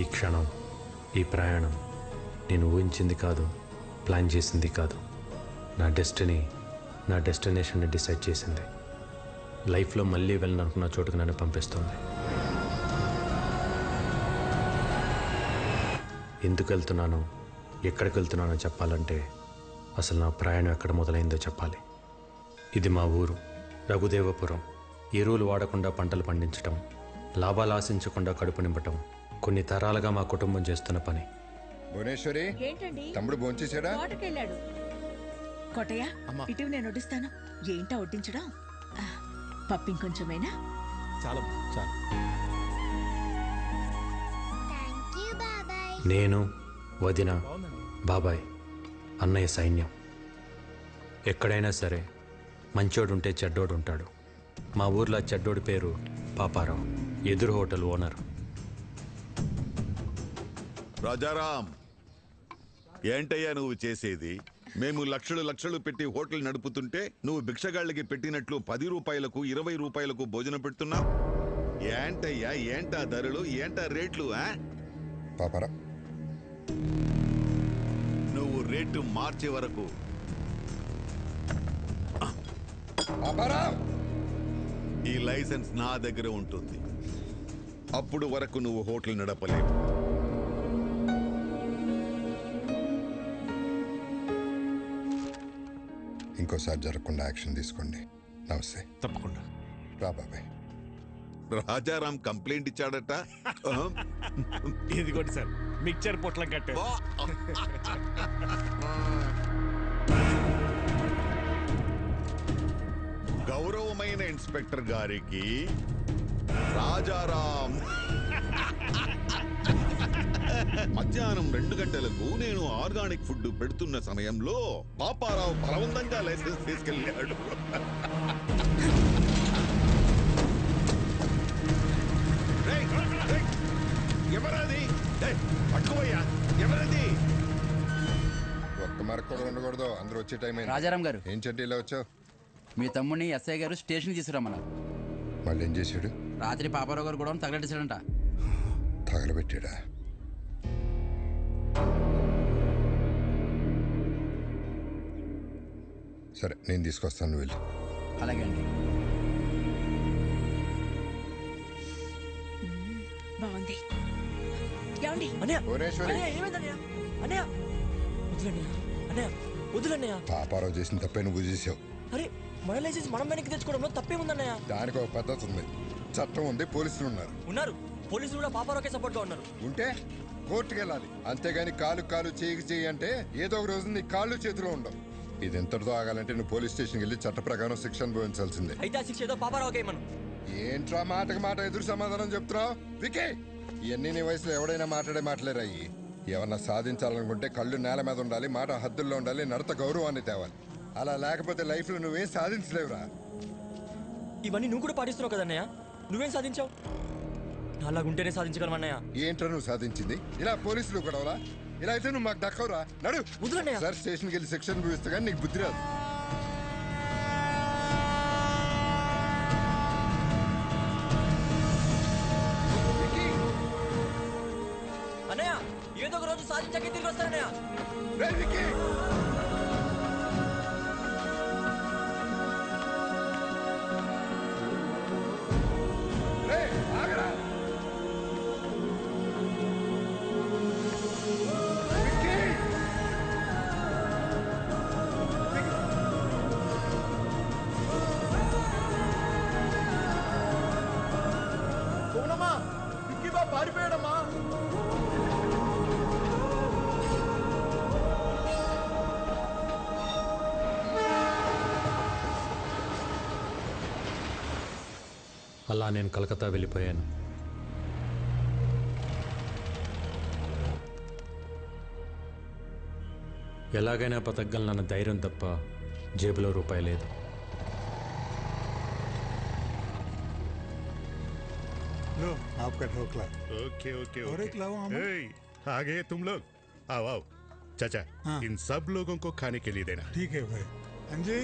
ఈ క్షణం, ఈ ప్రయాణం నేను ఊహించింది కాదు, ప్లాన్ చేసింది కాదు. నా డెస్టినీ, నా డెస్టినేషన్ని డిసైడ్ చేసింది. లైఫ్లో మళ్ళీ వెళ్ళాలనుకున్న చోటుకు నన్ను పంపిస్తుంది. ఎందుకు వెళ్తున్నానో, ఎక్కడికి వెళ్తున్నానో చెప్పాలంటే అసలు నా ప్రయాణం ఎక్కడ మొదలైందో చెప్పాలి. ఇది మా ఊరు రఘుదేవపురం. ఎరువులు వాడకుండా పంటలు పండించటం, లాభాలు ఆశించకుండా కడుపు నింపటం కొన్ని తరాలుగా మా కుటుంబం చేస్తున్న పని. భువనేశ్వరి, తమ్ముడు భోంచేశాడా? తోటకెళ్ళాడు. కోటయ్య, ఇటు నేను వడ్డిస్తాను. ఏంటా వడ్డించడం? పప్పు ఇంకొంచెమైనా? చాలా చాలా. నేను, వదిన, బాబాయ్, అన్నయ్య సైన్యం. ఎక్కడైనా సరే మంచోడుంటే చెడ్డోడు ఉంటాడు. మా ఊర్లో చెడ్డోడి పేరు పాపారావు, ఎదురు హోటల్ ఓనర్. రాజారాం, ఏంటయ్యా నువ్వు చేసేది? మేము లక్షలు లక్షలు పెట్టి హోటల్ నడుపుతుంటే నువ్వు భిక్షగాళ్ళకి పెట్టినట్లు 10 రూపాయలకు 20 రూపాయలకు భోజనం పెడుతున్నావు. ఏంటయ్యా, ఏంటా ధరలు, ఏంటా రేట్లు? పాపారా, నువ్వు రేటు మార్చే వరకు ఈ లైసెన్స్ నా దగ్గర ఉంటుంది. అప్పుడు వరకు నువ్వు హోటల్ నడపలేవు. ఇంకోసారి జరగకుండా యాక్షన్ తీసుకోండి. నమస్తే. తప్పకుండా రా బాబాయ్. రాజారాం కంప్లైంట్ ఇచ్చాడట. ఇదిగోండి సార్, మిక్చర్ పొట్లం కట్టే. గౌరవమైన ఇన్స్పెక్టర్ గారికి రాజారాం మధ్యాహ్నం 2 గంటలకు నేను ఆర్గానిక్ ఫుడ్ పెడుతున్న సమయంలో పాపారావు బలవంతంగా లైసెన్స్ తీసుకెళ్ళాడు. ఎవరది? పట్టుకోయ్యా, ఎవరది? ఒక్క మరకు కూడా ఉండకూడదు. అందరూ వచ్చే టైం అయింది. రాజారాం గారు, ఏం చెడ్డీ ఇలా వచ్చావు? మీ తమ్ముడిని ఎస్ఐ గారు స్టేషన్ తీసుకురమ్మన్నారు. మళ్ళీ ఏం చేశాడు? రాత్రి పాపారావు గారు కూడా తగలెట్టేశాడంట. తగలబెట్టాడా? సరే, నేను తీసుకొస్తాను, వెళ్ళి. అలాగే అండి. బాగుంది. ఏమండి? భువనేశ్వరి, పాపారావు చేసిన తప్పే నువ్వు చేసావు. అరే, మన లైసెన్స్ మనం వెనక్కి తెచ్చుకోవడంలో తప్పేముందన్నయ్య? దానికి ఒక పద్ధతి ఉంది, చట్టం ఉంది, పోలీసులు ఉన్నారు. పోలీసులు కూడా పాపారావుకే సపోర్ట్ గా ఉన్నారు. ఉంటే కోర్టుకు వెళ్ళాలి. అంతేగాని కాలు కాలు చేయి అంటే ఏదో ఒక రోజు నీ కాళ్ళు చేతిలో ఉండవు. ఇది ఎంతటితో ఆగాలంటే నువ్వు పోలీస్ స్టేషన్కి వెళ్ళి చట్ట ప్రకారం శిక్ష అనుభవించాల్సిందే. అయితే ఆ శిక్ష ఏదో పాపారావుకే మనం. ఏంట్రా మాటకి మాట ఎదురు సమాధానం చెప్తున్నావు? వికే, ఇవన్నీ నీ వయసులో ఎవడైనా మాట్లాడే మాటలేరాయి. ఏమన్నా సాధించాలనుకుంటే కళ్ళు నేల మీద ఉండాలి, మాట హద్దుల్లో ఉండాలి, నడత గౌరవాన్ని తేవాలి. అలా లేకపోతే లైఫ్లో నువ్వేం సాధించలేవురా. ఇవన్నీ నువ్వు కూడా పాటిస్తున్నావు కదన్నయ్య. నువ్వేం సాధించావు? అలాగుంటేనే సాధించగలమన్నయ్య. ఏంట్రా నువ్వు సాధించింది? ఇలా పోలీసులు గొడవలా? ఇలా అయితే నువ్వు మాకు దక్కవురా. నడు వదులన్నయ్య. సార్, స్టేషన్కి వెళ్ళి శిక్ష అనుభవిస్తే కానీ నీకు బుద్ధి రాదు. అన్నయ్య, ఏదో ఒక రోజు సాధించాకే తిరిగి వస్తానన్నయ్య. పారిపోయాడమ్మా. అలా నేను కలకత్తా వెళ్ళిపోయాను. ఎలాగైనా బతకగలనన్న ధైర్యం తప్ప జేబులో రూపాయి లేదు. लो आपका ढोकला। ओके ओके और एक लाओ हम। आ गए तुम लोग, आओ आओ। चाचा, हाँ। इन सब लोगों को खाने के लिए देना। ठीक है भाई। अंजी,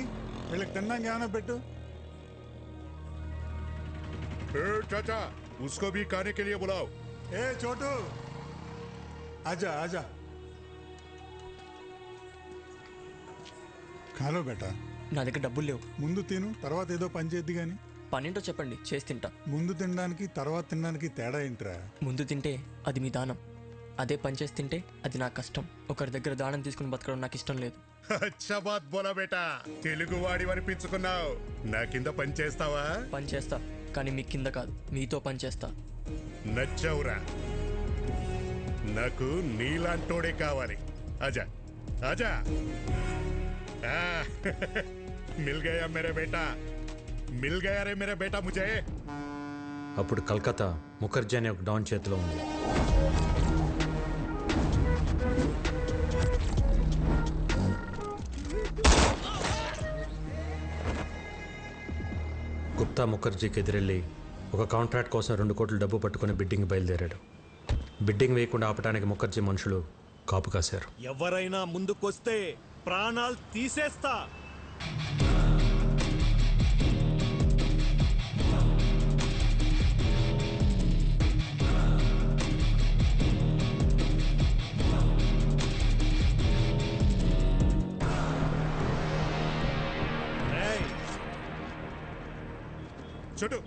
వీళ్ళకి తిన్నాక ఏమైనా పెట్టు. चाचा, उसको भी खाने के लिए बुलाओ। ఏ చోటు, आजा आजा ఖాలో బేటా. నా దగ్గర డబ్బులు లేవు. ముందు తిను, తర్వాత ఏదో పని చేద్ది గాని. పనేంటో చెప్పండి, చేసి తింటా. ముందు తినడానికి తర్వాత తినడానికి తేడా ఏంట్రా? ముందు తింటే అది మీ దానం, అదే పని చేసి తింటే అది నా కష్టం. ఒకరి దగ్గర దానం తీసుకుని బతకడం నాకు ఇష్టం లేదు. అచ్చా బాత్ బోలా బేటా, తెలుగు వాడి అనిపించుకున్నావు. నా కింద పని చేస్తావా? పని చేస్తా, కానీ మీ కింద కాదు, మీతో పని చేస్తా. నచ్చవురా, నాకు నీలాంటోడే కావాలి. ఆజా ఆజా. మిల్ గయా మేరే బేటా, మిల్ గయా రే మేరే బేటా ముజే. అప్పుడు కలకత్తా ముఖర్జీ అనే ఒక డాన్ చేతిలో ఉంది. గుప్తా ముఖర్జీకి ఎదురెళ్ళి ఒక కాంట్రాక్ట్ కోసం 2 కోట్ల డబ్బు పట్టుకుని బిడ్డింగ్ బయలుదేరాడు. బిడ్డింగ్ వేయకుండా ఆపడానికి ముఖర్జీ మనుషులు కాపు కాశారు. ఎవరైనా ముందుకొస్తే ప్రాణాలు తీసేస్తా. చుట్టూ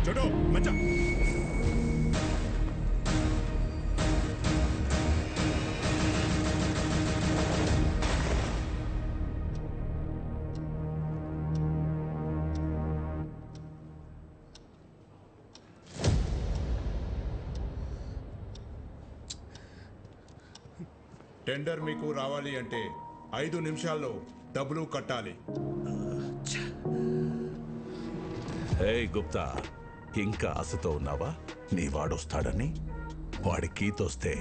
చుట్టూ మంచా. టెండర్ మీకు రావాలి అంటే 5 నిమిషాల్లో డబ్బులు కట్టాలి. హే గుప్తా, ఇంకా ఆశతో ఉన్నావా? నీ వాడొస్తాడని? వాడి కీతొస్తే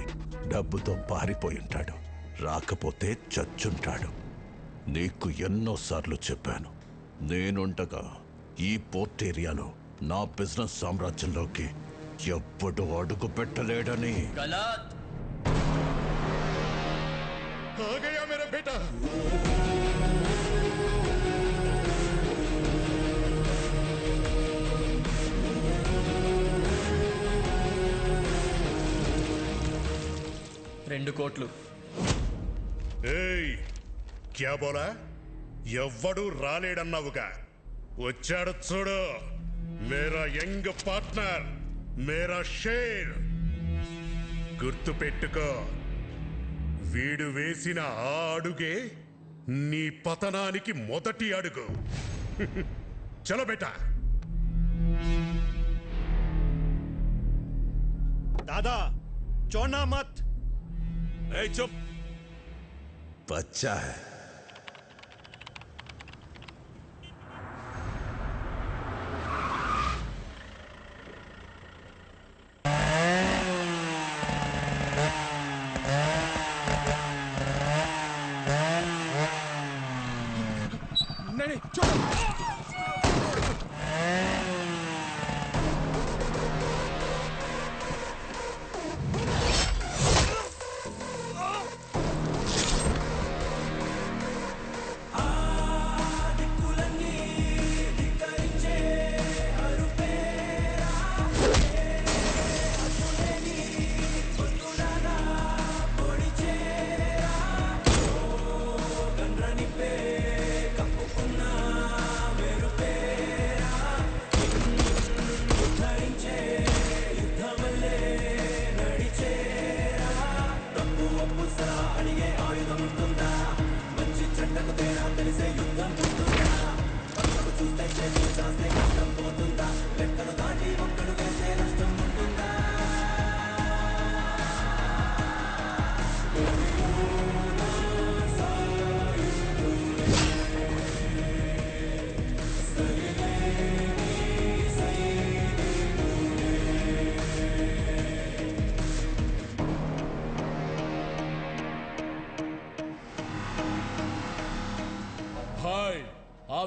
డబ్బుతో పారిపోయి ఉంటాడు, రాకపోతే చచ్చుంటాడు. నీకు ఎన్నోసార్లు చెప్పాను, నేనుండగా ఈ పోర్ట్ ఏరియాలో నా బిజినెస్ సామ్రాజ్యంలోకి ఎప్పుడు అడుగు పెట్టలేడని. आ गया मेरा बेटा. రెండు కోట్లు. ఏయ్, క్యా బోలా? ఎవ్వడు రాలేడన్నావుగా, వచ్చాడు చూడు. మేరా యంగ్ పార్ట్నర్, మేరా షేర్. గుర్తు పెట్టుకో, వీడు వేసిన ఆ అడుగే నీ పతనానికి మొదటి అడుగు. చలో బేటా. दादा चौना मत. ए चुप, बच्चा है. नहीं छोड़ो.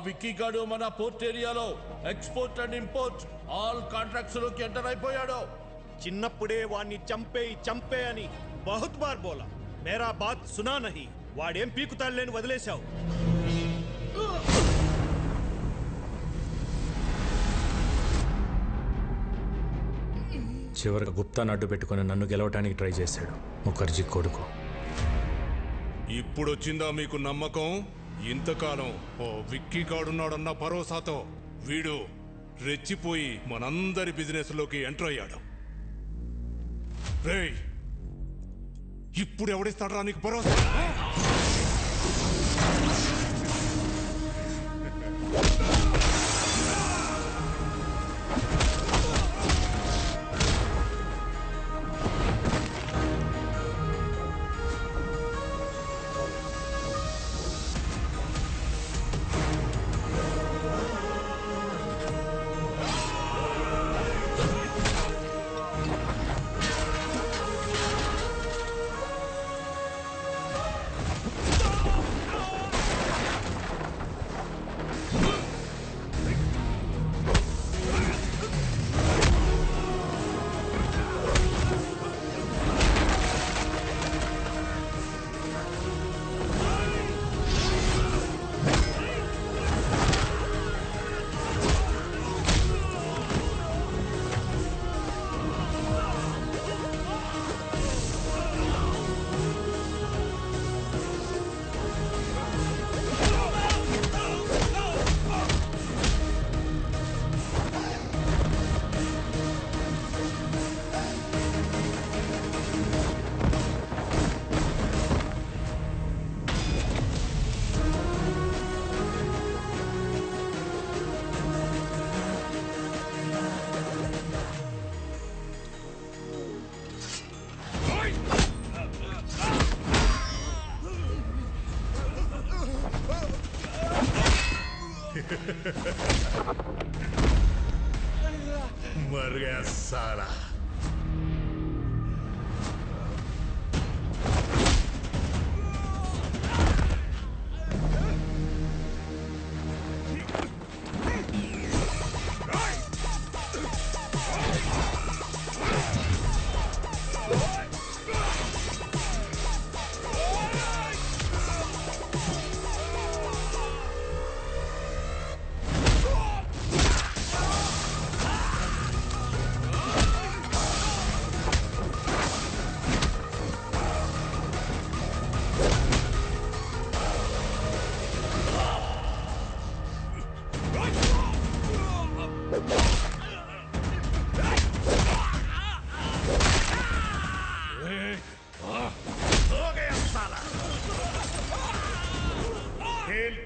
విక్కీ గాడు మన పోర్ట్ ఏరియాలో export and import all contracts లోకి ఎంటర్ అయిపోయాడు. చిన్నప్పుడే వాణ్ణి చంపే అని బహుత్ బార్ బోలా, మేరా బాత్ సునా నహీ. వాడేం పీకుతాడులేని వదిలేశావు. చివరికి గుప్తాను అడ్డు పెట్టుకుని నన్ను గెలవటానికి ట్రై చేశాడు ముఖర్జీ కొడుకు. ఇప్పుడొచ్చిందా మీకు నమ్మకం? ఇంతకాలం ఓ విక్కీ గాడున్నాడన్న భరోసాతో వీడు రెచ్చిపోయి మనందరి బిజినెస్ లోకి ఎంటర్ అయ్యాడు. రేయ్, ఇప్పుడు ఎవడిస్తాడ్రా నీకు భరోసా? मर गया साला।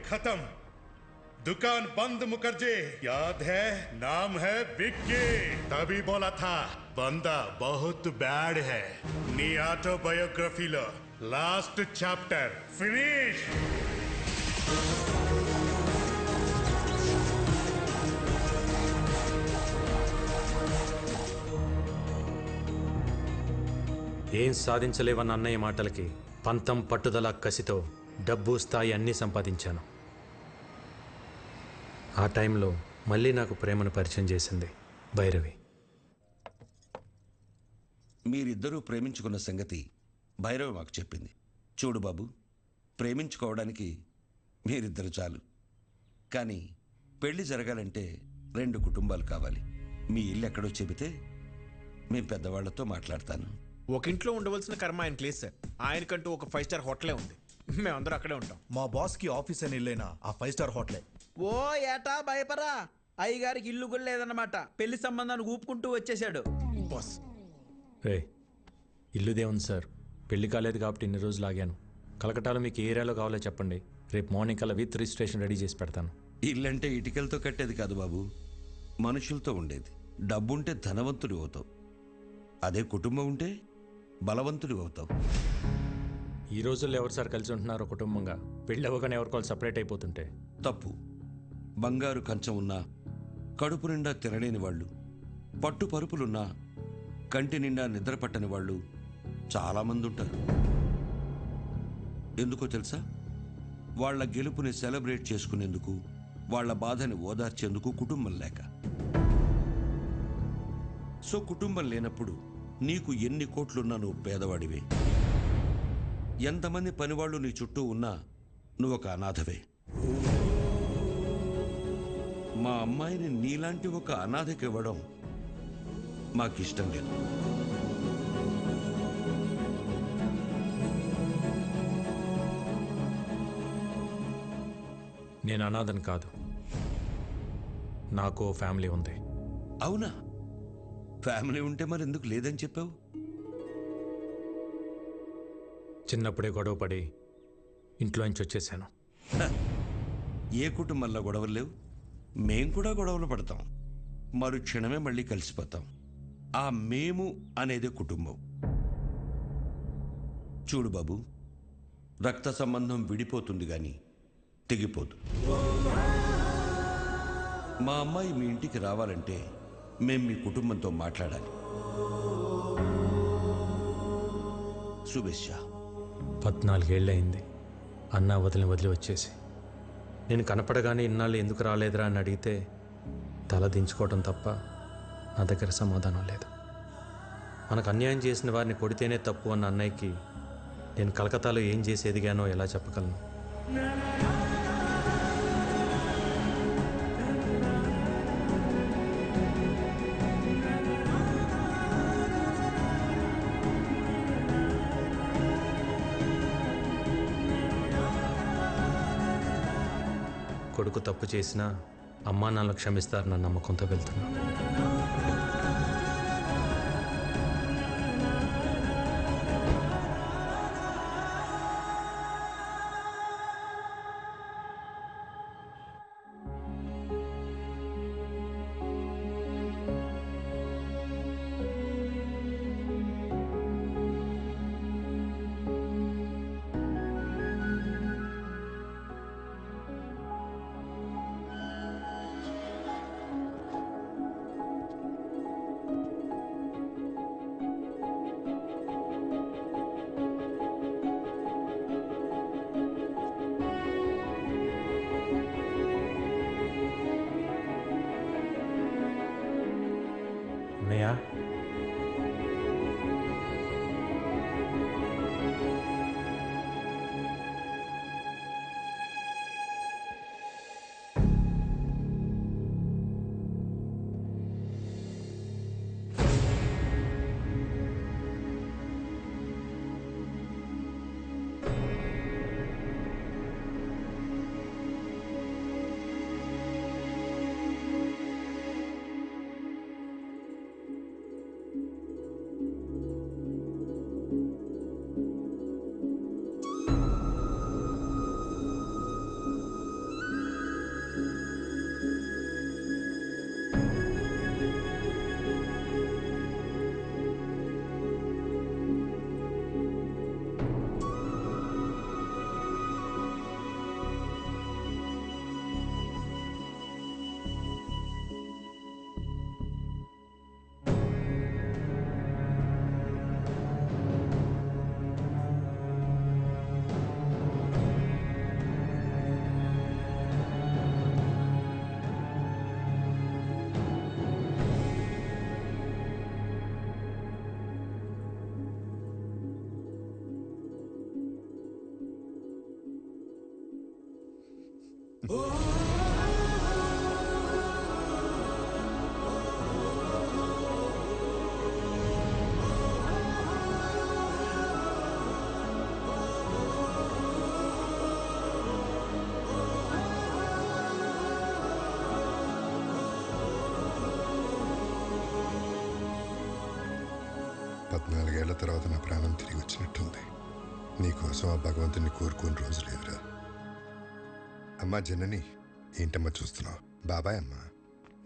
खत्म, दुकान बंद। मुखर्जी याद है, नाम है विक्की। तभी बोला था बंदा बहुत बैड है। नी ऑटोबायोग्राफीलो लास्ट चैप्टर फिनिश। ఏం సాధించలేవన్న అన్నయ్య మాటలకి పంతం పట్టుదల కసితో డబ్బు స్థాయి అన్నీ సంపాదించాను. ఆ టైంలో మళ్ళీ నాకు ప్రేమను పరిచయం చేసింది భైరవి. మీరిద్దరూ ప్రేమించుకున్న సంగతి భైరవి మాకు చెప్పింది. చూడు బాబు, ప్రేమించుకోవడానికి మీరిద్దరు చాలు, కానీ పెళ్లి జరగాలంటే 2 కుటుంబాలు కావాలి. మీ ఇల్లు ఎక్కడో చెబితే మీ పెద్దవాళ్లతో మాట్లాడతాను. ఒక ఇంట్లో ఉండవలసిన కర్మ ఆయనకి లేదు సార్. ఆయనకంటూ ఒక 5 స్టార్ హోటలే ఉంది. మేమందరూ అక్కడే ఉంటాం. మా బాస్కి ఆఫీస్ అని ఇల్లైనా ఆ 5 స్టార్ హోటలే. ఓ ఏటా భయపరా, అయ్యగారికి ఇల్లు కూడా లేదన్నమాట. పెళ్లి సంబంధాన్ని ఊపుకుంటూ వచ్చేసాడు బాస్. రే, ఇల్లుదే ఉంది సార్, పెళ్లి కాలేదు కాబట్టి ఇన్ని రోజులు ఆగాను. కలకటాలో మీకు ఏ ఏరియాలో కావాలో చెప్పండి, రేపు మార్నింగ్ కల్లా విత్ రిజిస్ట్రేషన్ రెడీ చేసి పెడతాను. ఇల్లంటే ఇటుకలతో కట్టేది కాదు బాబు, మనుషులతో ఉండేది. డబ్బుంటే ధనవంతుడి అవుతావు, అదే కుటుంబం ఉంటే బలవంతుడి అవుతావు. ఈ రోజుల్లో ఎవరు సార్ కలిసి ఉంటున్నారో కుటుంబంగా? పెళ్ళి అవ్వగానే ఎవరికోవాలి సపరేట్ అయిపోతుంటే తప్పు. బంగారు కంచం ఉన్నా కడుపు నిండా తినలేని వాళ్ళు, పట్టు పరుపులున్నా కంటి నిండా నిద్ర పట్టని వాళ్ళు చాలామంది ఉంటారు. ఎందుకో తెలుసా? వాళ్ళ గెలుపుని సెలబ్రేట్ చేసుకునేందుకు వాళ్ళ బాధని ఓదార్చేందుకు కుటుంబం లేక. సో కుటుంబం లేనప్పుడు నీకు ఎన్ని కోట్లున్నా నువ్వు పేదవాడివే. ఎంతమంది పనివాళ్ళు నీ చుట్టూ ఉన్నా నువ్వు ఒక అనాథవే. మా అమ్మాయిని నీలాంటి ఒక అనాథకి ఇవ్వడం మాకిష్టం లేదు. నేను అనాథని కాదు, నాకు ఓ ఫ్యామిలీ ఉంది. అవునా? ఫ్యామిలీ ఉంటే మరి ఎందుకు లేదని చెప్పావు? చిన్నప్పుడే గొడవ పడి ఇంట్లోంచి వచ్చేసాను. ఏ కుటుంబంలో గొడవలు లేవు? మేం కూడా గొడవలు పడతాం, మరు క్షణమే మళ్ళీ కలిసిపోతాం. ఆ మేము అనేది కుటుంబం. చూడు బాబు, రక్త సంబంధం విడిపోతుంది కానీ తెగిపోదు. మా అమ్మాయి మీ ఇంటికి రావాలంటే మేం మీ కుటుంబంతో మాట్లాడాలి. శుభేచ్ఛ. 14 ఏళ్ళయింది అన్న వదిలి వచ్చేసి. నేను కనపడగానే ఇన్నాళ్ళు ఎందుకు రాలేదురా అని అడిగితే తల దించుకోవడం తప్ప నా దగ్గర సమాధానం లేదు. మనకు అన్యాయం చేసిన వారిని కొడితేనే తప్పు అన్న అన్నయ్యకి నేను కలకత్తాలో ఏం చేసి ఎదిగానో ఎలా చెప్పగలను? కొడుకు తప్పు చేసినా అమ్మా నాన్నలు క్షమిస్తారన్న నమ్మకంతో వెళ్తున్నా. అన్నయ్య, పద్నాలుగేళ్ల తర్వాత నా ప్రాణం తిరిగి వచ్చినట్టుంది. నీకోసం ఆ భగవంతుని కోరుకోని రోజు లేదురా. అమ్మా జనని, ఏంటమ్మా చూస్తున్నావు? బాబాయ్ అమ్మా.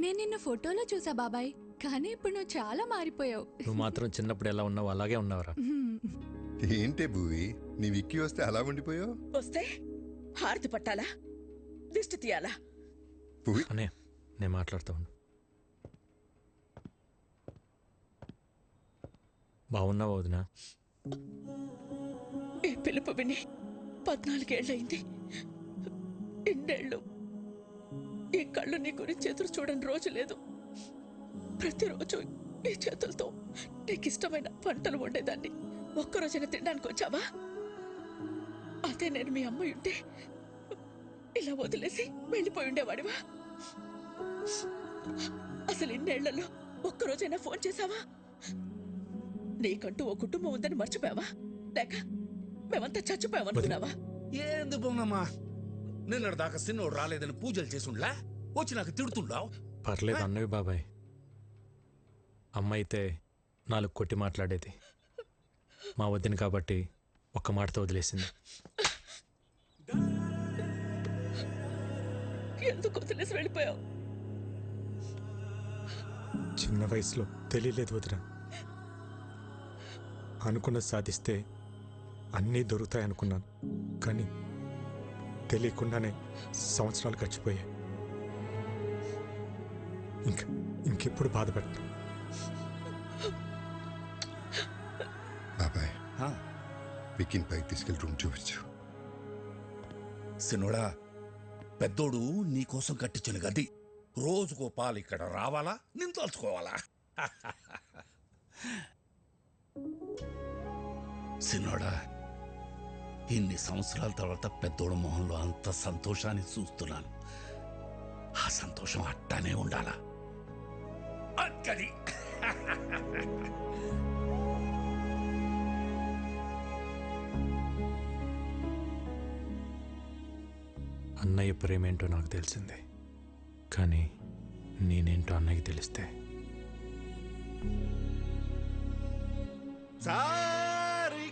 నేను నిన్ను ఫోటోలో చూసా బాబాయ్, కానీ ఇప్పుడు నువ్వు చాలా మారిపోయావు. నువ్వు మాత్రం చిన్నప్పుడు ఎలా ఉన్నావు అలాగే ఉన్నావురా. ఏంటే భూవి, నీ విక్కీ వస్తే అలా ఉండిపోయావు? వస్తే హారతి పట్టాలా, దిష్టి తీయాలా? అనే నేను మాట్లాడుతూ ఉండు. బాగున్నావా వదినా? ఈ పిలుపు విని 14 ఏళ్ళయింది. ఇన్నేళ్ళు ఈ కళ్ళు నీ గురించి ఎదురు చూడని రోజు లేదు. ప్రతిరోజు ఈ చేతులతో నీకు ఇష్టమైన వంటలు వండేదాన్ని. ఒక్కరోజైనా తినడానికి వచ్చావా? అదే నేను మీ అమ్మ ఉంటే ఇలా వదిలేసి వెళ్ళిపోయి ఉండేవాడివా? అసలు ఇన్నేళ్లలో ఒక్కరోజైనా ఫోన్ చేశావా? నీకంటూ ఓ కుటుంబం ఉందని మర్చిపోయావా? లేక మేమంతా చచ్చిపోయామనుకున్నావా? ఏంది బొమ్మమ్మా, నిన్నటి దాకా సిన్నోడు రాలేదని పూజలు చేసుండ్లా వచ్చి నాకు తిడుతుండావు. పర్లేదు అన్నవి బాబాయ్. అమ్మ అయితే 4 కొట్టి మాట్లాడేది. మా వద్దని కాబట్టి ఒక్క మాటతో వదిలేసింది. ఎందుకు వదిలేసి వెళ్ళిపోయావు? చిన్న వయసులో తెలియలేదు వదిన. అనుకున్నది సాధిస్తే అన్నీ దొరుకుతాయి అనుకున్నాను. కానీ తెలియకుండానే సంవత్సరాలు గడిచిపోయాయి. ఇంకెప్పుడు బాధపడతాను. బాబాయ్, వికీని పైకి తీసుకెళ్ళి రూమ్ చూపించు. సిన్నోడా, పెద్దోడు నీకోసం కట్టించిన గది రోజుకో పాలు ఇక్కడ రావాలా, నేను తలుచుకోవాలా? సిన్నోడా, ఇన్ని సంవత్సరాల తర్వాత పెద్దోడు మొహంలో అంత సంతోషాన్ని చూస్తున్నాను. ఆ సంతోషం అట్టానే ఉండాలా. అక్కడి అన్నయ్య ప్రేమేంటో నాకు తెలిసిందే. కానీ నేనేంటో అన్నయ్యకి తెలిస్తే సారిగమపదని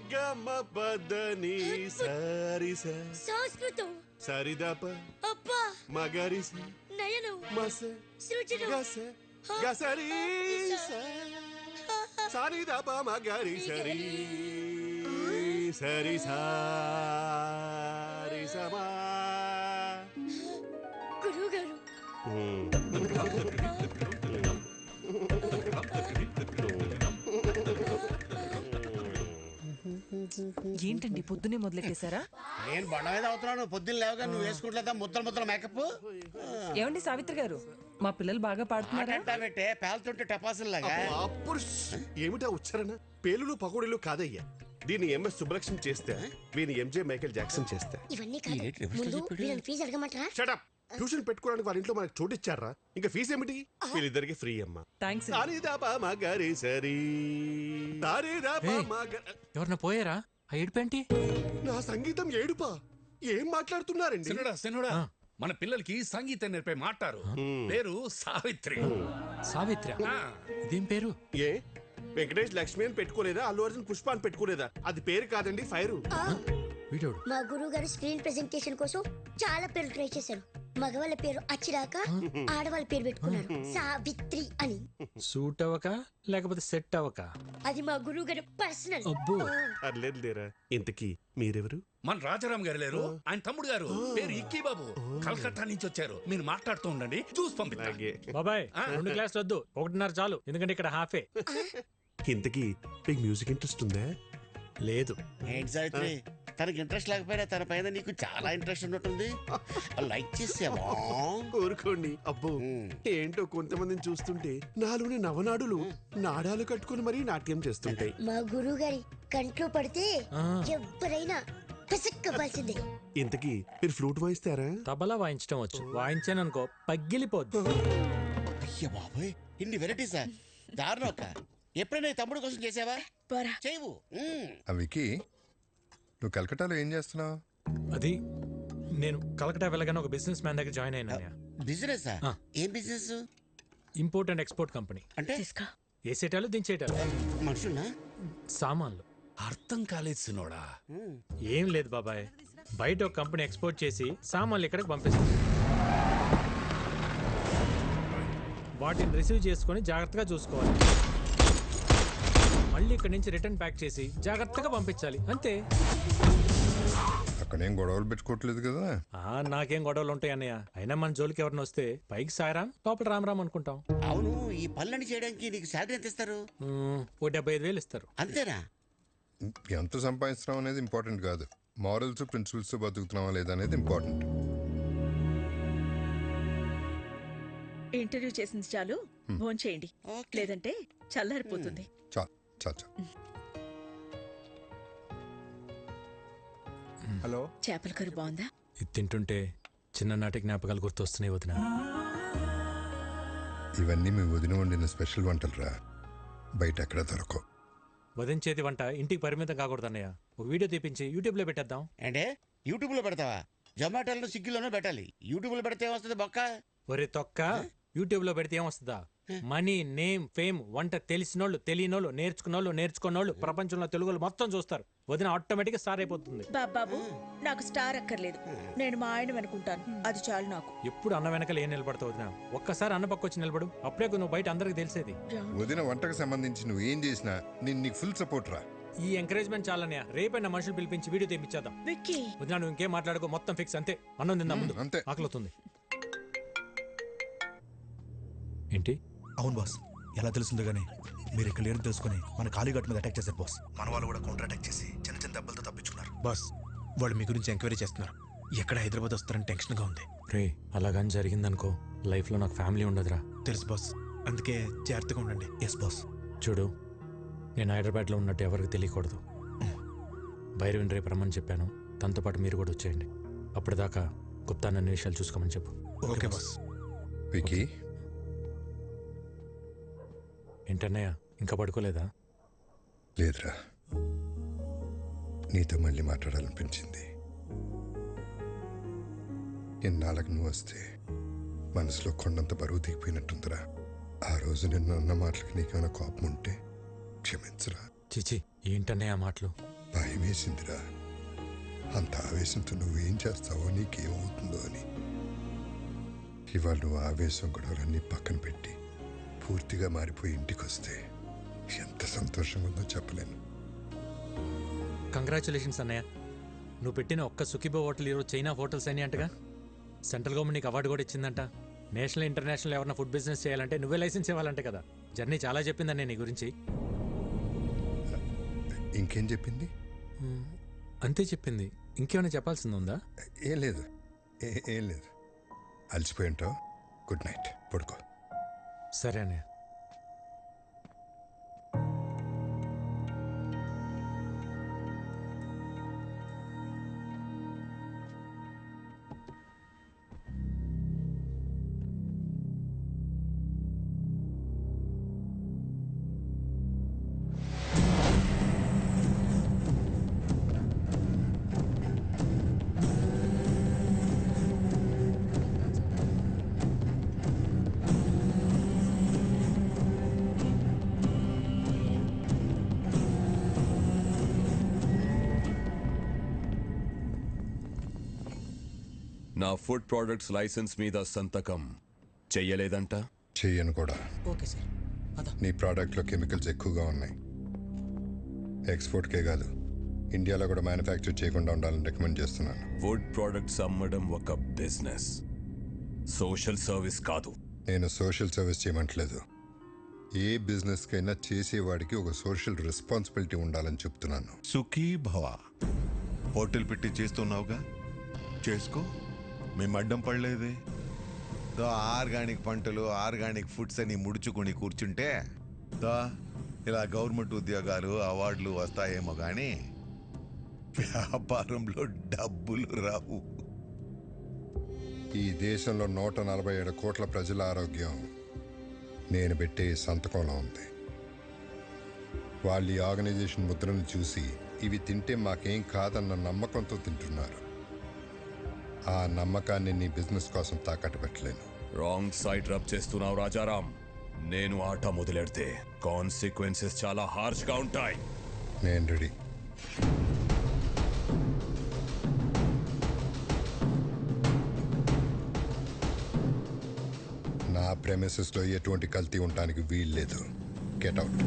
సారిస సంస్కృతం సరిదప అబ్బా మగరిస నయనం మస సృజనం గస గసరి సరిదప మగరి సరి సరి సారి సమా. గురువుగారు ఏంటండి పొద్దునే మొదలెట్టేశారా? నేను బండ మీద అవుతున్నాను. పొద్దున్న లేవగా నువ్వు వేసుకుంటా ముద్దలు ముద్దలు మేకప్. ఏమండి సావిత్రి గారు, మా పిల్లలు బాగా పాడుతున్నారా? పెట్టే పేలుతుంటే టపాసుల్లాగా. ఏమిటా ఉచ్చారణ? పేలులు పకోడీలు కాదయ్యా. దీన్ని ఎంఎస్ సుబ్బలక్ష్మి చేస్తే, వీని ఎంజే మైకేల్ జాక్సన్ చేస్తే. ఇవన్నీ కాదు, ముందు వీళ్ళని ఫీజు అడగమంటారా? షటప్. ట్యూషన్ పెట్టుకోవడానికి వాళ్ళ ఇంట్లో మనకు చోటు ఇచ్చారా? ఇంకా ఫీజు ఏమిటి? వీళ్ళిద్దరికి ఫ్రీ అమ్మా. థ్యాంక్స్. ఎవరన్నా పోయారా? ఆ ఏడుపేంటి? నా సంగీతం ఏడుపా? ఏం మాట్లాడుతున్నారండి? సిన్నోడా, మన పిల్లలకి సంగీతం నేర్పే మాటారు. పేరు సావిత్రి. సావిత్రి? ఇదేం పేరు? ఏ వెంకటేష్ లక్ష్మి అని పెట్టుకోలేదా? అల్లు అర్జున్ పుష్ప అని పెట్టుకోలేదా? అది పేరు కాదండి, ఫైరు. మా గురువు గారు స్క్రీన్ ప్రెజెంటేషన్ కోసం చాలా పేర్లు ట్రై చేశారు. మగవాళ్ళ పేరు అచ్చిరాక ఆడవాళ్ళ పేరు పెట్టుకున్నారు సావిత్రి అని. సూట్ అవ్వక లేకపోతే సెట్ అవ్వక? అది మా గురువు గారు పర్సనల్. లేరా. ఇంతకీ మీరెవరు? మన రాజారాం గారు లేరు, ఆయన తమ్ముడు గారు. పేరు ఇక్కీ బాబు. కలకత్తా నుంచి వచ్చారు. మీరు మాట్లాడుతూ ఉండండి, చూసి పంపిస్తా. బాబాయ్ 2 క్లాసులు వద్దు, 1.5 చాలు. ఎందుకంటే ఇక్కడ హాఫే. ఇంతకీ మీకు మ్యూజిక్ ఇంట్రెస్ట్ ఉందా? లేదు. ఏంటి సావిత్రి, తనకి ఇంట్రెస్ట్ లేకపోయినా తన పైన నీకు చాలా ఇంట్రెస్ట్ ఉన్నట్టుంది. లైక్ చేసావా? కోరుకోండి. అబ్బో ఏంటో కొంతమందిని చూస్తుంటే నాలోని నవనాడులు నాడాలు కట్టుకుని మరీ నాట్యం చేస్తుంటాయి. మా గురువు గారి కంట్లో పడితే ఎవరైనా పిసక్కవలసిందే. ఇంతకీ మీరు ఫ్లూట్ వాయిస్తారా? తబలా వాయించడం వచ్చు. వాయించాననుకో పగిలిపోద్దు. అయ్య బాబోయ్, ఇన్ని వెరైటీసా? దారుణోక. ఎప్పుడైనా తమ్ముడు కోసం చేసావా? చేయవు. వికీ, నువ్వు కలకటాలో ఏం చేస్తున్నావు? అది నేను కలకటా వెళ్ళగానే ఒక బిజినెస్ మ్యాన్ దగ్గర జాయిన్ అయినా. బిజినెస్? ఏం business? Import and export company. అంటే వేసేటాలు దించేటాలు. మనుషున్నా? సామాన్లు. అర్థం కాలేదు సినోడా. ఏం లేదు బాబాయ్, బయట ఒక కంపెనీ ఎక్స్పోర్ట్ చేసి సామాన్లు ఇక్కడికి పంపిస్తుంది. వాటిని రిసీవ్ చేసుకొని జాగ్రత్తగా చూసుకోవాలి. మళ్ళీ ఇక్కడి నుంచి రిటర్న్ ప్యాక్ చేసి జాగ్రత్తగా పంపించాలి, అంతే. అక్కడేం గొడవలు పెట్టుకోవట్లేదు కదా? నాకేం గొడవలు ఉంటాయి అన్నయ్య. అయినా మన జోలికి ఎవరిని వస్తే పైకి సాయరాం, లోపల రామరామ్ అనుకుంటాం. అవును, ఈ పనులని చేయడానికి నీకు శాలరీ ఎంత ఇస్తారు? ఓ 75,000 ఇస్తారు. అంతేనా? ఎంత సంపాదిస్తున్నాం అనేది ఇంపార్టెంట్ కాదు, మారల్స్ ప్రిన్సిపల్స్ బతుకుతున్నావా లేదా అనేది ఇంపార్టెంట్. ఇంటర్వ్యూ చేసింది చాలు, భోంచేయండి, లేదంటే చల్లారిపోతుంది. హలో, చేపల కర్రీ బాగుందా? ఇది తింటుంటే చిన్ననాటి జ్ఞాపకాలు గుర్తొస్తున్నాయి వదిన. ఇవన్నీ మీ వదిన వండిన స్పెషల్ వంటలు రా, బయట ఎక్కడ దొరకవు. వదిన చేతి వంట ఇంటికి పరిమితం కాకూడదు అన్నయ్య. ఒక వీడియో తీపించి యూట్యూబ్లో పెట్టేద్దాం. అంటే యూట్యూబ్లో పెడతావా? జొమాటోలో స్విగ్గీలోనే పెట్టాలి. యూట్యూబ్లో పెడితే ఏమొస్తుంది బొక్క? ఒరే తొక్క, యూట్యూబ్లో పెడితే ఏమొస్తుందా? మనీ, నేమ్, ఫేమ్, వంట తెలిసినోళ్ళు, తెలియనోళ్ళు, నేర్చుకున్నోళ్ళు ప్రపంచంలో తెలుగులు మొత్తం చూస్తారు. వదిన ఆటోమేటిక్గా స్టార్ అయిపోతుంది. బాబాబు, నాకు స్టార్ అక్కర్లేదు, నేను మా ఆయన అనుకుంటాను, అది చాలు నాకు. ఎప్పుడు అన్న వెనకాల ఏం నిలబడతావు వదిన? ఒక్కసారి అన్న పక్క వచ్చి నిలబడు, అప్పుడే నువ్వు బయట అందరికి తెలిసేది. వదిన వంటకు సంబంధించి నువ్వు ఏం చేసినా నేను నీకు ఫుల్ సపోర్ట్ రా. ఈ ఎంకరేజ్మెంట్ చాలన్నయ్య. రేపైనా మనుషులు పిలిపించి వీడియో తెప్పించేద్దాం. వదిన నువ్వు ఇంకేం మాట్లాడుకో, మొత్తం ఫిక్స్. అంతే. అన్నం తిందా ముందు, అంతే. ఆకలిస్తుంది. ఏంటి? అవును బాస్, ఎలా తెలుస్తుందో గానీ మీరు ఇక్కడ లేరు తెలుసుకుని మన కాళీఘాట్ మీద అటాక్ చేశారు బాస్. మన వాళ్ళు కూడా కౌంటర్ అటాక్ చేసి చిన్న చిన్న దెబ్బలతో తప్పించుకున్నారు బాస్. వాళ్ళు మీ గురించి ఎంక్వైరీ చేస్తున్నారు. ఎక్కడ హైదరాబాద్ వస్తారని టెన్షన్గా ఉంది. రే, అలాగని జరిగిందనుకో, లైఫ్లో నాకు ఫ్యామిలీ ఉండదురా. తెలుసు బాస్, అందుకే జాగ్రత్తగా ఉండండి. Yes boss. చూడు, నేను హైదరాబాద్లో ఉన్నట్టు ఎవరికి తెలియకూడదు. భైరవిని రేపు రమ్మని చెప్పాను, తనతో పాటు మీరు కూడా వచ్చేయండి. అప్పటిదాకా గుప్తా నన్ను విషయాలు చూసుకోమని చెప్పు. Okay boss. వికీ, ఏంటన్నయ్య, ఇంకా పడుకోలేదా? లేదురా, నీతో మళ్ళీ మాట్లాడాలనిపించింది. ఎన్నాళ్ళకు నువ్వు వస్తే మనసులో కొండంత బరువు దిగిపోయినట్టుందిరా. ఆ రోజు నిన్ను అన్న మాటలకి నీకేమైనా కోపం ఉంటే క్షమించరా. చిచి, ఏంటన్నయ్య ఆ మాటలు? భయం వేసిందిరా. అంత ఆవేశంతో నువ్వేం చేస్తావో, నీకేమవుతుందో అని. ఇవాళ నువ్వు ఆవేశం గొడవలన్నీ పక్కన పెట్టి పూర్తిగా మారిపోయి ఇంటికి వస్తే ఎంత సంతోషంగా ఉందో చెప్పలేను. కంగ్రాచులేషన్స్ అన్నయ్య. నువ్వు పెట్టిన ఒక్క సుఖీబో హోటల్ ఈరోజు చైనా హోటల్స్ అని అంటగా. సెంట్రల్ గవర్నమెంట్ నీకు అవార్డు కూడా ఇచ్చిందంట. నేషనల్ ఇంటర్నేషనల్ ఎవరైనా ఫుడ్ బిజినెస్ చేయాలంటే నువ్వే లైసెన్స్ ఇవ్వాలంటే కదా. జర్నీ చాలా చెప్పిందన్నయ్య నీ గురించి. ఇంకేం చెప్పింది? అంతే చెప్పింది. ఇంకేమైనా చెప్పాల్సింది ఉందా? ఏం లేదు, ఏం లేదు. అలసిపోయి ఉంటావు. గుడ్ నైట్, పడుకో. సరే అన్నయ్య. నా ఫుడ్ ప్రొడక్ట్స్ లైసెన్స్ మీద సంతకం చెయ్యలేదంట? చెయ్యను కూడా. Okay sir. నీ ప్రోడక్ట్లో కెమికల్స్ ఎక్కువగా ఉన్నాయి. ఎక్స్పోర్ట్కే కాదు, ఇండియాలో కూడా మ్యానుఫ్యాక్చర్ చేయకుండా ఉండాలని రికమెండ్ చేస్తున్నాను. ఫుడ్ ప్రొడక్ట్స్ అమ్మడం ఒక బిజినెస్, సోషల్ సర్వీస్ కాదు. నేను సోషల్ సర్వీస్ చేయమంటలేదు. ఏ బిజినెస్కైనా చేసేవాడికి ఒక సోషల్ రెస్పాన్సిబిలిటీ ఉండాలని చెప్తున్నాను. సుఖీ భవ. హోటల్ పెట్టి చేస్తున్నావుగా, చేసుకో. మేము అడ్డం పడలేదే. ఆర్గానిక్ పంటలు, ఆర్గానిక్ ఫుడ్స్ అని ముడుచుకుని కూర్చుంటే ఇలా గవర్నమెంట్ ఉద్యోగాలు, అవార్డులు వస్తాయేమో కానీ వ్యాపారంలో డబ్బులు రావు. ఈ దేశంలో 147 కోట్ల ప్రజల ఆరోగ్యం నేను పెట్టే సంతకంలో ఉంది. వాళ్ళు ఈ ఆర్గనైజేషన్ ముద్రను చూసి ఇవి తింటే మాకేం కాదన్న నమ్మకంతో తింటున్నారు. ఆ నమ్మకాన్ని నీ బిజినెస్ కోసం తాకట్టు పెట్టలేను. రాంగ్ సైడ్ రబ్ చేస్తున్నావు రాజారాం. నేను ఆట మొదలెడితే కాన్సిక్వెన్సెస్ చాలా హార్ష్గా ఉంటాయి. నేను రెడీ. నా ప్రెమిసెస్లో ఎటువంటి కల్తీ ఉండడానికి వీల్లేదు. Get out.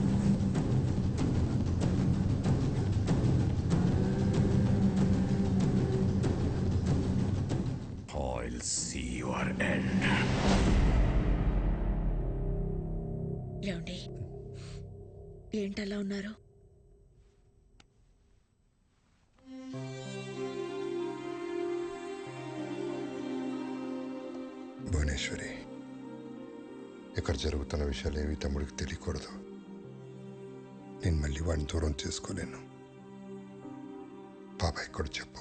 I'll see your end. ఏమండి, ఏంటలా ఉన్నారు? భువనేశ్వరి, ఇక్కడ జరుగుతున్న విషయాలు ఏవి తమ్ముడికి తెలియకూడదు. నేను మళ్ళీ వాడిని దూరం చేసుకోలేను. బాబాయ్ కూడా చెప్పు.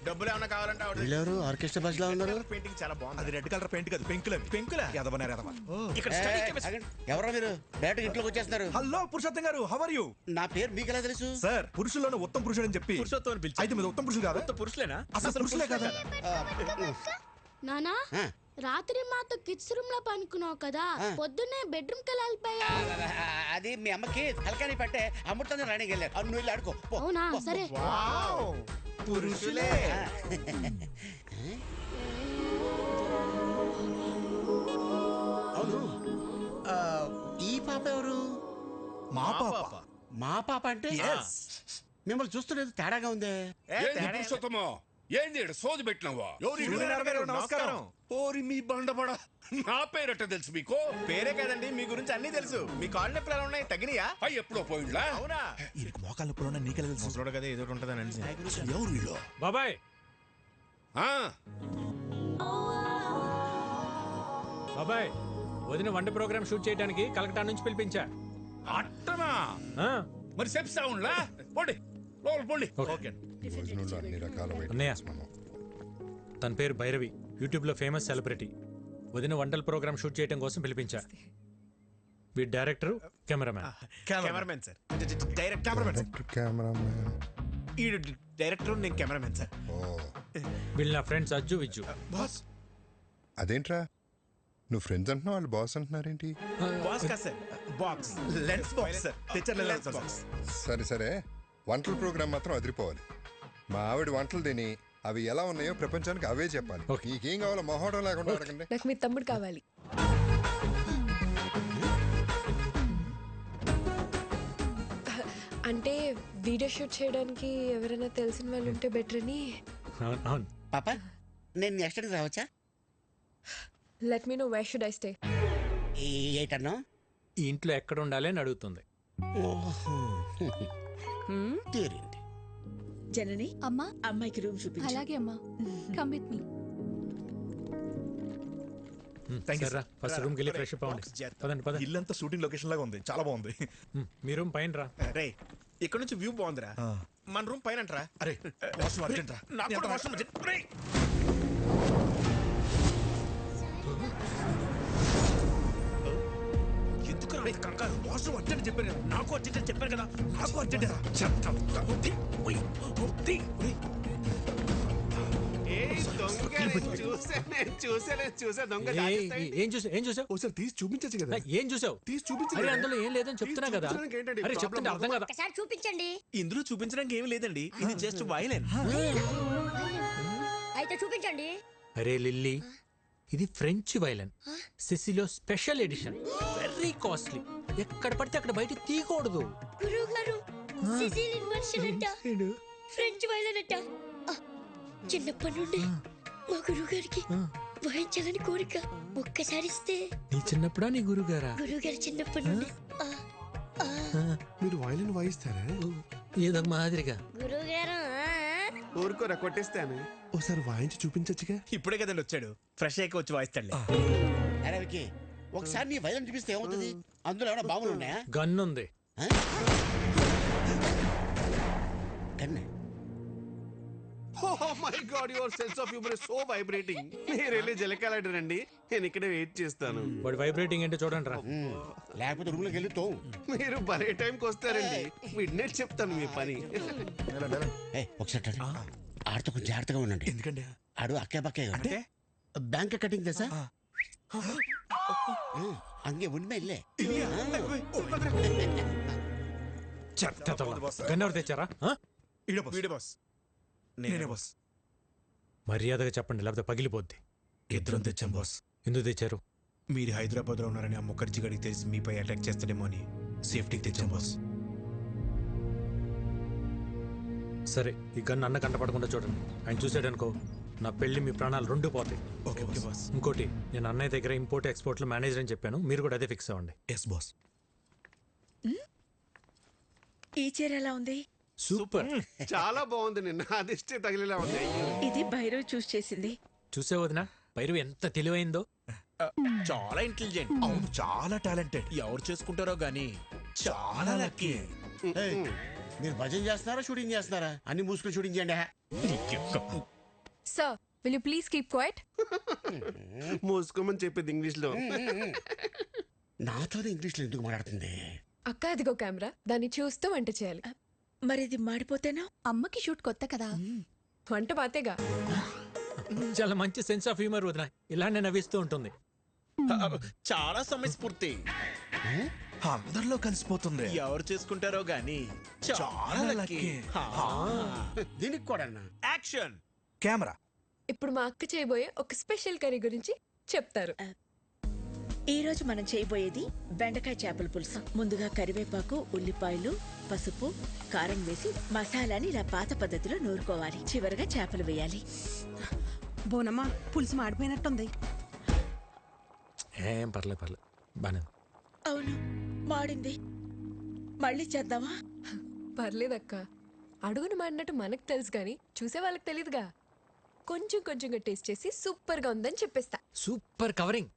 డబ్బులు ఏమైనా కావాలంటే వీళ్ళెవరు ఆర్కెస్ట్రా బస్ లో ఉన్నారు? పెయింటింగ్ చాలా బాగుంది. అది రెడ్ కలర్ పెయింట్ కాదు, పెంకులే ఎదవనారు ఎదవ. ఇక్కడ ఎవరో మీరు డైరెక్ట్ ఇంట్లోకి వచ్చేస్తున్నారు. హలో పురుషోత్తం గారు, హౌ ఆర్ యు? నా పేరు మీకు ఎలా తెలుసు? సార్ పురుషుల్లోనే ఉత్తమ పురుషుడు అని చెప్పి పురుషోత్తం అని పిలిచి అయితే మీరు ఉత్తమ పురుషులు కాదా? పురుషులేనా? అసలు పురుషులే కదా? నానా రాత్రి మాతో కిడ్స్ రూమ్ లో పనుకున్నావు కదా, పొద్దున్నే బెడ్రూమ్ కి వెళ్ళిపోయా. అది మీ అమ్మకి తలకాని పట్టే అమృతంగా రాణికి వెళ్ళారు. నువ్వు వెళ్ళి ఆడుకో. అవునా? సరే. పురుషులే. అవును, ఈ పాప ఎవరు? మా పాప. మా పాప అంటే మిమ్మల్ని చూస్తున్నది తేడాగా ఉందే. ఏంది సోది పెట్టినవా? నమస్కారం. ఓరి మీ బండబడ, నా పేరట తెలుసు మీకు? పేరే కదండి, మీ గురించి అన్ని తెలుసు. మీ కాళ్ళు నొప్పులు ఎలా ఉన్నాయి? తగ్గినాయా? అయ్యి ఎప్పుడో పోయిండ్లా? అవునా? ఈయనకి మోకాళ్ళ నొప్పులు నీకెలా తెలుసు? ముసలోడు కదా, ఏదో ఉంటుందని అనేసి. ఎవరు వీళ్ళు? బాబాయ్ బాబాయ్, వదిన వంట ప్రోగ్రామ్ షూట్ చేయడానికి కలకటా నుంచి పిలిపించా. అట్టనా? మరి చెప్తా ఉండ్లా? పోండి లోపల పోండి. ఓకే. భోజనంలో అన్ని రకాల అన్నయ్య, ఐటమ్స్ మనం. తన పేరు భైరవి, యూట్యూబ్లో ఫేమస్ సెలబ్రిటీ. వదిన వంటల ప్రోగ్రామ్ షూట్ చేయడం కోసం పిలిపించా. వీడి director, cameraman. Cameramen sir. Direct cameramen. Cameraman. ఈ డైరెక్టర్, నేను కెమెరామెన్ సార్. వీళ్ళు నా ఫ్రెండ్స్ అజ్జు విజ్జు. బాస్. అదేంట్రా నువ్వు ఫ్రెండ్స్ అంటున్నావు, వాళ్ళు బాస్ అంటున్నారేంటి? బాస్ కా sir, box lens box sir. తెచ్చర్ లెన్స్ బాక్స్. సరే సరే, వంటల ప్రోగ్రామ్ మాత్రం అదిరిపోవాలి. మా ఆవిడ వంటలు తిని అవి ఎలా ఉన్నాయో ప్రపంచానికి అవే చెప్పాలి. నీకేం కావాలో మొహోటం లేకుండా అడగండి. నాకు మీ తమ్ముడు కావాలి. అంటే వీడియో షూట్ చేయడానికి ఎవరైనా తెలిసిన వాళ్ళు ఉంటే బెటర్ అని. పాప, నేను నెక్స్ట్ టైం రావచ్చా? Let me know where should I stay. ఏటన్నా? ఈ ఇంట్లో ఎక్కడ ఉండాలి అని అడుగుతుంది. జనని, అమ్మా అమ్మాయికి రూమ్ చూపించు. అలాగే అమ్మా, కమ్ విత్ మీ. ఫస్ట్ రూమ్కి వెళ్ళి ఫ్రెష్ అప్ అవ్వండి. పదండి పదండి. ఇల్లంతా షూటింగ్ లొకేషన్ లాగా ఉంది, చాలా బాగుంది. మీ రూమ్ పైన రా. రే, ఇక్కడ నుంచి వ్యూ బాగుందిరా. మన రూమ్ పైన రా. అరే వాష్రూమ్ అర్జెంట్ రా. నాకు కూడా వాష్రూమ్ అర్జెంట్. రే, ఎందుకు రా కంగారు? వాష్రూమ్ అర్జెంట్ చెప్పారు కదా. నాకు అర్జెంట్ చెప్పారు కదా. నాకు అర్జెంట్ రా. ఏం చూసావు? ఒకసారి తీసి చూపించచ్చు కదా. ఏం చూసావు? తీసి చూపించు. అరే అందులో ఏం లేదని చెప్తున్నా కదా. అరే చెప్తుంటే అర్థం కదా. ఒకసారి చూపించండి. ఇందులో చూపించడానికి ఏమి లేదండి, ఇది జస్ట్ వైలెన్. అయితే చూపించండి. అరే లిల్లీ, ఇది ఫ్రెంచ్ వైలెన్, సిసిలో స్పెషల్ ఎడిషన్, వెరీ కాస్ట్లీ. ఎక్కడ పడితే అక్కడ బయట తీయకూడదు. గురువు గారు, సిసిలియన్ వర్షన్ అంట, ఫ్రెంచ్ వైలెన్ అంట. చిన్నప్పటి నుండి మా గురువు గారికి వాయించాలని కోరిక. ఒక్కసారి ఇస్తే. నీ చిన్నప్పుడా నీ గురుగారా? గురువు గారు చిన్నప్పటి నుండి. మీరు వైలిన్ వాయిస్తారా? ఏదో మాదిరిగా. గురువు గారు ఊరుకోరా, కొట్టేస్తాను. ఒకసారి వాయించి చూపించచ్చుగా. ఇప్పుడే కదండి వచ్చాడు, ఫ్రెష్ అయ్యి వచ్చి వాయిస్తాడులే. అరే వికీ, ఒకసారి నీ వైలెన్ చూపిస్తే ఏమవుతుంది? అందులో ఏమైనా బాగులు ఉన్నాయా? గన్ ఉంది. గన్నే? Oh my God, your sense of humor is so vibrating. మీరు వెళ్ళి జలకాలంటారండి, నేను ఇక్కడే వెయిట్ చేస్తాను. వాడు వైబ్రేటింగ్ అంటే చూడండి రా. లేకపోతే రూమ్ లోకి వెళ్ళి తో. మీరు భలే టైంకి వస్తారండి. మిడ్నైట్ చెప్తాను మీ పని. ఒకసారి ఆడితో కొంచెం జాగ్రత్తగా ఉండండి. ఎందుకండి? ఆడు అక్కే పక్కే అంటే బ్యాంక్ కటింగ్ తెసా అంగే ఉన్మే ఇల్లే. గన్ ఎవరు తెచ్చారా? వీడే బాస్. నేనే బాస్. మర్యాదగా చెప్పండి, లేకపోతే పగిలిపోద్ది. ఇద్దరం తెచ్చాం బాస్. ఎందుకు తెచ్చారు? మీరు హైదరాబాద్ లో ఉన్నారని ఆ ముఖర్జీ గడికి తెలిసి మీపై అటాక్ చేస్తాడేమో అని సేఫ్టీకి తెచ్చాం బాస్. సరే, ఈ గన్ అన్న కంటపడకుండా చూడండి. ఆయన చూసాడనుకో, నా పెళ్లి మీ ప్రాణాలు రెండు పోతాయి. Okay boss. ఇంకోటి, నేను అన్నయ్య దగ్గర ఇంపోర్ట్ ఎక్స్పోర్ట్ లో మేనేజర్ అని చెప్పాను, మీరు కూడా అదే ఫిక్స్ అవ్వండి. Yes boss. ఈ చీర ఎలా ఉంది? సూపర్. చాలా బాగుంది. నిన్న అదిష్టే తగిలేలా ఉంది. ఇది భైరవ్ చూస్ చేసింది. చూసే వదినా భైరవ్ ఎంత తెలివైందో. చాలా ఇంటెలిజెంట్. అవును, చాలా టాలెంటెడ్. ఎవరు చేసుకుంటారో గానీ చాలా లక్కీ. మీరు భజన చేస్తున్నారా షూటింగ్ చేస్తున్నారా? అన్ని మూసుకుని షూటింగ్ చేయండి. Sir will you please keep quiet? మూసుకోమని చెప్పింది ఇంగ్లీష్ లో. నాతో ఇంగ్లీష్ లో ఎందుకు మాట్లాడుతుంది? అక్క అదిగో కెమెరా, దాన్ని చూస్తూ వంట చేయాలి. మరి ఇది మాడిపోతేనా? అమ్మకి షూట్ కొత్త కదా. వంట పాతేగా. చాలా మంచి సెన్స్ ఆఫ్ హ్యూమర్ వదినా, ఇలానే నవ్విస్తూ ఉంటుంది. చాలా సమయస్ఫూర్తి. అందరిలో కలిసిపోతుంది. ఎవరు చేసుకుంటారో గానీ చాలా లక్కీ. దీనికి కూడా యాక్షన్ కెమెరా. ఇప్పుడు మా అక్క చేయబోయే ఒక స్పెషల్ కర్రీ గురించి చెప్తారు. ఈ రోజు మనం చేయబోయేది బెండకాయ చేపల పులుసు. ముందుగా కరివేపాకు, ఉల్లిపాయలు, పసుపు, కారం వేసి మసాలాని ఇలా పాత పద్ధతిలో నూరుకోవాలి. చివరగా చేపలు వేయాలి. బోనమ్మా, పులుసు మాడిపోయినట్టుంది. ఏం పర్లేదు బానే. అవును, మాడింది. మళ్ళీ చేద్దామా? పర్లేదక్క, అడుగును మాడినట్టు మనకు తెలుసు కానీ చూసే వాళ్ళకి తెలియదుగా. కొంచెం కొంచెంగా టేస్ట్ చేసి సూపర్ గా ఉందని చెప్పేస్తా. Super covering.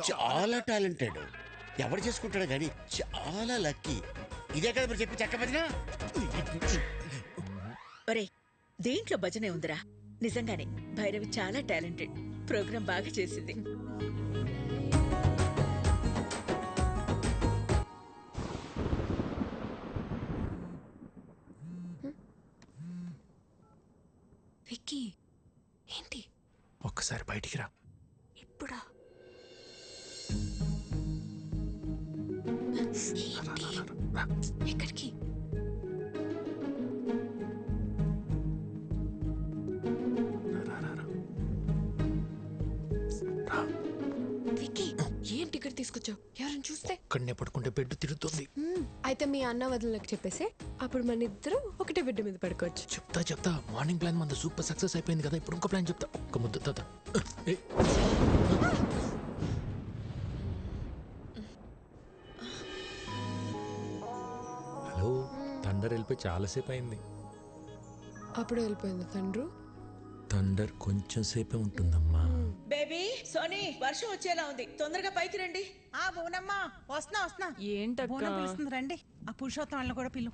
చాలా టాలెంటెడ్. ఎవరు చేసుకుంటాడు కానీ చాలా లక్కీ. ఇదే కదా మీరు చెప్పి చెక్క భజన. ఒరే, దేంట్లో భజనే ఉందిరా. నిజంగానే భైరవి చాలా టాలెంటెడ్. ప్రోగ్రాం బాగా చేసింది. విక్కీ, ఏంటి? ఒక్కసారి బయటికి రా. ఇప్పుడా? ఎక్కడికి? విక్కీ, ఏంటి ఇక్కడ తీసుకొచ్చావు? ఎవరైనా చూస్తే? ఇక్కడనే పడుకుంటే బెడ్ తిరుగుతుంది. అయితే మీ అన్న వదినలకు చెప్పేసి అప్పుడు మన ఇద్దరు ఒకటే బిడ్డ మీద పడుకోవచ్చు. చెప్తా. మార్నింగ్ ప్లాన్ మన సూపర్ సక్సెస్ అయిపోయింది కదా, ఇప్పుడు ఇంకో ప్లాన్ చెప్తా. ఒక ముద్ద తాత. హలో, థండర్ వెళ్ళిపోయి చాలాసేపు అయింది. అప్పుడు వెళ్ళిపోయింది తండ్రు. థండర్ కొంచెం సేపే ఉంటుందమ్మా. బేబీ, సోనీ, వర్షం వచ్చేలా ఉంది. తొందరగా పైకి రండి. బోనమ్మా, వస్తున్నా. ఏంటక్క? బోనం పిలుస్తుంది, రండి. ఆ పురుషోత్తం వాళ్ళని కూడా పిలు.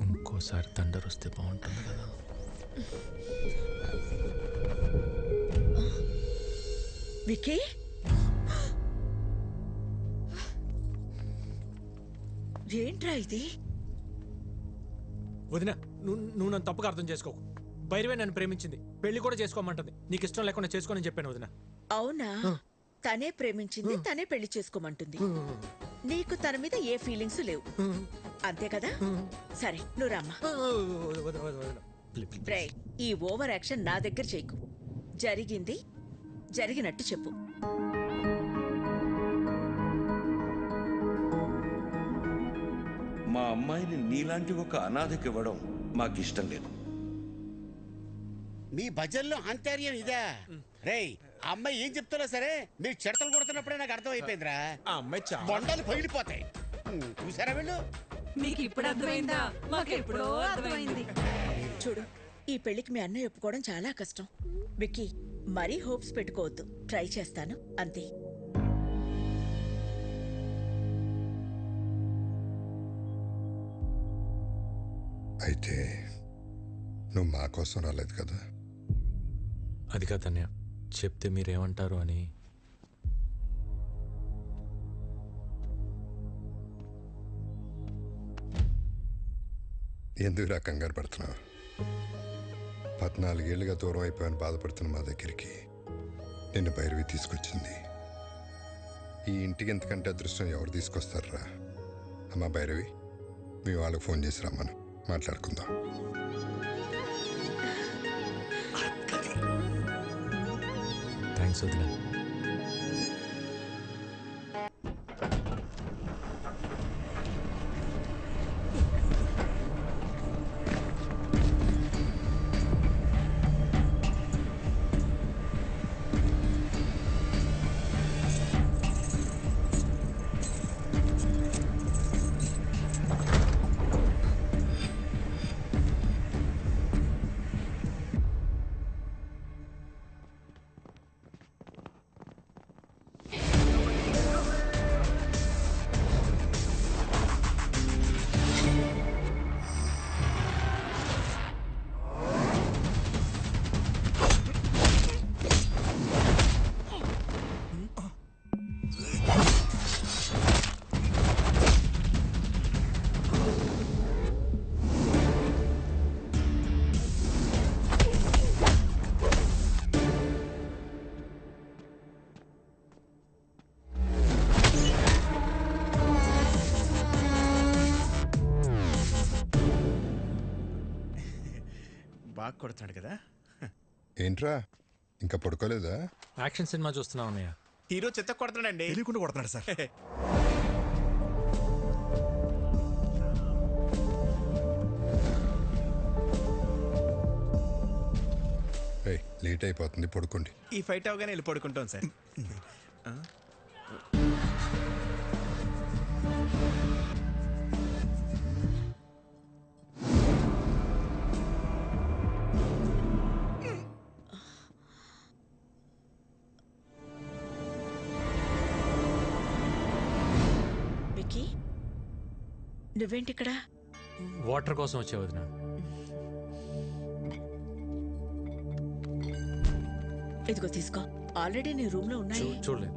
ఇంకోసారి థండర్ వస్తే బాగుంటుంది కదా. విక్కీ, ఏంట్రా ఇది? వదినా, నువ్వు నన్ను తప్పుగా అర్థం చేసుకోకు. భైరవే నన్ను ప్రేమించింది, పెళ్లి కూడా చేసుకోమంటుంది. నీకు ఇష్టం లేకుండా చేసుకోనని చెప్పాను వదినా. అవునా? తనే ప్రేమించింది, తనే పెళ్లి చేసుకోమంటుంది. నీకు తన మీద ఏ ఫీలింగ్స్ లేవు, అంతే కదా? సరే, నువ్వు రామ్మా. ఈ ఓవర్ యాక్షన్ నా దగ్గర చేయకు. జరిగింది జరిగినట్టు చెప్పు. మా అమ్మాయిని నీలాంటి ఒక అనాథకి ఇవ్వడం మాకిష్టం లేదు. మీ భజనలో ఆంతర్యం ఇదా? రేయ్, అమ్మాయి ఏం చెప్తున్నా సరే మీరు చెడతలు కొడుతున్నప్పుడే నాకు అర్థం అయిపోయిందిరా. ఆ అమ్మాయి చాలా బొండాలు పగిలిపోతాయి. చూసారా వీళ్ళు? మీకు ఇప్పుడు అర్థమైందా? మాకెప్పుడో అర్థమైంది. చూడు, ఈ పెళ్లికి మీ అన్నయ్య ఒప్పుకోవడం చాలా కష్టం. విక్కీ, మరీ హోప్స్ పెట్టుకోవద్దు. ట్రై చేస్తాను, అంతే. అయితే నువ్వు మా కోసం రాలేదు కదా? అది కాదు అన్నయ్య, చెప్తే మీరేమంటారు అని. ఎందుకు కంగారు పడుతున్నావు? 14 ఏళ్ళుగా దూరం అయిపోయాను బాధపడుతున్న మా దగ్గరికి నిన్ను భైరవి తీసుకొచ్చింది. ఈ ఇంటికి ఎంతకంటే అదృష్టం ఎవరు తీసుకొస్తారా? అమ్మా భైరవి, మీ వాళ్ళకి ఫోన్ చేసి రమ్మను, మాట్లాడుకుందాం. థ్యాంక్స్ వదిలే. బాగా కొడుతున్నాడు కదా. ఏంట్రా ఇంకా పడుకోలేదా? యాక్షన్ సినిమా చూస్తున్నావు అన్నయ్య. హీరో చెత్త కొడుతున్నాడండి. తెలియకుండా కొడుతున్నాడు సార్. లేట్ అయిపోతుంది, పడుకోండి. ఈ ఫైట్ అవగానే వెళ్ళి పడుకుంటాం సార్. విక్కీ, నువ్వేంటి ఇక్కడ? వాటర్ కోసం వచ్చే వదిన. ఇదిగో తీసుకో, ఆల్రెడీ నీ రూమ్ లో ఉన్నాయి. చూడలేదు.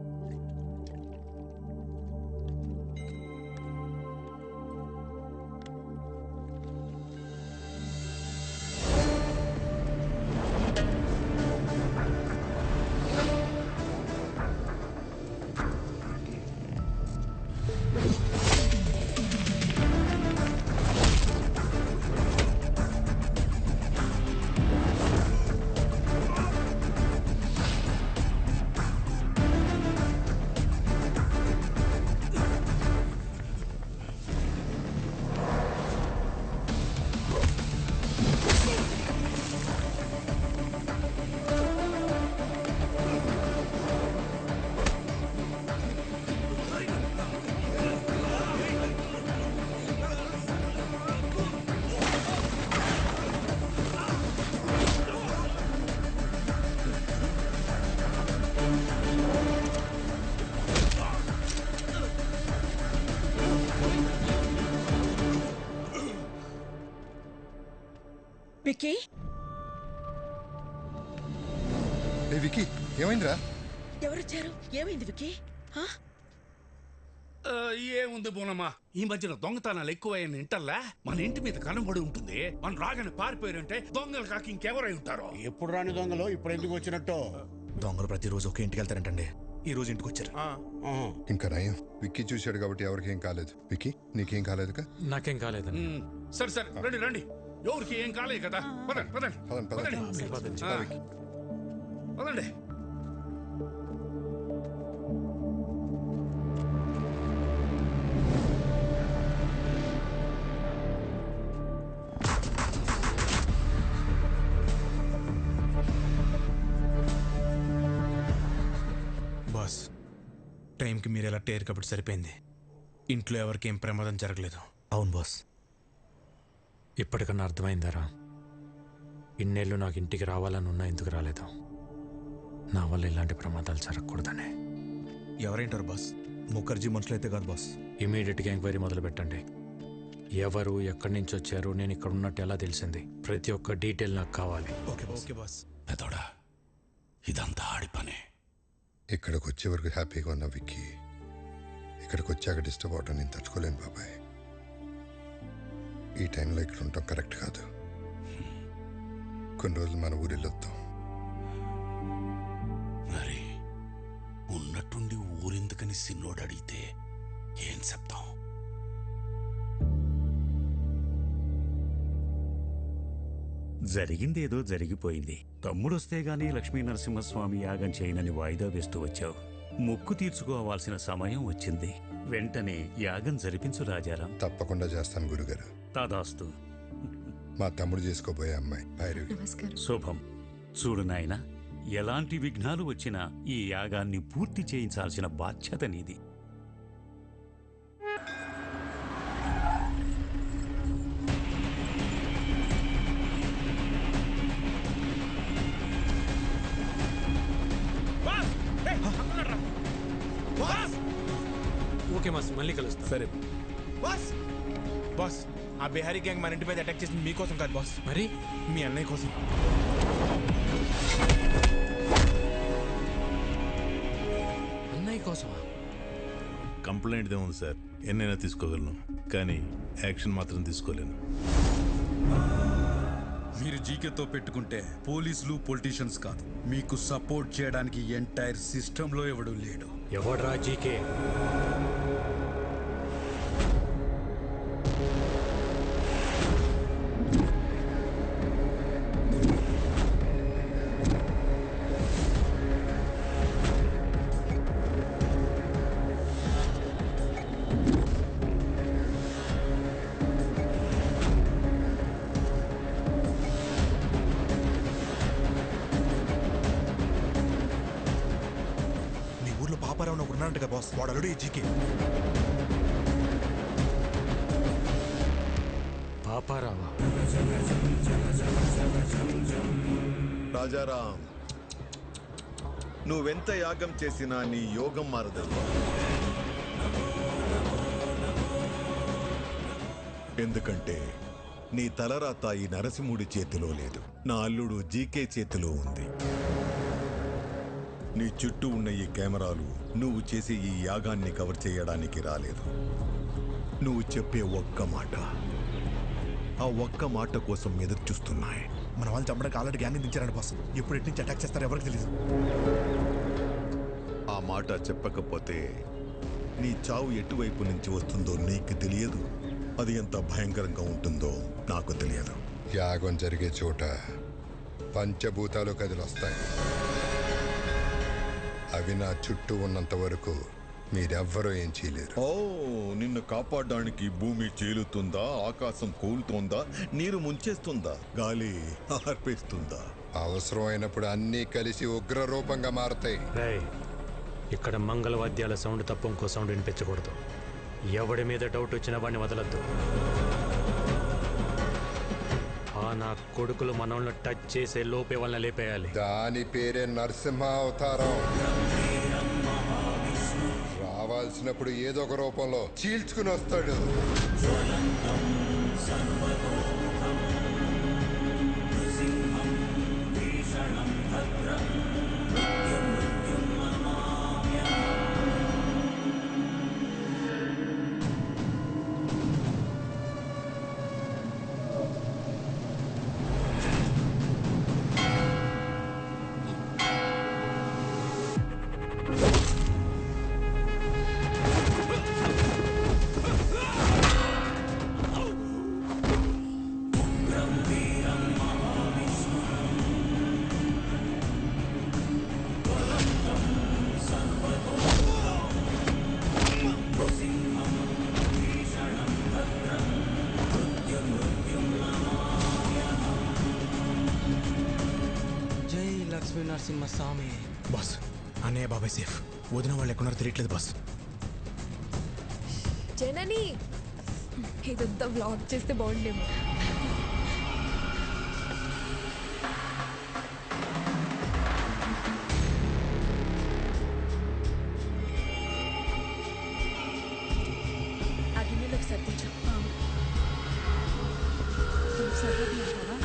విక్కీ, విక్కీ ఏమైందిరా? ఎవరొచ్చారు? ఏమైంది విక్కీ? ఏముంది బోనమ్మా, ఈ మధ్యన దొంగతనాలు ఎక్కువైన ఇంటర్లా మన ఇంటి మీద కనబడి ఉంటుంది. మనం రాగానే పారిపోయారంటే దొంగలు కాక ఇంకెవరై ఉంటారో. ఎప్పుడు రాని దొంగలు ఇప్పుడు ఎందుకు వచ్చినట్టు? దొంగలు ప్రతిరోజు ఒకే ఇంటికి వెళ్తారంటండి. ఈ రోజు ఇంటికి వచ్చారు. ఇంకా నయం, విక్కీ చూశాడు కాబట్టి ఎవరికి ఏం కాలేదు. విక్కీ నీకేం కాలేదుగా? నాకేం కాలేదు. సరే సరే, రండి రండి. ఎవరికి ఏం కాలేదు కదా. పదండి పదండి పదండి పదండి. బాస్, టైంకి మీరు ఎలా టేర్ కాబట్టి సరిపోయింది. ఇంట్లో ఎవరికి ఏం ప్రమాదం జరగలేదు. అవును బాస్. ఇప్పటికన్నా అర్థమైందారా? ఇన్నేళ్ళు నాకు ఇంటికి రావాలని ఉన్నా ఎందుకు రాలేదు? నా వల్ల ఇలాంటి ప్రమాదాలు జరగకూడదనే. ఎవరైంటారు బాస్? ముఖర్జీ మనుషులైతే కాదు బాస్. ఇమీడియట్గా ఎంక్వైరీ మొదలు పెట్టండి. ఎవరు, ఎక్కడి నుంచి వచ్చారు, నేను ఇక్కడ ఉన్నట్టు ఎలా తెలిసింది? ప్రతి ఒక్క డీటెయిల్ నాకు కావాలి. Okay boss. పెదోడా, ఇదంతా ఆడి పనే. ఇక్కడికి వచ్చే వరకు హ్యాపీగా ఉన్నా విక్కీ, ఇక్కడికి వచ్చాక డిస్టర్బ్ అవటం నేను తట్టుకోలేను బాబాయ్. ఈ టైంలో ఇక్కడ ఉంటాం కరెక్ట్ కాదు. కొన్ని రోజులు మన ఊరు వెళ్ళొద్దాం. మరి ఉన్నట్టుండి ఊరెందుకని సిన్నోడు అడిగితే ఏం చెప్తాం? జరిగిందేదో జరిగిపోయింది. తమ్ముడొస్తే గానీ లక్ష్మీ నరసింహస్వామి యాగం చేయనని వాయిదా వేస్తూ వచ్చావు. మొక్కు తీర్చుకోవాల్సిన సమయం వచ్చింది. వెంటనే యాగం జరిపించు రాజారాం. తప్పకుండా చేస్తాను గురుగారు. తదాస్తు. మా తమ్ముడు చేసుకోబోయే అమ్మాయి భైరవి. శుభం. చూడు నాయనా, ఎలాంటి విఘ్నాలు వచ్చినా ఈ యాగాన్ని పూర్తి చేయించాల్సిన బాధ్యత నీది. ఓకే మాస్, మళ్ళీ కలుస్తా. సరే బాస్. బాస్, ఆ బిహారీ గ్యాంగ్ మన ఇంటి మీద అటాక్ చేసింది మీకోసం కాదు బాస్, మరి మీ అన్నయ్య కోసం. అన్నయ్య కోసమా? కంప్లైంట్ ఏముంది సార్, ఎన్నైనా తీసుకోగలను, కానీ యాక్షన్ మాత్రం తీసుకోలేను. మీరు జీకేతో పెట్టుకుంటే పోలీసులు పొలిటీషియన్స్ కాదు, మీకు సపోర్ట్ చేయడానికి ఎంటైర్ సిస్టంలో ఎవడూ లేడు. ఎవడ్రా జీకే? ఉన్నాడంటగా బాస్, వాడు అల్లుడు ఈ జీకే. పాపారావా? రాజారాం, నువ్వెంత యాగం చేసినా నీ యోగం మారదమ్మా. ఎందుకంటే నీ తలరాత ఈ నరసింహుడి చేతిలో లేదు, నా అల్లుడు జీకే చేతిలో ఉంది. నీ చుట్టూ ఉన్న ఈ కెమెరాలు నువ్వు చేసే ఈ యాగాన్ని కవర్ చేయడానికి రాలేదు. నువ్వు చెప్పే ఒక్క మాట, ఆ ఒక్క మాట కోసం ఎదురు చూస్తున్నాయి. మన వాళ్ళు చంపడానికి ఆల్రెడీ గ్యాంగ్ దించారండి బాస్. ఎప్పుడు ఎటు నుంచి అటాక్ చేస్తారో ఎవరికి తెలియదు. ఆ మాట చెప్పకపోతే నీ చావు ఎటువైపు నుంచి వస్తుందో నీకు తెలియదు, అది ఎంత భయంకరంగా ఉంటుందో నాకు తెలియదు. యాగం జరిగే చోట పంచభూతాలు కదిలొస్తాయి. అవి నా చుట్టూ ఉన్నంత వరకు మీరెవ్వరూ ఏం చేయలేరు. ఓ, నిన్ను కాపాడడానికి భూమి చీలుతుందా, ఆకాశం కూలుతోందా, నీరు ముంచేస్తుందా, గాలి ఆర్పేస్తుందా? అవసరమైనప్పుడు అన్నీ కలిసి ఉగ్ర రూపంగా మారతాయి. ఇక్కడ మంగళవాద్యాల సౌండ్ తప్ప ఇంకో సౌండ్ వినిపించకూడదు. ఎవడి మీద డౌట్ వచ్చినా వాడిని వదలద్దు. నా కొడుకులు మనల్ని టచ్ చేసే లోపే వాళ్ళని లేపేయాలి. దాని పేరే నరసింహ అవతారం. రావాల్సినప్పుడు ఏదో ఒక రూపంలో చీల్చుకుని వస్తాడు. నరసింహస్వామి. బాస్, అన్నయ్య బాబాయ్ సేఫ్. వదిన వాళ్ళు ఎక్కడున్నారో తెలియట్లేదు బాస్. జనని, ఇదంతా వ్లాగ్ చేస్తే బాగుండేమో.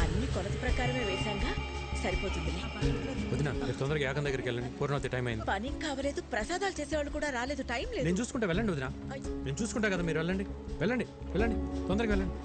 అన్ని కొలత ప్రకారమే వేశాంగా, సరిపోతుంది. వదినా, తొందరగా యాగం దగ్గరికి వెళ్ళండి. పూర్ణవతి టైం అయింది. పని కావలేదు, ప్రసాదాలు చేసేవాళ్ళు కూడా రాలేదు, టైం లేదు. నేను చూసుకుంటా, వెళ్ళండి వదినా. నేను చూసుకుంటా కదా, మీరు వెళ్ళండి వెళ్ళండి వెళ్ళండి, తొందరగా వెళ్ళండి.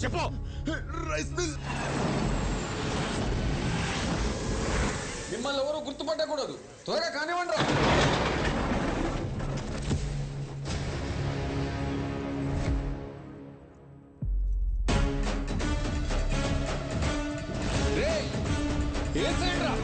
చెప్పు. Rice mill. మిమ్మల్ని ఎవరు గుర్తుపట్టకూడదు, త్వరగా కానివ్వండి. ఏ సైడ్ రా?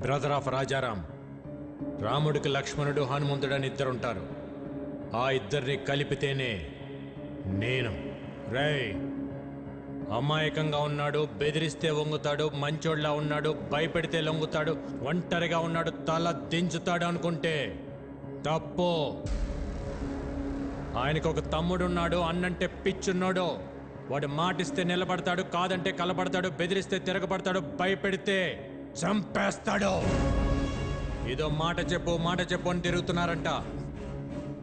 Brother of Rajaram. రాముడికి లక్ష్మణుడు హనుమంతుడని ఇద్దరుంటారు. ఆ ఇద్దరిని కలిపితేనే నేను. రేయ్, అమాయకంగా ఉన్నాడు, బెదిరిస్తే వంగుతాడు, మంచోళ్ళ ఉన్నాడు, భయపెడితే లొంగుతాడు, ఒంటరిగా ఉన్నాడు, తల దించుతాడు అనుకుంటే తప్పు. ఆయనకు ఒక తమ్ముడున్నాడు, అన్నంటే పిచ్చున్నాడు. వాడు మాటిస్తే నిలబడతాడు, కాదంటే కలబడతాడు, బెదిరిస్తే తిరగబడతాడు, భయపెడితే చంపేస్తాడు. ఏదో మాట చెప్పు అని తిరుగుతున్నారంట.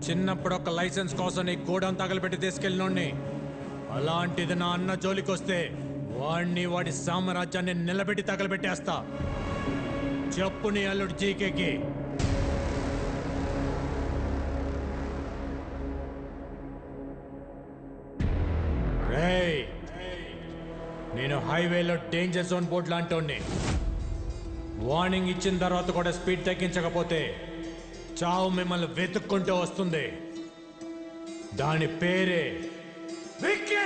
చిన్నప్పుడు ఒక లైసెన్స్ కోసం నీ గోడౌన్ తగలబెట్టి తీసుకెళ్ళినోడిని. అలాంటిది నా అన్న జోలికొస్తే వాడిని, వాడి సామ్రాజ్యాన్ని నిలబెట్టి తగలబెట్టేస్తా. చెప్పు నీ అల్లుడు జీకేకి. రేయ్, నేను హైవేలో డేంజర్ జోన్ బోర్డు లాంటి వార్నింగ్ ఇచ్చిన తర్వాత కూడా స్పీడ్ తగ్గించకపోతే చావు మిమ్మల్ని వెతుక్కుంటూ వస్తుంది. దాని పేరే విక్కీ.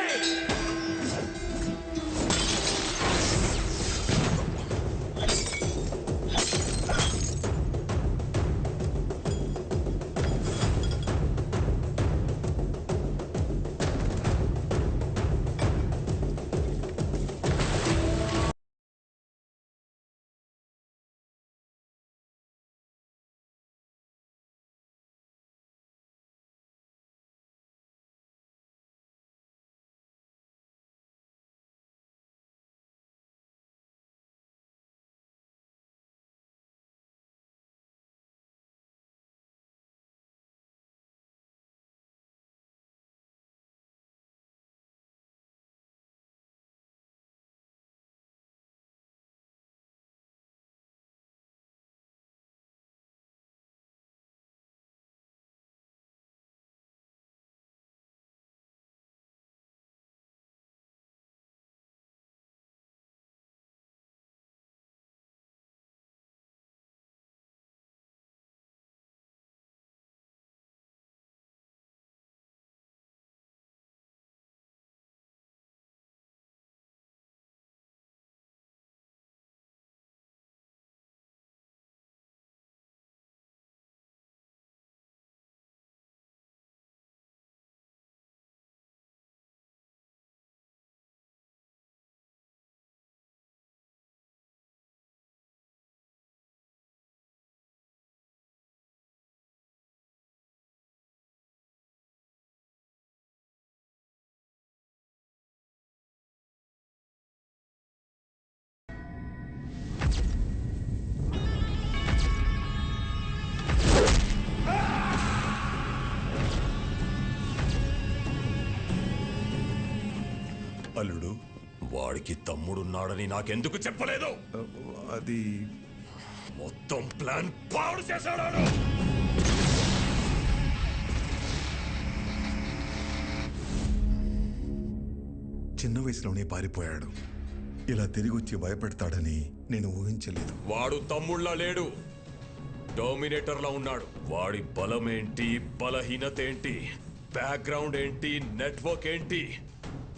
అల్లుడు, వాడికి తమ్ముడున్నాడని నాకెందుకు చెప్పలేదు? అది మొత్తం ప్లాన్ పాడు చేశాడు. చిన్న వయసులోనే పారిపోయాడు. ఇలా తిరిగి వచ్చి భయపెడతాడని నేను ఊహించలేదు. వాడు తమ్ముళ్ళ లేడు, డామినేటర్లా ఉన్నాడు. వాడి బలమేంటి, బలహీనత ఏంటి, బ్యాక్గ్రౌండ్ ఏంటి, నెట్వర్క్ ఏంటి,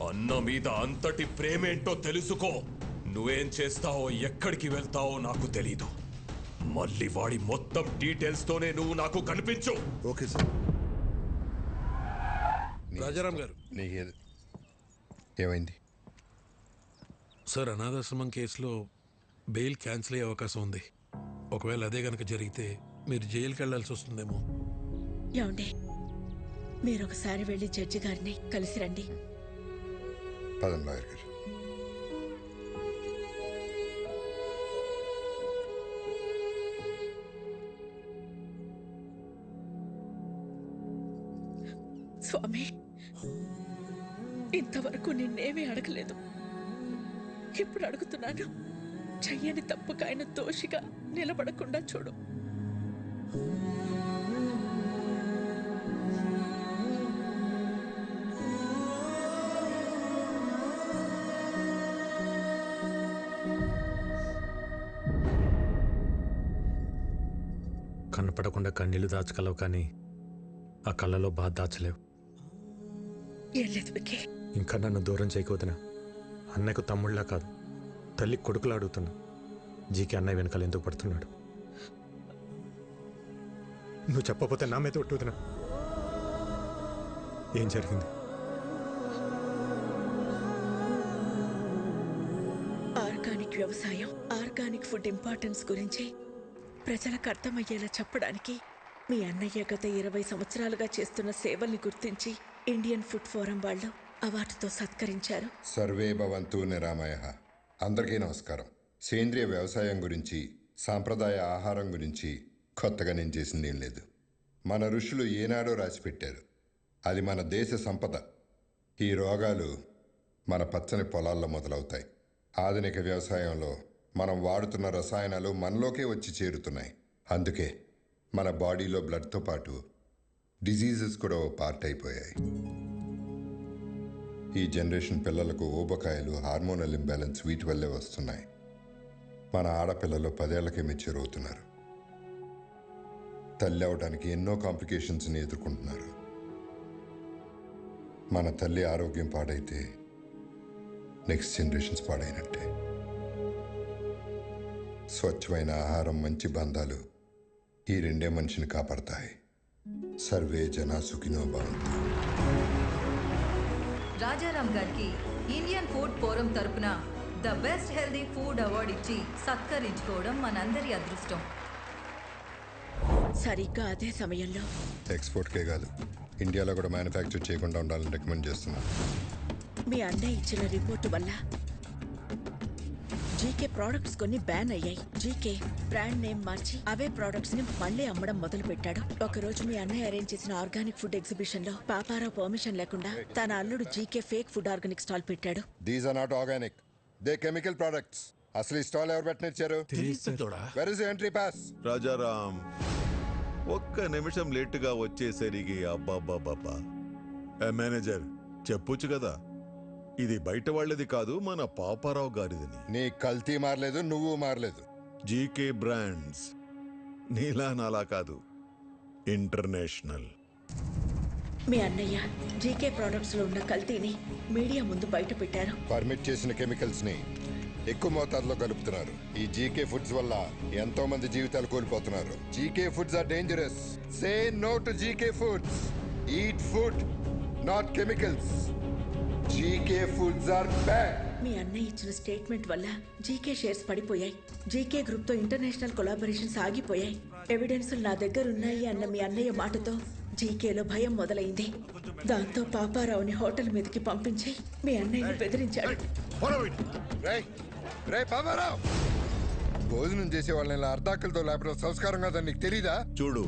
అన్న మీద అంతటి ప్రేమేంటో తెలుసుకో. నువ్వేం చేస్తావో, ఎక్కడికి వెళ్తావో నాకు తెలీదు. మళ్ళీ వాడి మొత్తం డీటెయిల్స్ తోనే నువ్వు నాకు కనిపించు. Okay sir. రాజారాం గారు, ఏమైంది సార్? అనాథాశ్రమం కేసులో బెయిల్ క్యాన్సిల్ అయ్యే అవకాశం ఉంది. ఒకవేళ అదే గనక జరిగితే మీరు జైలుకి వెళ్లాల్సి వస్తుందేమో. ఏమండి, మీరు ఒకసారి వెళ్ళి జడ్జి గారిని కలిసి రండి. పదండి లాయర్ గారు. స్వామి, ఇంతవరకు నిన్నేమీ అడగలేదు. ఇప్పుడు అడుగుతున్నాను. చెయ్యని తప్పుకు ఆయన దోషిగా నిలబడకుండా చూడు. కనపడకుండా కన్నీళ్లు దాచగలవు, కానీ ఆ కళ్ళలో బాధ దాచలేవు. ఏం లేదు విక్కీ. ఇంకా నన్ను దూరం చేయకపోతున్నా. అన్నయ్యకు తమ్ముళ్ళ కాదు, తల్లి కొడుకులా అడుగుతున్నా. జీకే అన్నయ్య వెనకాల ఎందుకు పడుతున్నాడు? నువ్వు చెప్పకపోతే నా మీద ఒట్టుతున్నా. ఏం జరిగింది? ఆర్గానిక్ వ్యవసాయం, ఆర్గానిక్ ఫుడ్ ఇంపార్టెన్స్ గురించి ప్రజలకు అర్థమయ్యేలా చెప్పడానికి మీ అన్నయ్య గత 20 సంవత్సరాలుగా చేస్తున్న సేవల్ని గుర్తించి ఇండియన్ ఫుడ్ ఫోరం వాళ్ళు అవార్డుతో సత్కరించారు. సర్వే భవంతు నిరామయః. అందరికీ నమస్కారం. సేంద్రియ వ్యవసాయం గురించి, సాంప్రదాయ ఆహారం గురించి కొత్తగా నేను చేసింది ఏం లేదు. మన ఋషులు ఏనాడో రాసిపెట్టారు. అది మన దేశ సంపద. ఈ రోగాలు మన పచ్చని పొలాల్లో మొదలవుతాయి. ఆధునిక వ్యవసాయంలో మనం వాడుతున్న రసాయనాలు మనలోకే వచ్చి చేరుతున్నాయి. అందుకే మన బాడీలో బ్లడ్తో పాటు డిజీజెస్ కూడా ఓ పార్ట్ అయిపోయాయి. ఈ జనరేషన్ పిల్లలకు ఊబకాయలు, హార్మోనల్ ఇంబ్యాలెన్స్ వీటి వల్లే వస్తున్నాయి. మన ఆడపిల్లలు 10 ఏళ్లకే మెచ్యూర్ అవుతున్నారు. తల్లి అవడానికి ఎన్నో కాంప్లికేషన్స్ని ఎదుర్కొంటున్నారు. మన తల్లి ఆరోగ్యం పాడైతే నెక్స్ట్ జనరేషన్స్ పాడైనట్టే. స్వచ్ఛమైన ఆహారం, మంచి బంధాలు ఈ రెండే మనిషిని కాపాడతాయి. సర్వే జనా సుఖినో భవంతు. రాజారాం గారికి ఇండియన్ ఫుడ్ ఫోరం తరపున the best healthy food award ఇచ్చి సత్కరించుకోవడం మనందరి అదృష్టం. సరిగ్గా అదే సమయంలో ఎక్స్పోర్ట్కే కాదు, ఇండియాలో కూడా మ్యానుఫ్యాక్చర్ చేయకుండా ఉండాలని రికమెండ్ చేస్తున్నాను. మీ అన్నయ్య ఇచ్చిన రిపోర్టు వల్ల జీకే ప్రోడక్ట్స్ కొన్ని బ్యాన్ అయ్యాయి. జీకే బ్రాండ్ నేమ్ మార్చి అవే ప్రోడక్ట్స్ ని మళ్ళీ అమ్మడం మొదలు పెట్టాడు. ఒకరోజు మీ అన్నయ్య అరేంజ్ చేసిన ఆర్గానిక్ ఫుడ్ ఎగ్జిబిషన్ లో పాపారావు పర్మిషన్ లేకుండా తన అల్లుడు GK fake food organic stall పెట్టాడు. These are not organic, they chemical products. అసలు ఈ స్టాల్ ఎవరు పెట్టనిచ్చారు? Where is entry pass? Rajaram ఒక్క నిమిషం లేటుగా వచ్చేసరికి అబ్బాబ్బాబ్బా. మేనేజర్ చెప్పొచ్చు కదా, ఇది బయట వాళ్ళది కాదు, మన పాపారావు గారిదని. నీ కల్తీ మారలేదు, నువ్వు మారలేదు. జీకే బ్రాండ్స్ నీలా నాలా కాదు, ఇంటర్నేషనల్. మీ అన్నయ్య జీకే ప్రోడక్ట్స్ లో ఉన్న కల్తీని మీడియా ముందు బయట పెట్టారు. పర్మిట్ చేసిన కెమికల్స్ ని ఎక్కువ మోతాదులో కలుపుతున్నారు. ఈ జీకే ఫుడ్స్ వల్ల ఎంతో మంది జీవితాలు కోల్పోతున్నారు. GK foods are dangerous. Say no to GK foods. Eat food, not chemicals. GK foods are bad. మీ అన్నయ్య ఇచ్చిన స్టేట్మెంట్ వల్ల జీకే షేర్స్ పడిపోయాయి. జీకే గ్రూప్ తో ఇంటర్నేషనల్ కొలాబరేషన్స్ ఆగిపోయాయి. ఎవిడెన్స్ నా దగ్గర ఉన్నాయి అన్న మీ అన్నయ్య మాటతో జీకేలో భయం మొదలైంది. దాంతో పాపారావుని హోటల్ మీదకి పంపించి మీ అన్నయ్యని బెదిరించాడు. భోజనం చేసే వాళ్ళని అర్ధాకలతో లేపడం సంస్కారం కాదని నీకు తెలీదా? చూడు,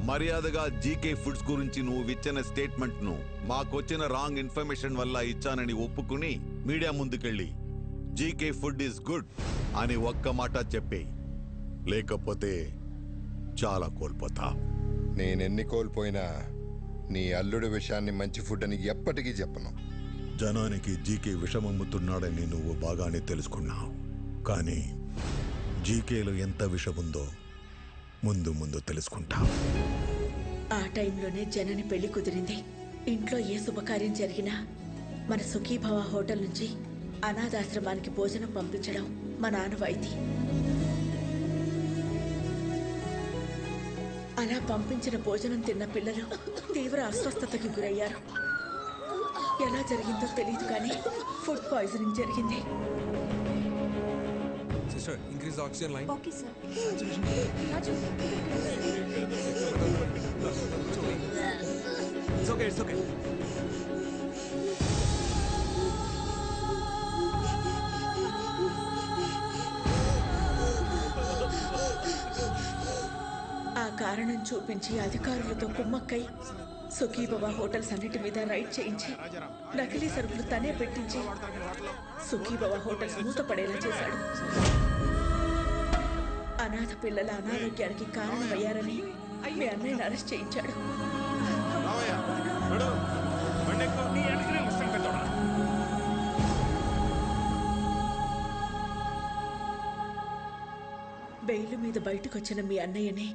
మర్యాదగా జీకే ఫుడ్స్ గురించి నువ్వు ఇచ్చిన స్టేట్మెంట్ ను మాకొచ్చిన రాంగ్ ఇన్ఫర్మేషన్ వల్ల ఇచ్చానని ఒప్పుకుని మీడియా ముందుకెళ్ళి జీకే ఫుడ్ ఈస్ గుడ్ అని ఒక్క మాట చెప్పే, లేకపోతే చాలా కోల్పోతా. నేనెన్ని కోల్పోయినా నీ అల్లుడి విషయాన్ని మంచి ఫుడ్ అని ఎప్పటికీ చెప్పను. జనానికి జీకే విషమమ్ముతున్నాడని నువ్వు బాగానే తెలుసుకున్నావు, కానీ జీకేలో ఎంత విషముందో ముందు ముందు తెలుసుకుంటా. ఆ టైంలోనే జనని పెళ్లి కుదిరింది. ఇంట్లో ఏ శుభకార్యం జరిగినా మన సుఖీభవ హోటల్ నుంచి అనాథాశ్రమానికి భోజనం పంపించడం మా ఆనవాయితీ. అలా పంపించిన భోజనం తిన్న పిల్లలు తీవ్ర అస్వస్థతకి గురయ్యారు. ఎలా జరిగిందో తెలియదు కానీ ఫుడ్ పాయిజనింగ్ జరిగింది. Sister, increase the oxygen line. Okay, sir. It's okay, it's okay. ఆ కారణం చూపించి అధికారులతో కుమ్మక్కై సుఖీభవ హోటల్స్ అన్నిటి మీద రైడ్ చేయించి నకిలీ సరుకులు తనే పెట్టించి సుఖీభవ హోటల్స్ మూతపడేలా చేశాడు. అనాథ పిల్లల అనారోగ్యానికి కారణమయ్యారని మీ అన్నయ్యని అరెస్ట్ చేయించాడు. బెయిల్ మీద బయటకు వచ్చిన మీ అన్నయ్యని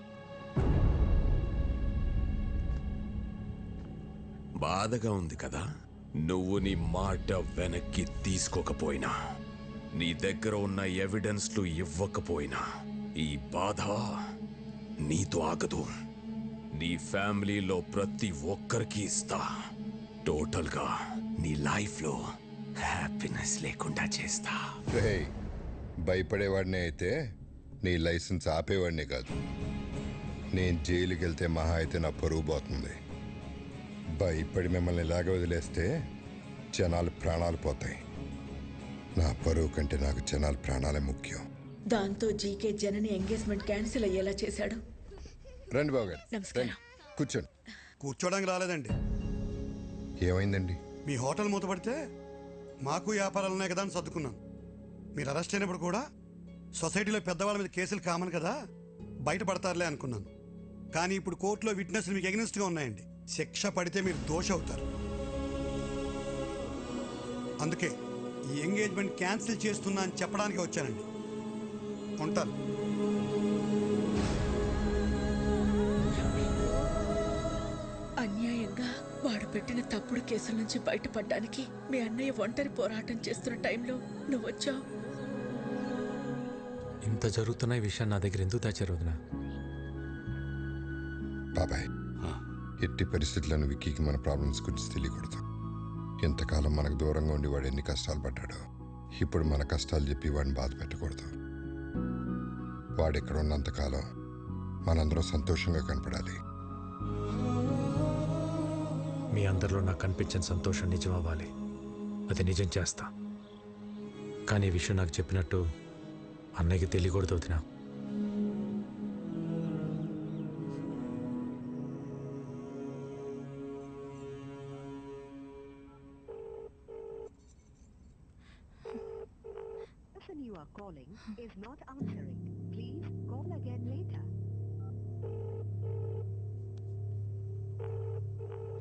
బాధగా ఉంది కదా? నువ్వు నీ మాట వెనక్కి తీసుకోకపోయినా, నీ దగ్గర ఉన్న ఎవిడెన్స్లు ఇవ్వకపోయినా, ఈ బాధ నీతో ఆగదు. నీ ఫ్యామిలీలో ప్రతి ఒక్కరికి ఇస్తా. టోటల్గా నీ లైఫ్లో హ్యాపీనెస్ లేకుండా చేస్తా. రేయ్, భయపడేవాడినే అయితే నీ లైసెన్స్ ఆపేవాడినే కాదు. నేను జైలుకి వెళ్తే మహా అయితే నా పరువు పోతుంది. భయపడి మిమ్మల్ని ఇలాగ వదిలేస్తే జనాలు ప్రాణాలు పోతాయి. నా పరువు కంటే నాకు జనాల ప్రాణాలే ముఖ్యం. దాంతో జీకే జనని ఎంగేజ్మెంట్ క్యాన్సిల్ అయ్యేలా చేశాడు. రండి బాబు గారు, నమస్కారం. రండి, కూర్చోండి. కూర్చోడానికి రాలేదండి. ఏమైందండి? మీ హోటల్ మూతపడితే మాకు వ్యాపారాలు ఉన్నాయి కదా అని సర్దుకున్నాను. మీరు అరెస్ట్ అయినప్పుడు కూడా సొసైటీలో పెద్దవాళ్ళ మీద కేసులు కామన్ కదా, బయటపడతారులే అనుకున్నాను. కానీ ఇప్పుడు కోర్టులో విట్నెస్లు మీకు ఎగ్నెస్ట్గా ఉన్నాయండి. శిక్ష పడితే మీరు దోష అవుతారు. అందుకే ఈ ఎంగేజ్మెంట్ క్యాన్సిల్ చేస్తున్నా అని చెప్పడానికి వచ్చానండి. ఉంటాను. అన్యాయంగా వాడు పెట్టిన తప్పుడు కేసుల నుంచి బయటపడడానికి మీ అన్నయ్య ఒంటరి పోరాటం చేస్తున్న టైంలో నువ్వు వచ్చావు. ఇంత జరుగుతున్న ఈ విషయం నా దగ్గర ఎందుకు దాచారు వదిన? బాబాయ్, ఎట్టి పరిస్థితులను విక్కీకి మన ప్రాబ్లమ్స్ గురించి తెలియకూడదు. ఎంతకాలం మనకు దూరంగా ఉండి వాడు ఎన్ని కష్టాలు పడ్డాడో, ఇప్పుడు మన కష్టాలు చెప్పి వాడిని బాధ పెట్టకూడదు. వాడెక్కడ ఉన్నంతకాలం మనందరం సంతోషంగా కనపడాలి. మీ అందరిలో నాకు కనిపించిన సంతోషం నిజం అవ్వాలి. అది నిజం చేస్తా. కానీ ఈ విషయం నాకు చెప్పినట్టు అన్నయ్యకి తెలియకూడదు వదినా. You are calling is not answering. Please call again later.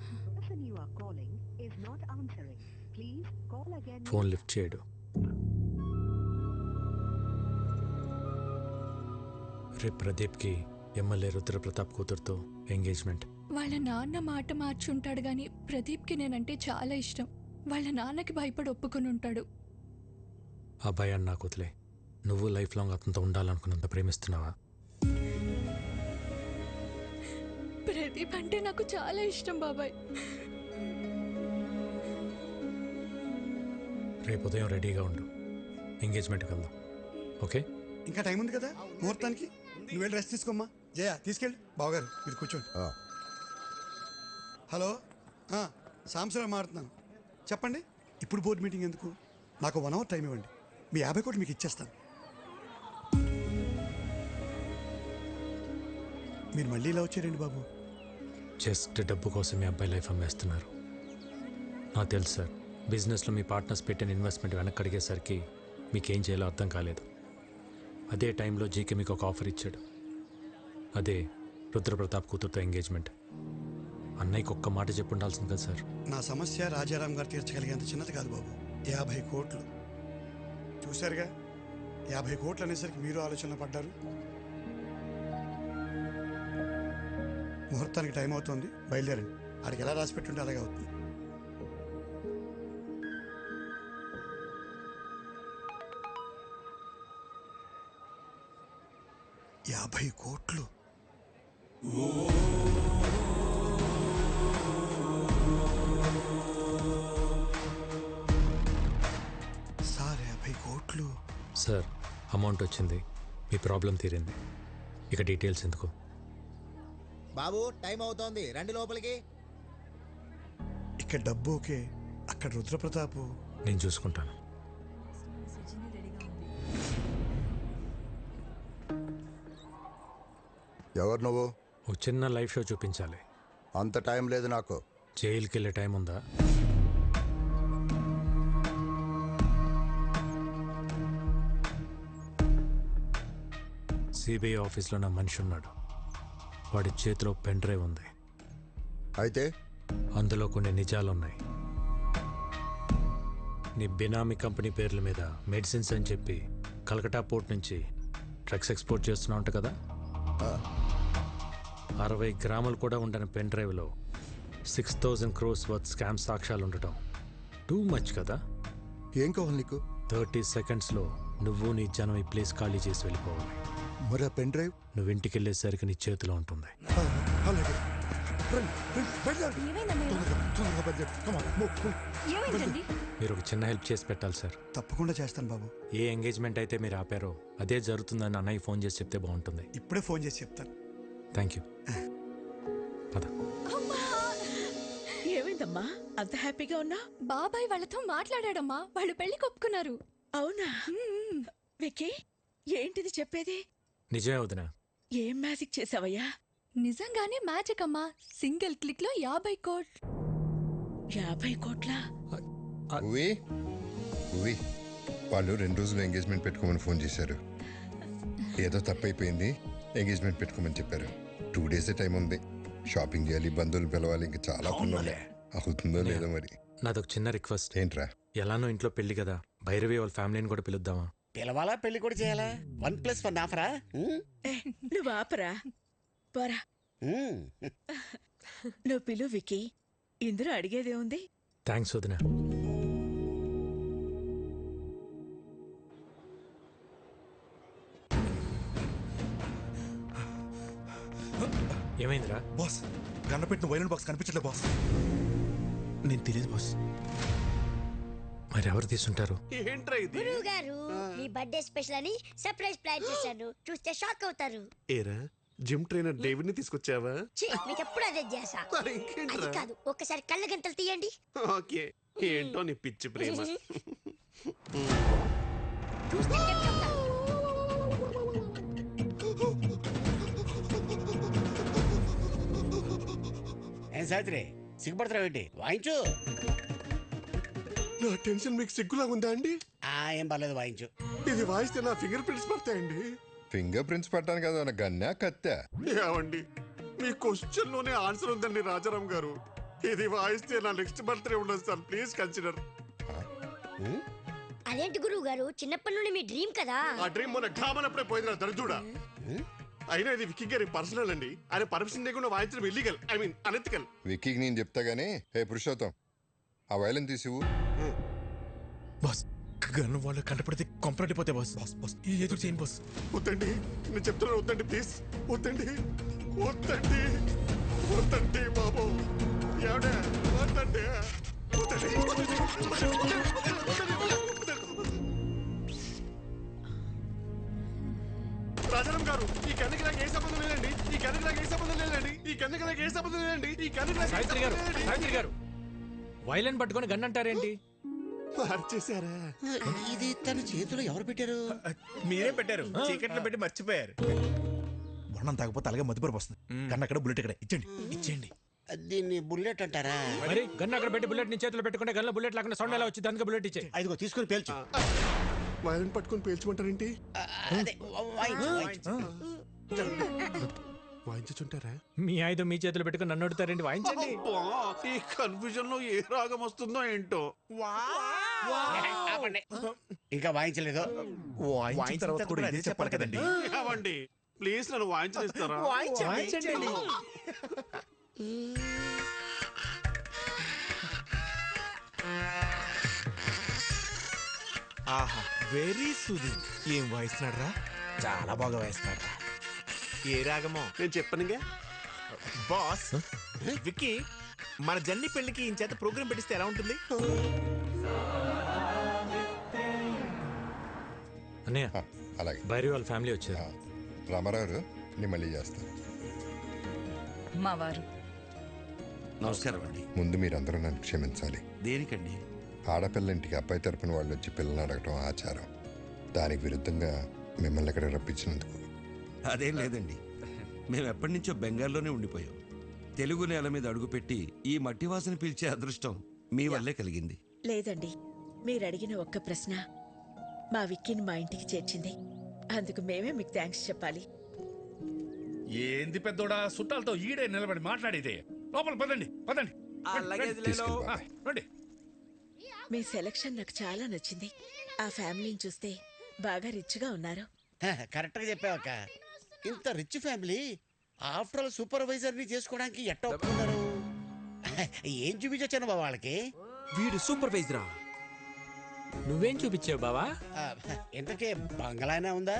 The person you are calling is not answering. Please call again. Phone lift చేయడు. రేపు ప్రదీప్కి ఎమ్మెల్యే రుద్రప్రతాప్ కూతురుతో ఎంగేజ్మెంట్. వాళ్ళ నాన్న మాట మార్చుంటాడు గాని ప్రదీప్కి నేనంటే చాలా ఇష్టం. వాళ్ళ నాన్నకి భయపడి ఒప్పుకొని ఉంటాడు. ఆ భయాన్ని నాకు వదిలే. నువ్వు లైఫ్ లాంగ్ అతనితో ఉండాలనుకున్నంత ప్రేమిస్తున్నావా? ప్రదీప్ అంటే నాకు చాలా ఇష్టం బాబాయ్. రేపు ఉదయం రెడీగా ఉండు, ఎంగేజ్మెంట్కి వెళ్దాం. ఓకే? ఇంకా టైం ఉంది కదా ముహూర్తానికి. నువ్వు వెళ్ళి రెస్ట్ తీసుకోమ్మా. జయ తీసుకెళ్ళి. బావగారు మీరు కూర్చోండి. హలో, సాంసరావు మాట్లాడుతున్నాను. చెప్పండి. ఇప్పుడు బోర్డు మీటింగ్ ఎందుకు? నాకు 1 hour టైం ఇవ్వండి. మీ 50 కోట్లు మీకు ఇచ్చేస్తాను. మీరు మళ్ళీ ఇలా వచ్చారండి బాబు. జస్ట్ డబ్బు కోసం మీ అబ్బాయి లైఫ్ అమ్మేస్తున్నారు. నాకు తెలుసు సార్, బిజినెస్లో మీ పార్ట్నర్స్ పెట్టిన ఇన్వెస్ట్మెంట్ వెనక్కి అడిగేసరికి మీకేం చేయాలో అర్థం కాలేదు. అదే టైంలో జీకే మీకు ఒక ఆఫర్ ఇచ్చాడు. అదే రుద్రప్రతాప్ కూతురుతో ఎంగేజ్మెంట్. అన్నయ్యకి ఒక్క మాట చెప్పు ఉండాల్సింది కదా సార్. నా సమస్య రాజారాం గారు తీర్చగలిగేంత చిన్నది కాదు బాబు. 50 కోట్లు చూశారుగా. 50 కోట్లు అనేసరికి మీరు ఆలోచన పడ్డారు. ముహూర్తానికి టైం అవుతుంది, బయలుదేరండి. ఆడికి ఎలా రాసి పెట్టుంటే అలాగే అవుతుంది. యాభై కోట్లు సార్. 50 కోట్లు సార్, అమౌంట్ వచ్చింది, మీ ప్రాబ్లం తీరింది. ఇక డీటెయిల్స్ ఎందుకు? బాబు టైం అవుతోంది, రండి లోపలికి. ఇక్కడ డబ్బు ఓకే, అక్కడ రుద్రప్రతాపు. నేను చూసుకుంటాను. ఎవరు నువ్వు? ఒక చిన్న లైవ్ షో చూపించాలి. అంత టైం లేదు నాకు. జైలుకి వెళ్ళే టైం ఉందా? సిబిఐ ఆఫీస్లో నా మనిషి ఉన్నాడు. వాడి చేతిలో పెన్ డ్రైవ్ ఉంది. అయితే అందులో కొన్ని నిజాలున్నాయి. నీ బినామీ కంపెనీ పేర్ల మీద మెడిసిన్స్ అని చెప్పి కలకటా పోర్ట్ నుంచి డ్రగ్స్ ఎక్స్పోర్ట్ చేస్తున్నావు అంట కదా. 60 గ్రాములు కూడా ఉండని పెన్ డ్రైవ్లో 6,000 crores వర్త్ స్కామ్ సాక్ష్యాలు ఉండటం టూ మచ్ కదా? ఏం కావాలి నీకు? 30 సెకండ్స్లో నువ్వు నీ జనం ఈ ప్లేస్ ఖాళీ చేసి వెళ్ళిపోవాలి. మరి ఆ పెన్ డ్రైవ్? నువ్వు ఇంటికి వెళ్ళేసరికి నీ చేతిలో ఉంటుంది. అలాగే. మీరు ఒక చిన్న హెల్ప్ చేసి పెట్టాలి సార్. తప్పకుండా చేస్తాను బాబు. ఏ ఎంగేజ్మెంట్ అయితే మీరు ఆపారో అదే జరుగుతుందని అన్నయ్య ఫోన్ చేసి చెప్తే బాగుంటుంది. ఇప్పుడే ఫోన్ చేసి చెప్తాను. Thank you. పద. ఏమైందమ్మా అంత హ్యాపీగా ఉన్నా? బాబాయ్ వాళ్ళతో మాట్లాడాడమ్మా, వాళ్ళు పెళ్లి ఒప్పుకున్నారు. అవునా? విక్కీ ఏంటిది చెప్పేది? నిజమే వదినా. ఏం మ్యాజిక్ చేసావయ్యా? నిజంగానే మ్యాజిక్ అమ్మా. సింగిల్ క్లిక్ లో 50 కోట్లు. 50 కోట్లా? వాళ్ళు 2 రోజులు ఎంగేజ్మెంట్ పెట్టుకోమని ఫోన్ చేశారు. ఏదో తప్పైపోయింది, ఎంగేజ్మెంట్ పెట్టుకోమని చెప్పారు. 2 days టైం ఉంది. షాపింగ్ చేయాలి, బంధువులు పిలవాలి, ఇంకా చాలా పనులు ఉన్నాయి. అవుతుందో లేదో మరి. నాదొక చిన్న రిక్వెస్ట్. ఏంట్రా? ఎలానో ఇంట్లో పెళ్లి కదా, భైరవి వాళ్ళ ఫ్యామిలీని కూడా పిలుద్దామా? పిలవాలా, పెళ్లి కూడా చేయాలా? 1+1 ఆఫరా? నువ్వు ఆపరా పోరా. నువ్వు పిలు విక్కీ, ఇందులో అడిగేదే ఉంది. థ్యాంక్స్ వదినా. ఏమైందిరా? బాస్, గన్న పెట్టిన వైలెంట్ బాక్స్ కనిపించట్లే బాస్. నేను తెలియదు బాస్. మరి ఎవరు తీసుంటారు? గురువు గారు, మీ బర్త్డే స్పెషల్ అని సర్ప్రైజ్ ప్లాన్ చేశాను. చూస్తే షాక్ అవుతారు. ఏరా జిమ్ ట్రైనర్ డేవిడ్ ని తీసుకొచ్చావా? మీకు ఎప్పుడు అదే చేసా. అది కాదు, ఒక్కసారి కళ్ళ గంటలు తీయండి. ఓకే, ఏంటో నీ పిచ్చి ప్రేమ. చూస్తే చెప్తా. ఏం సావిత్రి, సిగ్గుపడతావు ఏంటి? వాయించు. నా టెన్షన్ మీకు సిగ్గులా ఉందా అండి? ఏం పర్లేదు, వాయించు. ఇది వాయిస్తే నా ఫింగర్ ప్రింట్స్ పడతాయండి. ఫింగర్ ప్రింట్స్ పట్టాను కదా, గన్నా కత్తా? ఏమండి, మీ క్వశ్చన్ లోనే ఆన్సర్ ఉందండి రాజారాం గారు. ఇది వాయిస్తే నా నెక్స్ట్ బర్త్డే ఉండదు సార్, ప్లీజ్ కన్సిడర్. అదేంటి గురువు గారు, చిన్నప్పటి నుండి మీ డ్రీమ్ కదా. ఆ డ్రీమ్ మొన్న ఘామనప్పుడే పోయింది దరిద్రుడా. అయినా ఇది విక్కీ గారి పర్సనల్ అండి. ఆయన పర్మిషన్ లేకుండా వాయించడం ఇల్లీగల్, ఐ మీన్ అనెథికల్. విక్కీకి నేను చెప్తా గానీ, హే పురుషోత్తం, ఆ వైలెన్ తీసివు. బాస్, గన్ను వాళ్ళు కంటపడితే కొంపరటిపోతే బాస్. బాస్ బాస్ ఈ ఎదురు చేయను బాస్. వద్దండి, నేను చెప్తున్నాను, వద్దండి ప్లీజ్. వద్దండి వద్దండి వద్దండి బాబు, ఎవడే వద్దండి. రాజారాం గారు, ఈ కన్నుకి నాకు ఏ సంబంధం లేదండి. ఈ కన్నుకి నాకు ఏ సంబంధం లేదండి. ఈ కన్నుకి నాకు ఏ సంబంధం లేదండి. ఈ కన్నుకి నాకు సావిత్రి గారు, సావిత్రి గారు, వైలెన్ పట్టుకొని గన్ అంటారేంటి? మార్చేశారా? ఇది తన చేతిలో ఎవరు పెట్టారు? మీరే పెట్టారు, చీకట్లో పెట్టి మర్చిపోయారు. వర్ణం తాగపోతే అలాగే మధ్యపరపు వస్తుంది. కన్నా అక్కడ బుల్లెట్ ఇక్కడ ఇచ్చండి, ఇచ్చేయండి. దీన్ని బుల్లెట్ అంటారా? మరి గన్ అక్కడ పెట్టి బుల్లెట్ ని చేతిలో పెట్టుకుంటే గన్లో బుల్లెట్ లేకుండా సౌండ్ ఎలా వచ్చింది? అందుకే బుల్లెట్ ఇచ్చే. ఐదుగో తీసుకుని పేల్చు. వైలెన్ పట్టుకొని పేల్చమంటారేంటి? వాయించుంటారా? మీ ఆయుధం మీ చేతిలో పెట్టుకుని నన్ను అడుగుతారేంటి? వాయించండి. ఈ కన్ఫ్యూజన్ లో ఏ రాగం వస్తుందో ఏంటో. ఇంకా వాయించలేదు. వాయించిన తర్వాత కూడా ఇదే చెప్పాలి కదండి. అవండి ప్లీజ్, నన్ను వాయించనిస్తారా? వాయించండి. ఆహా, వెరీ సూదింగ్. ఏం వాయిస్తున్నాడు రా? చాలా బాగా వాయిస్తున్నాడు. ఏ రాగమో నేను చెప్పనుగా. బాస్, విక్కీ మన జన్ని పెళ్లికి ఈ చేత ప్రోగ్రామ్ పెట్టిస్తే ఎలా ఉంటుంది? అన్నయ్య, అలాగే. భైరవి వాళ్ళ ఫ్యామిలీ వచ్చారు. రామారావు, నేను మళ్ళీ చేస్తాను. మా వారు నమస్కారం అండి. ముందు మీరందరూ నన్ను క్షమించాలి. దేనికండి? ఆడపిల్ల ఇంటికి అబ్బాయి తరపున వాళ్ళు వచ్చి పిల్లల్ని అడగటం ఆచారం. దానికి విరుద్ధంగా మిమ్మల్ని ఇక్కడ రప్పించినందుకు. అదేం లేదండి, మేము ఎప్పటి నుంచో బెంగాల్లోనే ఉండిపోయాం. తెలుగు నేల మీద అడుగుపెట్టి ఈ మట్టి వాసన పీల్చే అదృష్టం మీ వల్లే కలిగింది. లేదండి, మీరు అడిగిన ఒక్క ప్రశ్న మా విక్కీని మా ఇంటికి చేర్చింది. అందుకు మేమే మీకు థ్యాంక్స్ చెప్పాలి. ఏంది పెద్దోడా, చుట్టాలతో ఈడే నిలబడి మాట్లాడేదే. లోపల పదండి పదండి. రండి. మీ సెలక్షన్ నాకు చాలా నచ్చింది. ఆ ఫ్యామిలీని చూస్తే బాగా రిచ్గా ఉన్నారు. కరెక్ట్ గా చెప్పావక్క. ఇంత rich family after all supervisor ని చేసుకోవడానికి ఎట్ట ఒప్పుకున్నారు? ఏం చూపించొచ్చాను బాబా వాళ్ళకి? వీడు సూపర్వైజరా. నువ్వేం చూపించావు బావా? ఇంతకే బంగళానే ఉందా?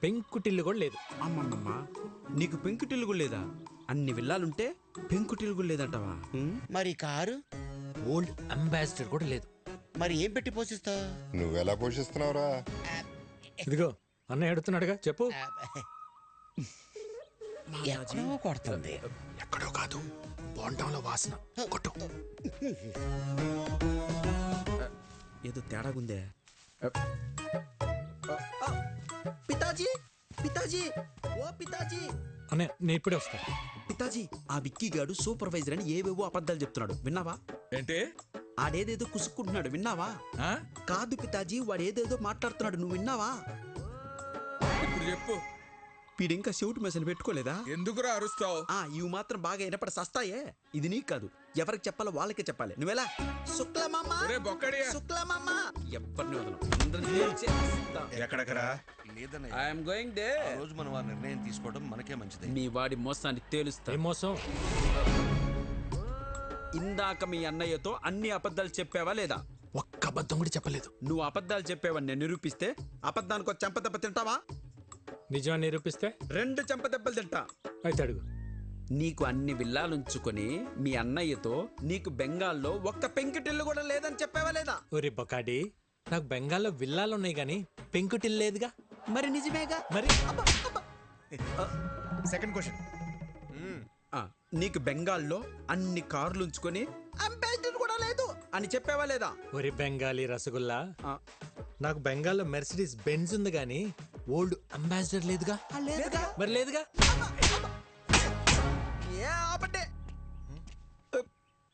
పెంకుటిల్లు కూడా లేదు. అమ్మమ్మమ్మ, నీకు పెంకుటిల్లు కూడా లేదా? అన్ని విల్లాలుంటే పెంకుటిల్లు కూడా లేదంటావా? మరి కారు? ఓల్డ్ అంబాసిడర్ కూడా లేదు. మరి ఏం పెట్టి పోషిస్తావు? నువ్వెలా పోషిస్తున్నావురా? ఇదిగో అన్నయ్య అడుగుతున్నాడుగా, చెప్పు. ఎక్కడో కొడుతుంది. ఎక్కడో కాదు, బోండంలో వాసన. కొట్టు. ఏదో తేడాగుందే. పితాజీ, పితాజీ, ఓ పితాజీ. అన్నయ్య నేను ఇప్పుడే వస్తా. పితాజీ, ఆ విక్కీ గాడు సూపర్వైజర్ అని ఏవేవో అబద్ధాలు చెప్తున్నాడు, విన్నావా? ఏంటి? ఆడేదేదో కుసుక్కుంటున్నాడు, విన్నావా? కాదు పితాజీ, వాడు ఏదేదో మాట్లాడుతున్నాడు, నువ్వు విన్నావా? ఇప్పుడు చెప్పు. వీడింకా షూట్ మెసేజ్ పెట్టుకోలేదా? ఎందుకురా అరుస్తావు? ఇవి మాత్రం బాగా వినపడ సస్తాయే. ఇది నీకు కాదు, ఎవరికి చెప్పాలో వాళ్ళకే చెప్పాలి. నువ్వెలా? శుక్లమామ, శుక్లమామ, ఎవరిని వదలం. ఎక్కడెక్కడా లేదనే. ఆ రోజు మనం ఆ నిర్ణయం తీసుకోవడం మనకే మంచిది. మీ వాడి మోసాన్ని తేలుస్తా. మోసం? ఇందాక మీ అన్నయ్యతో అన్ని అబద్ధాలు చెప్పావా లేదా? ఒక్క అబద్ధం కూడా చెప్పలేదు. నువ్వు అబద్ధాలు చెప్పావని నేను నిరూపిస్తే అబద్ధానికి ఒక చెంపదెబ్బ తింటావా? నిజం నిరూపిస్తే 2 చెంపదెబ్బలు తింటా. అయితే అడుగు. నీకు అన్ని విల్లాలుంచుకొని మీ అన్నయ్యతో నీకు బెంగాల్లో ఒక్క పెంకుటిల్లు కూడా లేదని చెప్పావా లేదా? ఒరే బొకాడి, నాకు బెంగాల్లో విల్లాలు ఉన్నాయి గానీ పెంకుటిల్లు లేదుగా. మరి నిజమేగా. మరి సెకండ్ క్వశ్చన్, నీకు బెంగాల్లో అన్ని కార్లు ఉంచుకొని అంబాసిడర్ కూడా లేదు అని చెప్పావా లేదా? ఒరే బెంగాలీ రసగుల్లా, నాకు బెంగాల్లో మెర్సిడీస్ బెంజ్ ఉంది గానీ ఓల్డ్ అంబాసిడర్ లేదుగా. లేదుగా. మరి లేదుగా.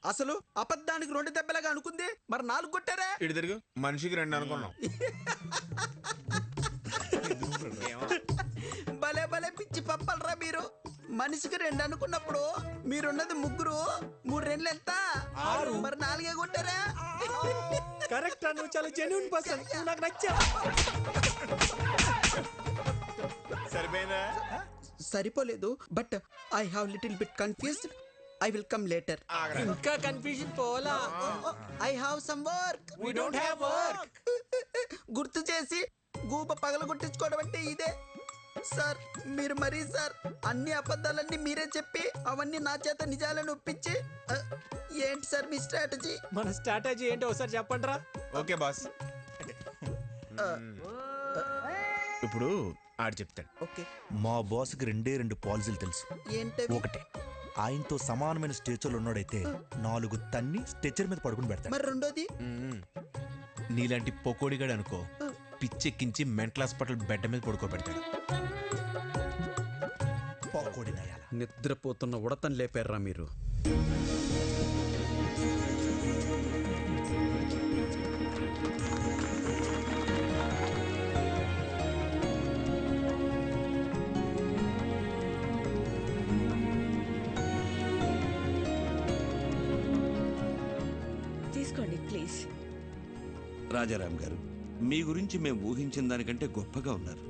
అసలు అబద్ధానికి 2 దెబ్బలుగా అనుకుంది, మరి 4 కొట్టారే. ఇటు తిరుగు. మనిషికి 2 అనుకున్నాం. భలే భలే పిచ్చి పప్పలరా మీరు. మనిషికి 2 అనుకున్నప్పుడు మీరున్నది 3, 3 2 ఎంత? 6. మరి 4 కొట్టారా? కరెక్ట్. నువ్వు చాలా జెన్యూన్ పర్సన్, నాకు నచ్చా. సరిపోయిందా? సరిపోలేదు, but I have little bit confused. I will come later. ఇంకా కన్ఫ్యూజన్ పోలా. I have some work. We don't have work. గుర్తు చేసి గూప పగలగొట్టించుకోవడం అంటే ఇదే సార్. మీరు మరీ సార్ అన్ని అబద్ధాలన్నీ మీరే చెప్పి అవన్నీ నా చేత నిజాలను ఒప్పించి ఏంటి సార్ మీ స్ట్రాటజీ? మన స్ట్రాటజీ ఏంటో ఒకసారి చెప్పండిరా. Okay boss. ఇప్పుడు ఆడు చెప్తాడు. ఓకే. మా బాస్కి 2 పాలసీలు తెలుసు. ఏంటవి? ఒకటి, ఆయనతో సమానమైన స్టేచర్లు ఉన్నాడైతే 4 తన్ని స్టేచర్ మీద పడుకుని పెడతాడు. మరి రెండోది? నీలాంటి పొకోడిగాడు అనుకో, పిచ్చెక్కించి మెంటల్ హాస్పిటల్ బెడ్ మీద పడుకోబెడతాడు. నిద్రపోతున్న ఉడతను లేపారా మీరు? తీసుకోండి ప్లీజ్. రాజారాం గారు, మీ గురించి మేము ఊహించిన దానికంటే గొప్పగా ఉన్నారు.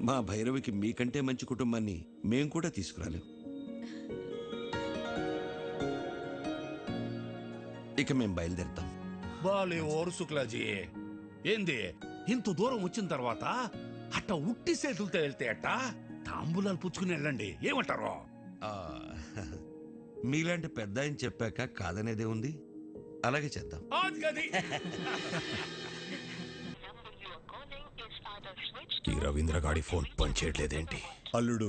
మా భైరవికి మీకంటే మంచి కుటుంబాన్ని మేం కూడా తీసుకురాలేం. ఇక మేం బయలుదేరుతాం. బాలే ఓరు శుక్లాజీ, ఏంది ఇంత దూరం వచ్చిన తర్వాత అట్ట ఉట్టి చేతులతో వెళ్తే అట్ట తాంబూలాలు పుచ్చుకుని వెళ్ళండి, ఏమంటారు? మీలాంటి పెద్ద ఆయన చెప్పాక కాదనేదే ఉంది. అలాగే చేద్దాం. ఈ రవీంద్ర గాడి ఫోన్ పనిచేయట్లేదేంటి? అల్లుడు,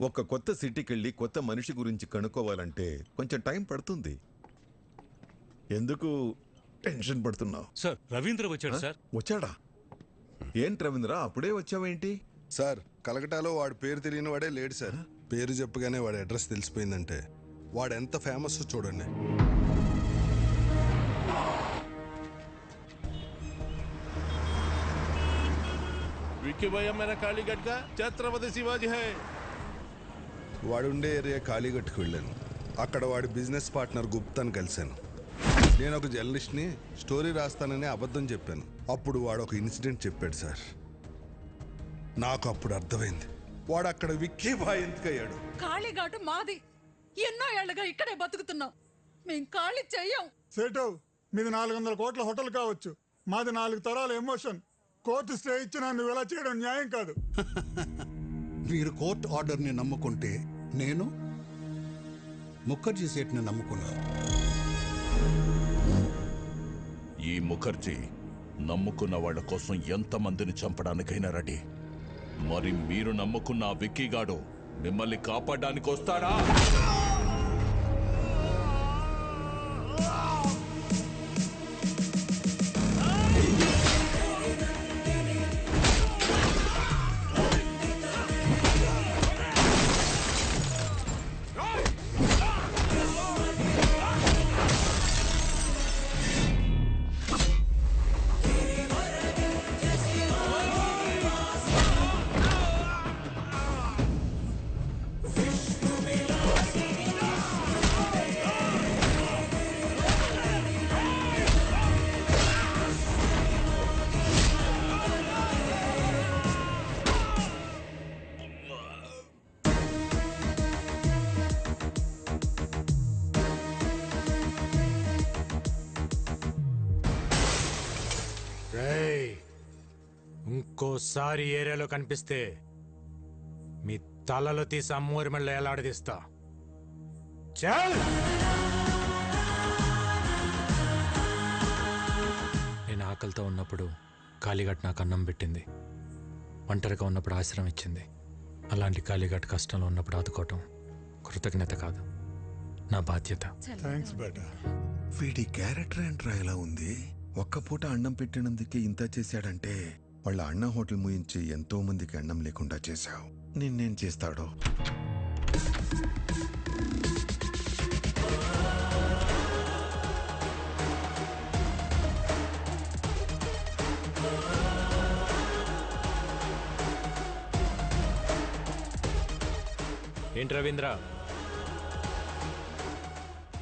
ఒక కొత్త సిటీకి వెళ్ళి కొత్త మనిషి గురించి కనుక్కోవాలంటే కొంచెం టైం పడుతుంది. ఎందుకు టెన్షన్ పడుతున్నావు? సార్, రవీంద్ర వచ్చాడు సార్. వచ్చాడా? ఏంటి రవీంద్ర, అప్పుడే వచ్చావేంటి? సార్, కలకటాలో వాడి పేరు తెలియని వాడే లేడు సార్. పేరు చెప్పగానే వాడి అడ్రస్ తెలిసిపోయిందంటే వాడు ఎంత ఫేమస్ చూడండి. विक्की भैया मेरा कालीगढ़ का छत्रपति शिवाजी है. వాడుండే ఏరియా కాళీగట్టుకు వెళ్ళాను. అక్కడ వాడి బిజినెస్ పార్ట్నర్ గుప్తాను కలిశాను. నేను ఒక జర్నలిస్ట్ని, స్టోరీ రాస్తానని అబద్ధం చెప్పాను. అప్పుడు వాడు ఒక ఇన్సిడెంట్ చెప్పాడు సార్. నాకు అప్పుడు అర్థమైంది వాడు అక్కడ విక్కీ బాయ్ ఎందుకయ్యాడు? కాళీఘాటు మాది. ఎన్నో ఏళ్లుగా ఇక్కడే బతుకుతున్నాం. మేం ఖాళీ చెయ్యం. సేటు మీది 400 కోట్ల హోటల్ కావచ్చు, మాది 4 తరాల ఎమోషన్. కోర్టు స్టే ఇచ్చినా నువ్వు ఇలా చేయడం న్యాయం కాదు. మీరు కోర్టు ఆర్డర్ని నమ్ముకుంటే నేను ముఖర్జీ సేట్ని నమ్ముకున్నాను. ఈ ముఖర్జీ నమ్ముకున్న వాళ్ళ కోసం ఎంతమందిని చంపడానికైనా రెడీ. మరి మీరు నమ్ముకున్న ఆ విక్కీగాడు మిమ్మల్ని కాపాడడానికి వస్తాడా? ఇంకోసారి ఏరియాలో కనిపిస్తే మీ తలలో తీసి అమ్మూరి మళ్ళీ ఎలాడదీస్తా. చల్! నేను ఆకలితో ఉన్నప్పుడు కాళీఘాట్ నాకు అన్నం పెట్టింది, ఒంటరిగా ఉన్నప్పుడు ఆశ్రయం ఇచ్చింది. అలాంటి కాళీఘాట్ కష్టంలో ఉన్నప్పుడు ఆదుకోవటం కృతజ్ఞత కాదు, నా బాధ్యత. థ్యాంక్స్ బేటా. వీడి క్యారెక్టర్ ఏంట్రా ఇలా ఉంది? ఒక్క పూట అన్నం పెట్టినందుకే ఇంత చేశాడంటే వాళ్ళ అన్న హోటల్ ముయించి ఎంతో మందికి అన్నం లేకుండా చేశావు. నిన్నేం చేస్తాడో? ఏంటి రవీంద్ర,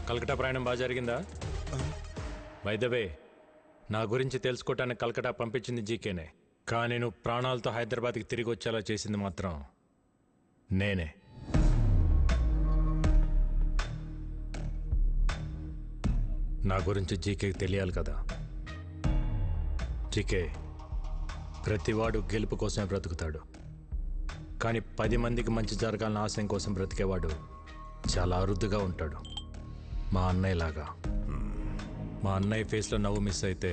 కలకటా ప్రయాణం బాగా జరిగిందా? బై ద వే, నా గురించి తెలుసుకోవటానికి కలకటా పంపించింది జీకేనే, కానీ నువ్వు ప్రాణాలతో హైదరాబాద్కి తిరిగి వచ్చేలా చేసింది మాత్రం నేనే. నా గురించి జీకేకి తెలియాలి కదా. జీకే, ప్రతివాడు గెలుపు కోసమే బ్రతుకుతాడు, కానీ 10 మందికి మంచి జరగాలన్న ఆశయం కోసం బ్రతికేవాడు చాలా అరుదుగా ఉంటాడు. మా అన్నయ్యలాగా. మా అన్నయ్య ఫేస్లో నవ్వు మిస్ అయితే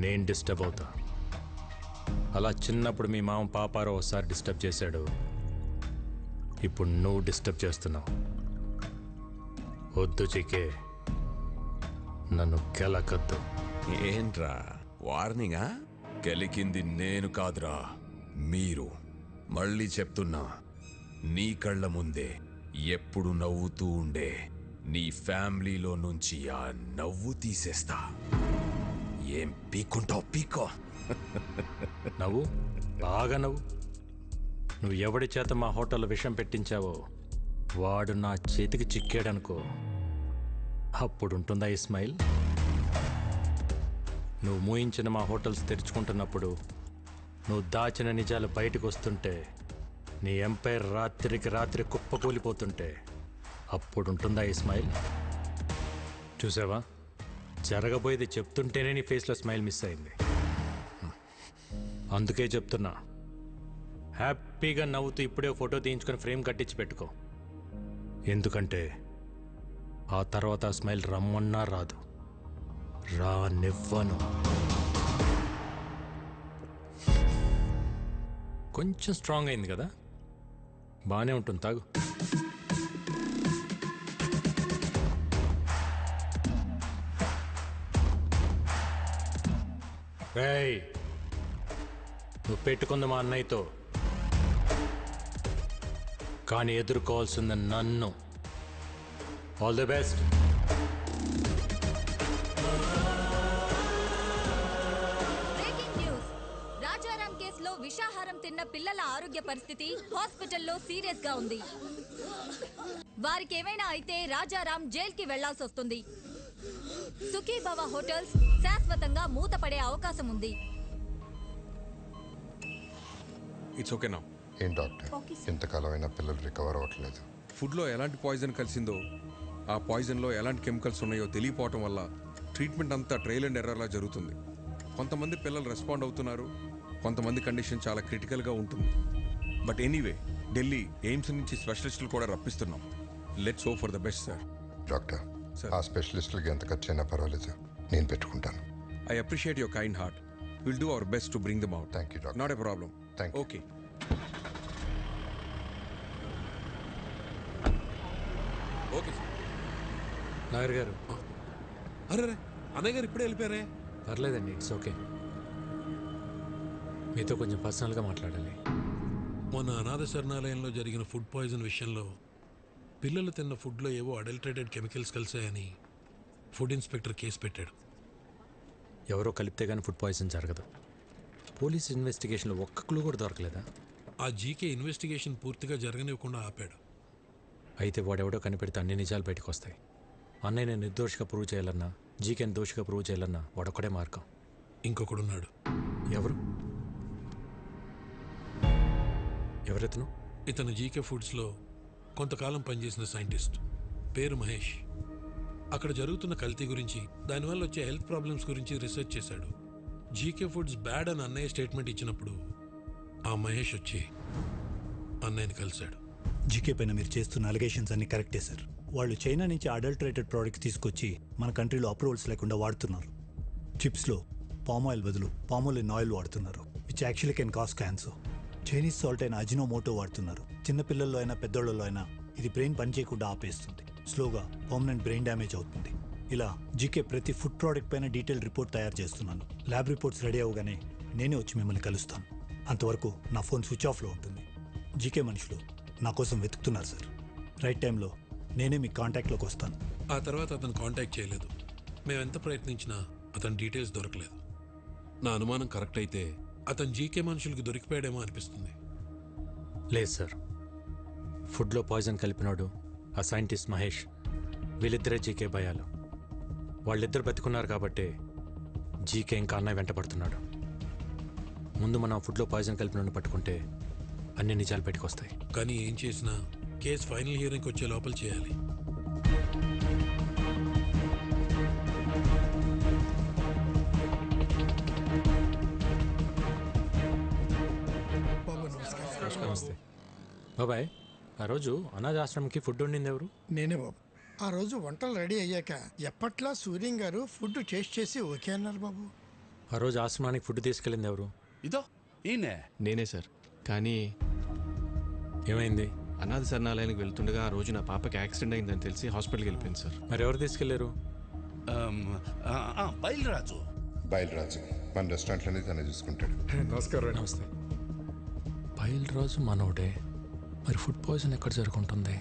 నేను డిస్టర్బ్ అవుతా. అలా చిన్నప్పుడు మీ మామ పాపారావు ఒకసారి డిస్టర్బ్ చేశాడు, ఇప్పుడు నువ్వు డిస్టర్బ్ చేస్తున్నావు. వద్దు చికే, నన్ను కెలకద్దు. ఏంట్రా వార్నింగా? గెలికింది నేను కాదురా, మీరు. మళ్ళీ చెప్తున్నా, నీ కళ్ళ ముందే ఎప్పుడు నవ్వుతూ ఉండే నీ ఫ్యామిలీలో నుంచి ఆ నవ్వు తీసేస్తా. ఏం పీక్కుంటావు పీకో. నవ్వు, బాగా నవ్వు. నువ్వు ఎవడి చేత మా హోటల్లో విషం పెట్టించావో వాడు నా చేతికి చిక్కాడనుకో, అప్పుడుంటుందా ఈ స్మైల్? నువ్వు మూయించిన మా హోటల్స్ తెరుచుకుంటున్నప్పుడు, నువ్వు దాచిన నిజాలు బయటకు వస్తుంటే, నీ ఎంపైర్ రాత్రికి రాత్రి కుప్పకూలిపోతుంటే, అప్పుడుంటుందా ఈ స్మైల్? చూసావా, జరగబోయేది చెప్తుంటేనే నీ ఫేస్లో స్మైల్ మిస్ అయింది. అందుకే చెప్తున్నా, హ్యాపీగా నవ్వుతూ ఇప్పుడే ఫోటో తీయించుకొని ఫ్రేమ్ కట్టించి పెట్టుకో. ఎందుకంటే ఆ తర్వాత ఆ స్మైల్ రమ్మన్నా రాదు, రానివ్వను. కొంచెం స్ట్రాంగ్ అయింది కదా, బాగానే ఉంటుంది, తాగు. రేయ్, నువ్వు పెట్టుకుంది మా అన్నయ్యతో, కానీ ఎదుర్కోవాల్సింది నన్ను. All the best. Breaking news. Rajaram కేసులో విషాహారం తిన్న పిల్లల ఆరోగ్య పరిస్థితి హాస్పిటల్లో సీరియస్ గా ఉంది. వారికి ఏమైనా అయితే రాజారాం జైలుకి వెళ్లాల్సి వస్తుంది. సుఖీభవ హోటల్స్ శాశ్వతంగా మూతపడే అవకాశం ఉంది. It's okay now. ఏం డాక్టర్ ఇంతకాలం అయినా పిల్లలు రికవర్ అవ్వట్లేదు. ఫుడ్లో ఎలాంటి పాయిజన్ కలిసిందో, ఆ పాయిజన్లో ఎలాంటి కెమికల్స్ ఉన్నాయో తెలియపోవటం వల్ల ట్రీట్మెంట్ అంతా ట్రయల్ అండ్ ఎర్రర్లా జరుగుతుంది. కొంతమంది పిల్లలు రెస్పాండ్ అవుతున్నారు, కొంతమంది కండిషన్ చాలా క్రిటికల్గా ఉంటుంది. బట్ ఎనీవే, ఢిల్లీ ఎయిమ్స్ నుంచి స్పెషలిస్టులు కూడా రప్పిస్తున్నాం. Let's hope for the best sir. Doctor ఆ స్పెషలిస్టులకి ఎంత ఖర్చు అయినా పర్వాలేదు, నేను పెట్టుకుంటాను. I appreciate your kind heart. We'll do our best to bring them out. Thank you, doctor. Not a problem. Thank you. Okay. Okay sir. Nagar గారు. అరే అన్నయ్య గారు ఇప్పుడే వెళ్ళిపోయారే. పర్లేదండి, ఇట్స్ ఓకే. మీతో కొంచెం పర్సనల్గా మాట్లాడాలి. మొన్న అనాథ శరణాలయంలో జరిగిన ఫుడ్ పాయిజన్ విషయంలో పిల్లలు తిన్న ఫుడ్లో ఏవో అడల్టరేటెడ్ కెమికల్స్ కలిసాయని ఫుడ్ ఇన్స్పెక్టర్ కేసు పెట్టాడు. ఎవరో కలిపితే కానీ ఫుడ్ పాయిజన్ జరగదు. పోలీస్ ఇన్వెస్టిగేషన్లో ఒక్క క్లూ కూడా దొరకలేదా? ఆ జీకే ఇన్వెస్టిగేషన్ పూర్తిగా జరగనివ్వకుండా ఆపాడు. అయితే వాడెవడో కనిపెడితే అన్ని నిజాలు బయటకు వస్తాయి. అన్నయ్యని నిర్దోషిగా ప్రూవ్ చేయాలన్నా, జీకేని దోషిగా ప్రూవ్ చేయాలన్నా వాడొక్కడే మార్గం. ఇంకొకడున్నాడు. ఎవరు? ఎవరెతను? ఇతను జీకే ఫుడ్స్లో కొంతకాలం పనిచేసిన సైంటిస్ట్, పేరు మహేష్. అక్కడ జరుగుతున్న కల్తీ గురించి, దానివల్ల వచ్చే హెల్త్ ప్రాబ్లమ్స్ గురించి రీసెర్చ్ చేశాడు. జీకే ఫుడ్స్ బ్యాడ్ అని అన్నయ్య స్టేట్మెంట్ ఇచ్చినప్పుడు ఆ మహేష్ వచ్చి అన్నయ్యని కలిశాడు. జీకే పైన మీరు చేస్తున్న అలిగేషన్స్ అన్ని కరెక్టే సార్. వాళ్ళు చైనా నుంచి అడల్టరేటెడ్ ప్రోడక్ట్స్ తీసుకొచ్చి మన కంట్రీలో అప్రూవల్స్ లేకుండా వాడుతున్నారు. చిప్స్లో పామ్ ఆయిల్ బదులు పామోలిన్ ఆయిల్ వాడుతున్నారు, which actually can cause cancer. Chinese salt అయిన అజినోమోటో వాడుతున్నారు. చిన్నపిల్లల్లో అయినా పెద్దోళ్ళలో అయినా ఇది బ్రెయిన్ పనిచేయకుండా ఆపేస్తుంది. స్లోగా పర్మనెంట్ బ్రెయిన్ డ్యామేజ్ అవుతుంది. ఇలా జీకే ప్రతి ఫుడ్ ప్రోడక్ట్ పైన డీటెయిల్ రిపోర్ట్ తయారు చేస్తున్నాను. ల్యాబ్ రిపోర్ట్స్ రెడీ అవగానే నేనే వచ్చి మిమ్మల్ని కలుస్తాను. అంతవరకు నా ఫోన్ స్విచ్ ఆఫ్లో ఉంటుంది. జీకే మనుషులు నా కోసం వెతుకుతున్నారు సార్. రైట్ టైంలో నేనే మీ కాంటాక్ట్లోకి వస్తాను. ఆ తర్వాత అతను కాంటాక్ట్ చేయలేదు. మేము ఎంత ప్రయత్నించినా అతని డీటెయిల్స్ దొరకలేదు. నా అనుమానం కరెక్ట్ అయితే అతను జీకే మనుషులకు దొరికిపోయాడేమో అనిపిస్తుంది. లేదు సార్, ఫుడ్లో పాయిజన్ కలిపినాడు ఆ సైంటిస్ట్ మహేష్. వీళ్ళిద్దరే జీకే భయాలు. వాళ్ళిద్దరు బతుకున్నారు కాబట్టి జీకే ఇంకా అన్నయ్య వెంట పడుతున్నాడు. ముందు మనం ఫుడ్లో పాయిజన్ కలిపిన పట్టుకుంటే అన్ని నిజాలు బయటకు వస్తాయి. కానీ ఏం చేసినా కేసు ఫైనల్ హియరింగ్కి వచ్చే లోపల చేయాలి. నమస్తే బాబాయ్. ఆ రోజు అనాథాశ్రమంకి ఫుడ్ వండింది ఎవరు? నేనే బాబు. ఆ రోజు వంటలు రెడీ అయ్యాక ఎప్పట్లా సూర్యం గారు ఫుడ్ టేస్ట్ చేసి ఓకే అన్నారు బాబు. ఆ రోజు ఆశ్రమానికి ఫుడ్ తీసుకెళ్ళింది ఎవరు? ఇదో ఈయనే. నేనే సార్. కానీ ఏమైంది? అనాథ శరణాలయానికి వెళ్తుండగా ఆ రోజు నా పాపకి యాక్సిడెంట్ అయిందని తెలిసి హాస్పిటల్కి వెళ్ళిపోయింది సార్. మరి ఎవరు తీసుకెళ్లారు? బయలురాజు. బయలురాజు మన రెస్టారెంట్లోనే తనే చూసుకుంటాడు. నమస్కారం. నమస్తే. బయలురాజు మనోడే. మరి ఫుడ్ పాయిజన్ ఎక్కడ జరుగుతుంది?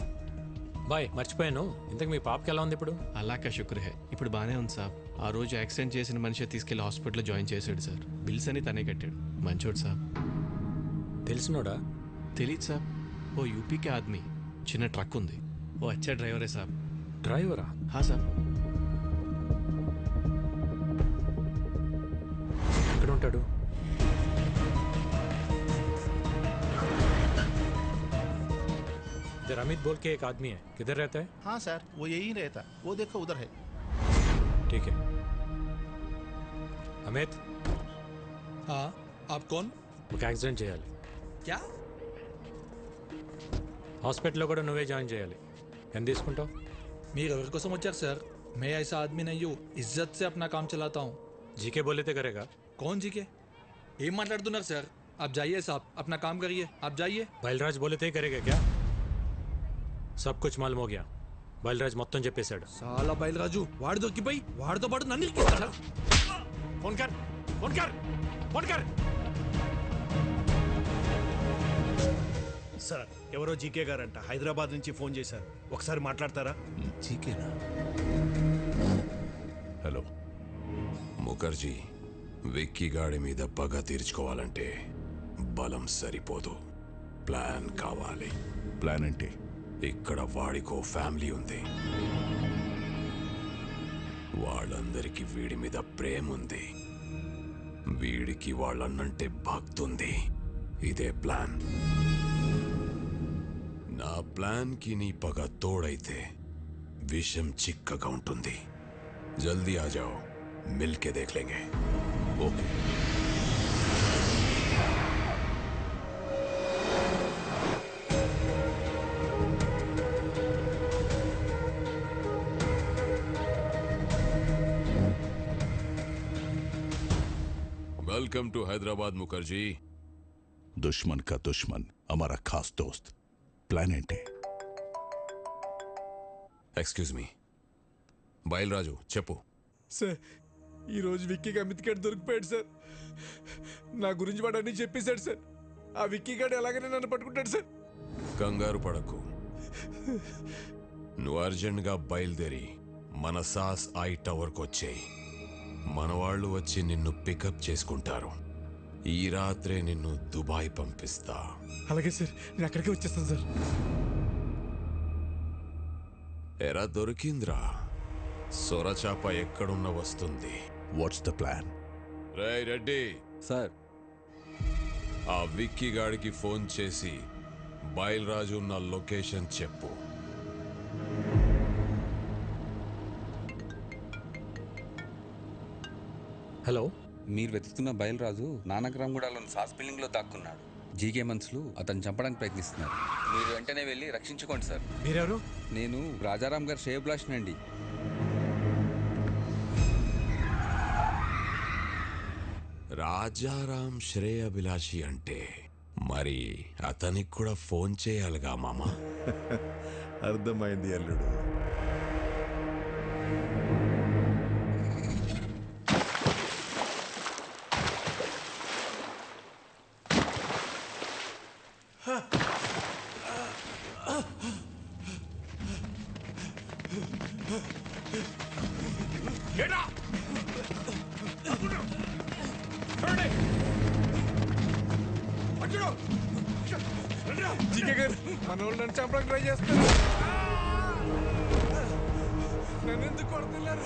బాయ్ మర్చిపోయాను, ఇంతకు మీ పాపకి ఎలా ఉంది ఇప్పుడు? అలాకా శుక్ర హే, ఇప్పుడు బాగానే ఉంది సార్. ఆ రోజు యాక్సిడెంట్ చేసిన మనిషి తీసుకెళ్లి హాస్పిటల్లో జాయిన్ చేశాడు సార్. బిల్స్ అని తనే కట్టాడు. మంచోడు సార్. తెలిసినోడా? తెలీదు సార్. ఓ యూపీకే ఆద్మీ, చిన్న ట్రక్ ఉంది. ఓ అచ్చా డ్రైవరే సార్. డ్రైవరా? హా సార్. ఎక్కడ ఉంటాడు? इधर अमित बोल के एक आदमी है, किधर रहता है? हाँ सर, वो यही रहता. वो देखो उधर है. ठीक है. अमित. हाँ, आप कौन? ఒక యాక్సిడెంట్ చేయాలి. क्या? హాస్పిటల్లో కూడా నువ్వే జాయిన్ చేయాలి. ఎంత తీసుకుంటావు? మీరు ఎవరి కోసం వచ్చారు సార్? मैं ऐसा आदमी नहीं हूँ, इज्जत से अपना काम चलाता हूँ. जीके बोले थे करेगा. कौन जीके? ఏం మాట్లాడుతున్నారు సార్? आप जाइए साहब, अपना काम करिए. आप जाइए. బయల్రాజ్ बोले थे करेगा क्या? सब कुछ मालूम हो गया. బయల్రాజ్ మొత్తం చెప్పేశాడు. చాలా బయలురాజు వాడు దొరికిపోయి వాడితో పాటు నన్ను ఇరికిస్తాడా? ఫోన్ కర్, ఫోన్ కర్, ఫోన్ కర్. సార్, ఎవరో జీకే గారంట హైదరాబాద్ నుంచి ఫోన్ చేశారు. ఒకసారి మాట్లాడతారా? జీకేనా? హలో ముఖర్జీ, విక్కీ గాడి మీద పగ తీర్చుకోవాలంటే బలం సరిపోదు, ప్లాన్ కావాలి. ప్లాన్ అంటే? ఇక్కడ వాడికో ఫ్యామిలీ ఉంది, వాళ్ళందరికీ వీడి మీద ప్రేమ ఉంది, వీడికి వాళ్ళన్నంటే భక్తుంది. ఇదే ప్లాన్. నా ప్లాన్కి నీ పగ తోడైతే విషం చిక్కగా ఉంటుంది. జల్దీ ఆ జాओ, మిల్కే దేఖ్ లేంగే. Okay. Welcome to Hyderabad Mukherjee. दुश्मन का दुश्मन हमारा खास दोस्त. प्लान ఏంటి? ఎక్స్క్యూజ్ మీ, బయలురాజు చెప్పు. సార్ ఈరోజు విక్కీకి అమిత్ గడ్ దొరికిపోయాడు సార్. నా గురించి వాడు అన్నీ చెప్పేశాడు సార్. ఆ విక్కీ గడ్ ఎలాగైనా నన్ను పట్టుకుంటాడు సార్. కంగారు పడకు, నువ్వు అర్జెంట్గా బయలుదేరి మన సాస్ ఐ టవర్కి వచ్చేయి. మన వాళ్ళు వచ్చి నిన్ను పికప్ చేసుకుంటారు. ఈ రాత్రే నిన్ను దుబాయ్ పంపిస్తా. అలాగే సార్, నేను అక్కడికే వచ్చేస్తాను సార్. ఎరా దొరికిందిరా, సొరచాప ఎక్కడున్న వస్తుంది. What's the plan? Ray Reddy sir, ఆ విక్కీ గాడికి ఫోన్ చేసి బయలురాజు ఉన్న లొకేషన్ చెప్పు. హలో, మీరు వెతుకుతున్న బయలురాజు నానక్రామ్గూడలోని సాస్ బిల్డింగ్లో దాక్కున్నాడు. జీకే మనుషులు అతను చంపడానికి ప్రయత్నిస్తున్నారు. మీరు వెంటనే వెళ్ళి రక్షించుకోండి సార్. మీరెవరు? నేను రాజారాం గారు శ్రేయభిలాష్ అండి. రాజారాం శ్రేయభిలాషి అంటే మరి అతనికి కూడా ఫోన్ చేయాలిగా మామా. అర్థమైంది అల్లుడు. జీకే గారు, మన వాళ్ళు నన్ను చంపడానికి ట్రై చేస్తారు. నన్ను ఎందుకు కొడుతున్నారు?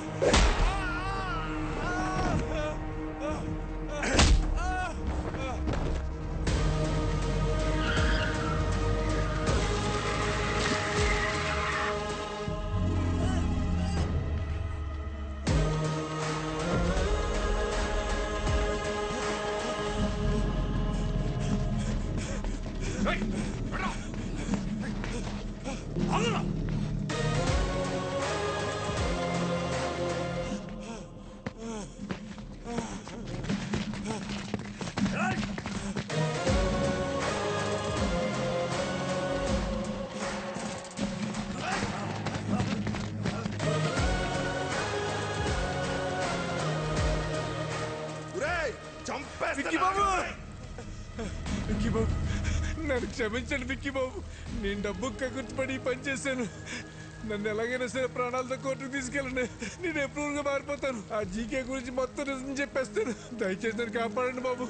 విక్కీ బాబు, విక్కీ బాబు, నన్ను క్షమించండి విక్కీ బాబు. నేను డబ్బు కగుర్తుపడి పని చేశాను. నన్ను ఎలాగైనా సరే ప్రాణాలతో కోర్టుకు తీసుకెళ్ళండి. నేను ఎప్రూవ్గా మారిపోతాను. ఆ జీకే గురించి మొత్తం నిజం చెప్పేస్తాను. దయచేసి నన్ను కాపాడండి బాబు.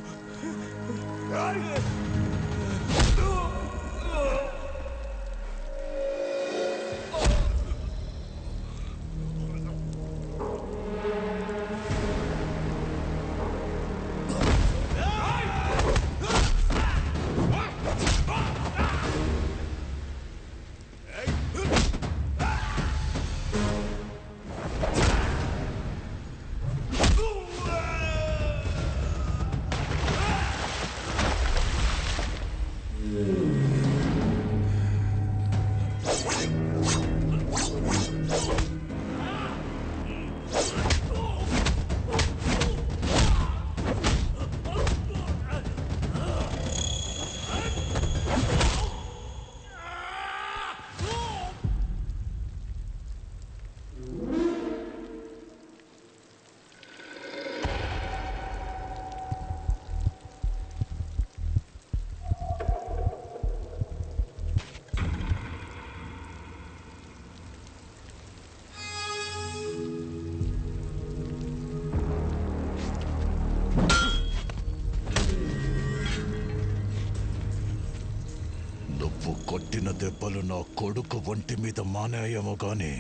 కొట్టిన దెబ్బలు నా కొడుకు ఒంటి మీద మానేయేమో గాని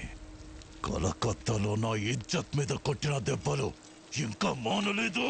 కలకత్తాలో నా ఇజ్జత్ మీద కొట్టిన దెబ్బలు ఇంకా మానలేదు.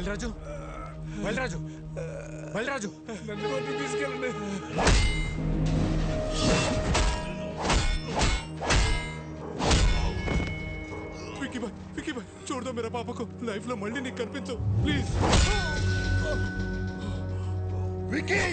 బయలురాజు బయలురాజు బయలురాజు నన్ను కోర్టుకు తీసుకెళ్ళండి. విక్కీ భాయ్ చూడదా మేరా పాపకు లైఫ్ లో మళ్ళీ నీకు కనిపించు ప్లీజ్. విక్కీ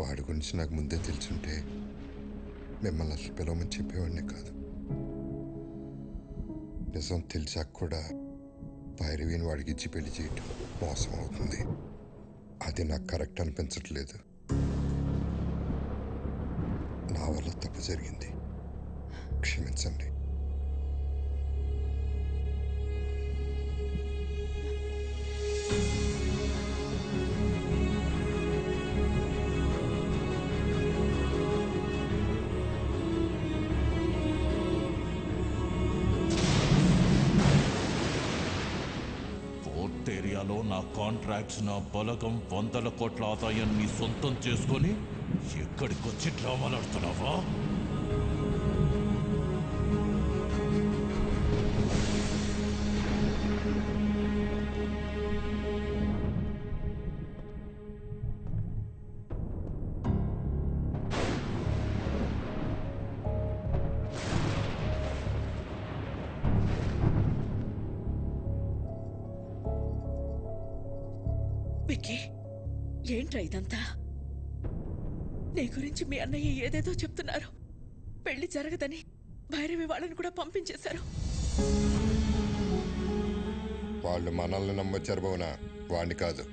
వాడి గురించి నాకు ముందే తెలుసుంటే మిమ్మల్ని అసలు పిలవమని చెప్పేవాడిని కాదు. నిజం తెలిసాక కూడా భైరవిని వాడికి ఇచ్చి పెళ్లి చేయటం మోసం అవుతుంది. అది నాకు కరెక్ట్ అనిపించట్లేదు. నా వల్ల తప్పు జరిగింది, క్షమించండి. ఏరియాలో నా కాంట్రాక్ట్స్, నా బలగం, 100 కోట్ల ఆదాయాన్ని సొంతం చేసుకొని ఎక్కడికొచ్చి డ్రామాలాడుతున్నావా? విక్కీ, ఏంట్రా ఇదంతా? నీ గురించి మీ అన్నయ్య ఏదేదో చెప్తున్నారు. పెళ్లి జరగదని భైరవి వాళ్ళని కూడా పంపించేశారు. వాళ్ళు మనల్ని నమ్మొచ్చారు భువన, వాణ్ణి కాదు.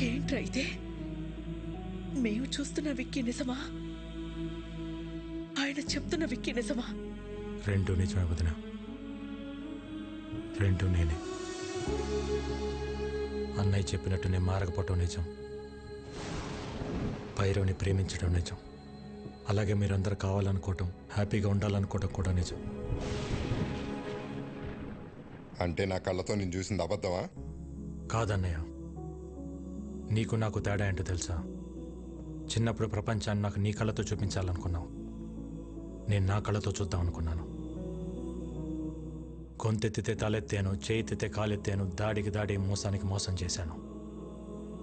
ఏంట్రా ఇదే? మేము చూస్తున్న విక్కీ నిజమా? ఆయన చెప్తున్న విక్కీ నిజమా? రెండు నిజమే వదిన, రెండు నేనే. అన్నయ్య చెప్పినట్టు నేను మారకపోవటం నిజం, భైరవ్ని ప్రేమించడం నిజం, అలాగే మీరందరూ కావాలనుకోవటం, హ్యాపీగా ఉండాలనుకోవటం కూడా నిజం. అంటే నా కళ్ళతో నేను చూసింది అబద్ధమా? కాదన్నయ్య, నీకు నాకు తేడా ఏంటో తెలుసా? చిన్నప్పుడు ప్రపంచాన్ని నాకు నీ కళ్ళతో చూపించాలనుకున్నావు, నేను నా కళ్ళతో చూద్దాం అనుకున్నాను. గొంతెత్తితే తలెత్తాను, చేయితే కాలెత్తాను, దాడికి దాడి, మోసానికి మోసం చేశాను.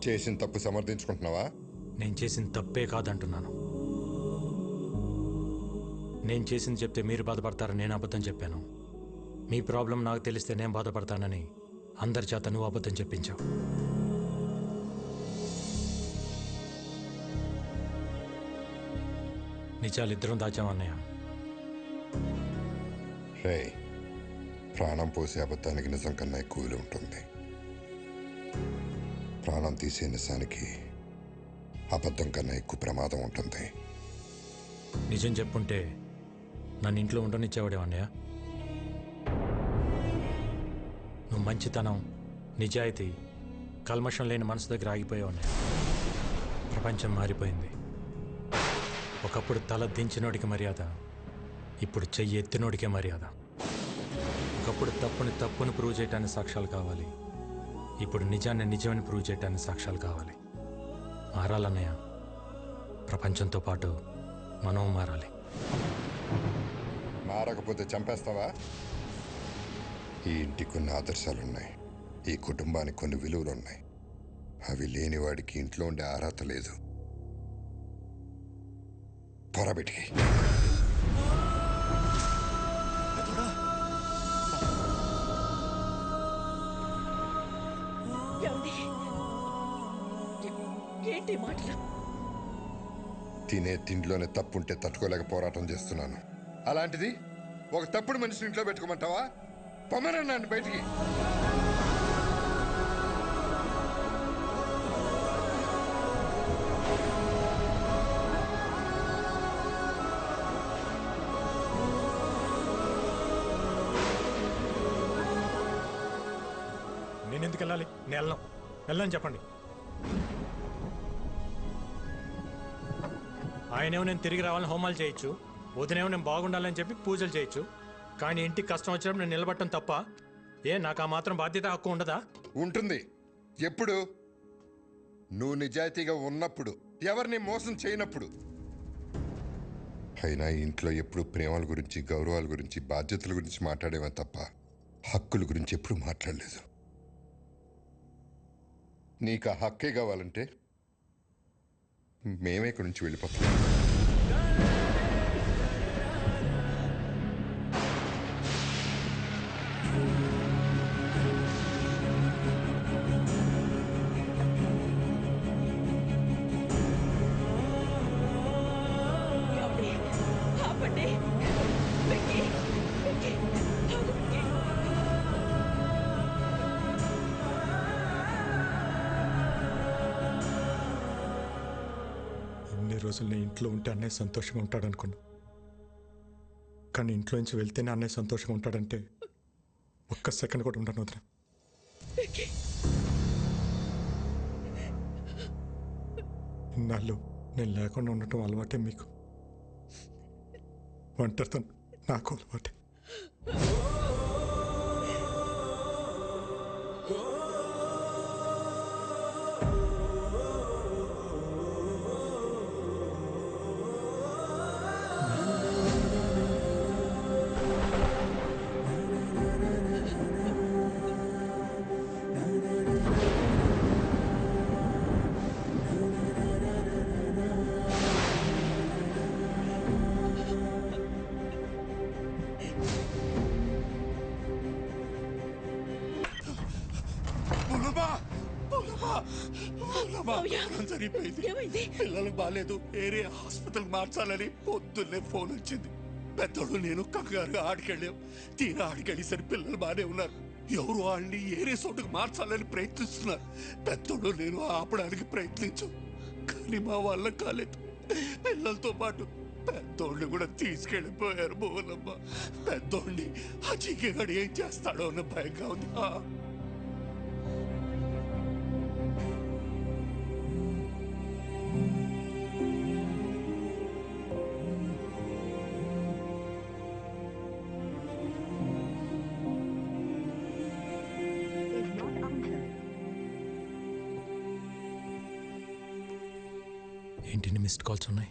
చేసిన తప్పు సమర్థించుకుంటున్నావా? నేను చేసిన తప్పే కాదంటున్నాను. నేను చేసింది చెప్తే మీరు బాధపడతారని నేను అబద్ధం చెప్పాను. మీ ప్రాబ్లం నాకు తెలిస్తే నేను బాధపడతానని అందరి చేత నువ్వు అబద్ధం చెప్పించావు. నిజాలిద్దరం దాచామన్నయ్య. రే, ప్రాణం పోసే అబద్ధానికి నిజం కన్నా ఎక్కువ విలువ ఉంటుంది. ప్రాణం తీసే నిజానికి అబద్ధం కన్నా ఎక్కువ ప్రమాదం ఉంటుంది. నిజం చెప్పుంటే నన్ను ఇంట్లో ఉండనిచ్చేవాడే అన్నయ్య. నువ్వు మంచితనం, నిజాయితీ, కల్మషం లేని మనసు దగ్గర ఆగిపోయావు అన్నయ్య. ప్రపంచం మారిపోయింది. ఒకప్పుడు తల దించినోడికి మర్యాద, ఇప్పుడు చెయ్యి ఎత్తినోడికే మర్యాద. ఒకప్పుడు తప్పుని ప్రూవ్ చేయడానికి సాక్ష్యాలు కావాలి, ఇప్పుడు నిజాన్ని నిజమని ప్రూవ్ చేయడానికి సాక్ష్యాలు కావాలి. మారాలన్నయ్య, ప్రపంచంతో పాటు మనం మారాలి. మారకపోతే చంపేస్తావా? ఈ ఇంటికి కొన్ని ఆదర్శాలున్నాయి, ఈ కుటుంబానికి కొన్ని విలువలున్నాయి. అవి లేని వాడికి ఇంట్లో ఉండే అర్హత లేదు. పొరబెట్టి ఏంటి మాటలు? తినే తిండిలోనే తప్పుంటే తట్టుకోలేక పోరాటం చేస్తున్నాను. అలాంటిది ఒక తప్పుడు మనిషిని ఇంట్లో పెట్టుకోమంటావా? పొమ్మనన్నాను బయటికి. నేను ఎందుకు వెళ్ళాలి? నేను వెళ్ళని చెప్పండి. ఆయనేమో నేను తిరిగి రావాలని హోమాలు చేయొచ్చు, వదినేమో నేను బాగుండాలని చెప్పి పూజలు చేయొచ్చు, కానీ ఇంటికి కష్టం వచ్చినప్పుడు నేను నిలబడటం తప్ప నాకు ఆ మాత్రం బాధ్యత హక్కు ఉండదా? ఉంటుంది. ఎప్పుడు? నువ్వు నిజాయితీగా ఉన్నప్పుడు, ఎవరిని మోసం చేయనప్పుడు. అయినా ఇంట్లో ఎప్పుడు ప్రేమల గురించి, గౌరవాల గురించి, బాధ్యతల గురించి మాట్లాడేవా తప్ప హక్కుల గురించి ఎప్పుడు మాట్లాడలేదు. నీకు ఆ హక్కే కావాలంటే మేమే ఇక్కడి నుంచి వెళ్ళిపోతాం. ఇన్ని రోజులు నేను ఇంట్లో ఉంటే అన్నయ్య సంతోషంగా ఉంటాడనుకున్నా, కానీ ఇంట్లో నుంచి వెళ్తేనే అన్నయ్య సంతోషంగా ఉంటాడంటే ఒక్క సెకండ్ కూడా ఉండను వదిన. ఇన్నాళ్ళు నేను లేకుండా ఉండటం అలవాటే మీకు, ఒంటరితో నాకు అలవాటే. జరిగిపోయింది. పిల్లలకు బాగాలేదు, ఏరే హాస్పిటల్ మార్చాలని పొద్దున్నే ఫోన్ వచ్చింది. పెద్దోడు నేను కంగారుగా ఆడికెళ్ళాం. తీరా ఆడికెళ్ళేసరి పిల్లలు బాగానే ఉన్నారు. ఎవరు వాళ్ళని ఏరే చోటుకు మార్చాలని ప్రయత్నిస్తున్నారు. పెద్దోడు నేను ఆపడానికి ప్రయత్నించు, కానీ మా వల్ల కాలేదు. పిల్లలతో పాటు పెద్దోడిని కూడా తీసుకెళ్ళిపోయారు. మోహనమ్మ, పెద్దోడిని ఆ చీకగాడు ఏం చేస్తాడో అన్న భయంగా ఉంది. ఏంటి మిస్డ్ కాల్స్ ఉన్నాయి?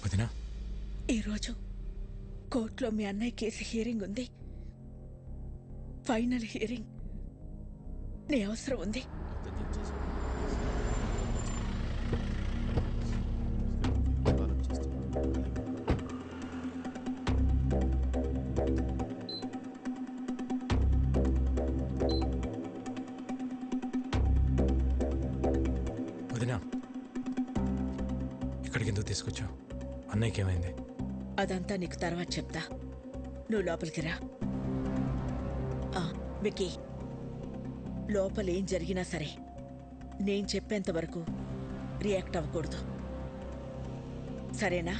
వదినా, ఈరోజు కోర్టులో మీ అన్నయ్య కేసు హియరింగ్ ఉంది. Final hearing. నీ అవసరం ఉంది. వదినా, ఇక్కడికి ఎందుకు తీసుకొచ్చావు? అన్నయ్యకి ఏమైంది? అదంతా నీకు తర్వాత చెప్తా. నువ్వు లోపలికి రా. వికీ, లోపల ఏం జరిగినా సరే నేను చెప్పేంత వరకు రియాక్ట్ అవ్వకూడదు, సరేనా?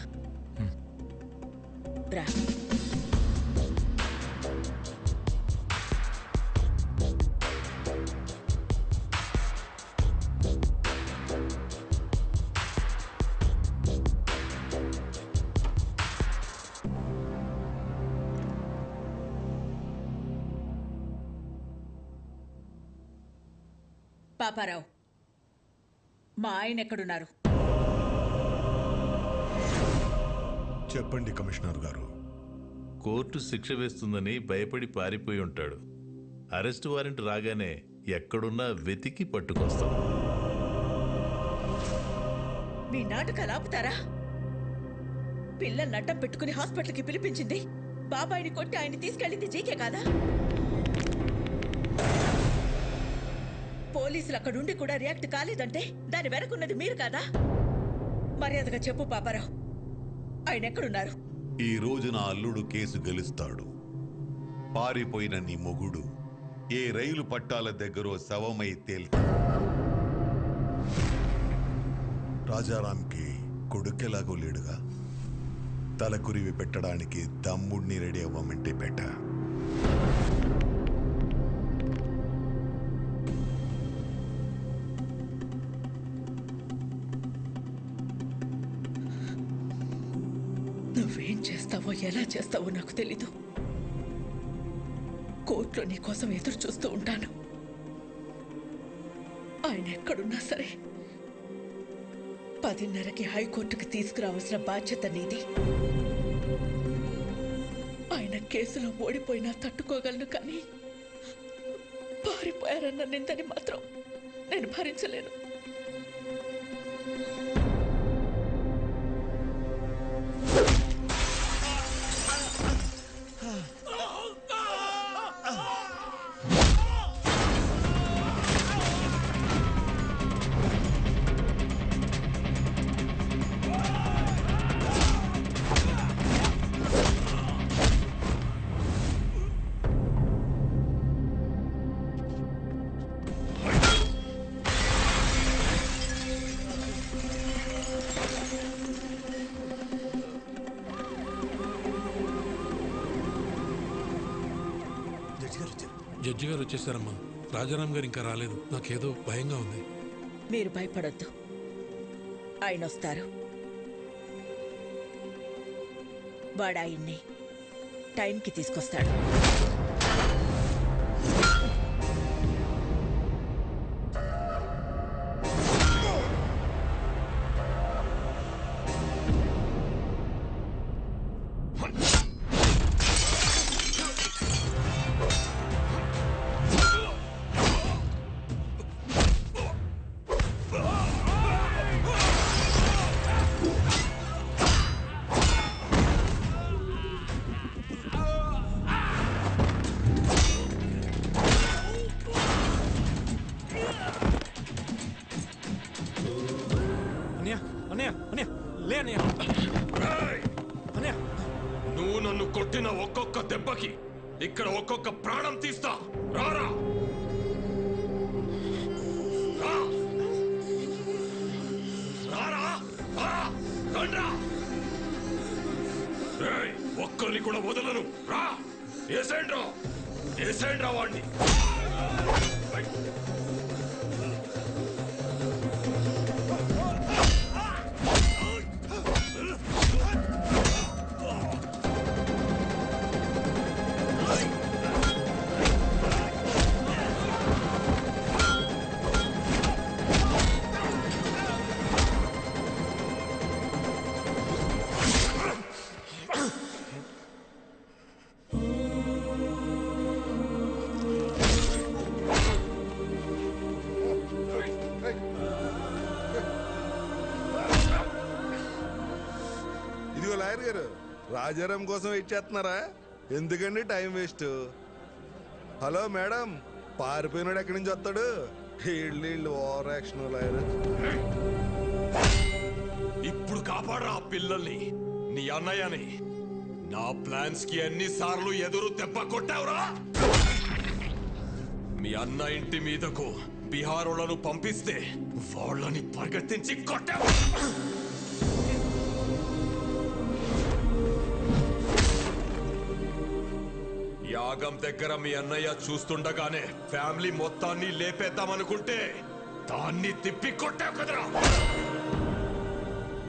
రా. పాపారావు, మా ఆయన ఎక్కడున్నారు? చెప్పండి కమిషనర్ గారు. కోర్టు శిక్ష వేస్తుందని భయపడి పారిపోయి ఉంటాడు. అరెస్ట్ వారెంట్ రాగానే ఎక్కడున్నా వెతికి పట్టుకొస్తాం. మీ నాటకాలు ఆపుతారా? పిల్లల్ని అడ్డం పెట్టుకుని హాస్పిటల్కి పిలిపించింది, బాబాయిని కొట్టి ఆయన్ని తీసుకెళ్ళింది జీకే కాదా? పోలీసులు అక్కడుండి కూడా రియాక్ట్ కాలేదంటే దాని వెనకున్నది మీరు కాదా? మర్యాదగా చెప్పు పాపారావు, ఆయన ఎక్కడున్నారు? ఈ రోజు నా అల్లుడు కేసు గెలుస్తాడు. పారిపోయిన నీ మొగుడు ఏ రైలు పట్టాల దగ్గర శవమై తేల్తాడు. రాజారాంకి కొడుకెలాగో లేడుగా, తలకురివి పెట్టడానికి తమ్ముడిని రెడీ అవ్వమంటే పెట్ట. నువ్వేం చేస్తావో ఎలా చేస్తావో నాకు తెలీదు. కోర్టులో నీ కోసం ఎదురు చూస్తూ ఉంటాను. ఆయన ఎక్కడున్నా సరే 10:30కి హైకోర్టుకి తీసుకురావాల్సిన బాధ్యత నీది. ఆయన కేసులో ఓడిపోయినా తట్టుకోగలను, కానీ పారిపోయారన్న నిందని మాత్రం నేను భరించలేను. జడ్జి గారు వచ్చేసారమ్మా. రాజారాం గారు ఇంకా రాలేదు. నాకేదో భయంగా ఉంది. మీరు భయపడొద్దు, ఆయన వస్తారు. వాడు ఆయన్ని టైంకి తీసుకొస్తాడు. నువ్వు నన్ను కొట్టిన ఒక్కొక్క దెబ్బకి ఇక్కడ ఒక్కొక్క ప్రాణం తీస్తా. రారా ఒక్కరిని కూడా వదలను. రా ఏసేండ్రా వాడిని. ఇదిగో లాయర్ గారు, రాజారాం కోసం వెయిట్ చేస్తున్నారా? ఎందుకండి టైం వేస్ట్? హలో మేడం, పారిపోయినాడు ఎక్కడి నుంచి వస్తాడు? వీళ్ళు ఓవర్ యాక్షన్ లాయర్. ఇప్పుడు కాపాడరా ఆ పిల్లల్ని, నీ అన్నయ్యని. నా ప్లాన్స్ కి ఎన్నిసార్లు ఎదురు దెబ్బ కొట్టావురా? మీ అన్న ఇంటి మీదకు బీహారులను పంపిస్తే వాళ్ళని పరిగెత్తించి కొట్టావు. యాగం దగ్గర మీ అన్నయ్య చూస్తుండగానే ఫ్యామిలీ మొత్తాన్ని లేపేద్దామనుకుంటే దాన్ని తిప్పి కొట్టావు కదరా.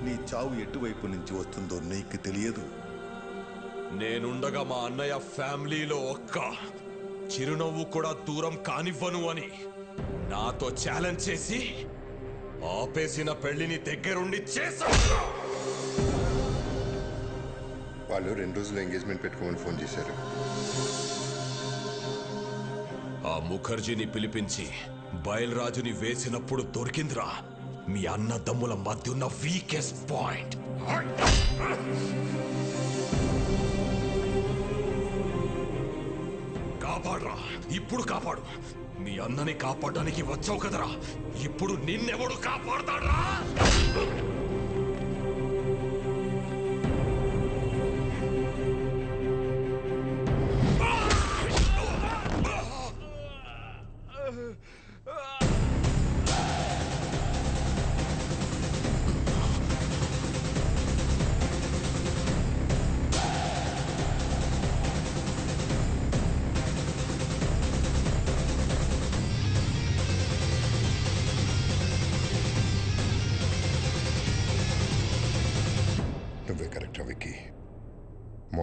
నీ చావు ఎటువైపు నుంచి వస్తుందో నీకు తెలియదు. నేనుండగా మా అన్నయ్య ఫ్యామిలీలో ఒక్క చిరునవ్వు కూడా దూరం కానివ్వను అని నాతో ఛాలెంజ్ చేసి ఆపేసిన పెళ్లిని దగ్గరుండి చేశావు. వాళ్ళు 2 రోజులు ఎంగేజ్మెంట్ పెట్టుకోమని ఫోన్ చేశారు. ఆ ముఖర్జీని పిలిపించి బయల్రాజుని వేసినప్పుడు దొరికిందిరా మీ అన్నదమ్ముల మధ్య ఉన్న వీకెస్ట్ పాయింట్. కాపాడరా, ఇప్పుడు కాపాడు. మీ అన్నని కాపాడడానికి వచ్చావు కదరా, ఇప్పుడు నిన్నెవడు కాపాడతాడ్రా?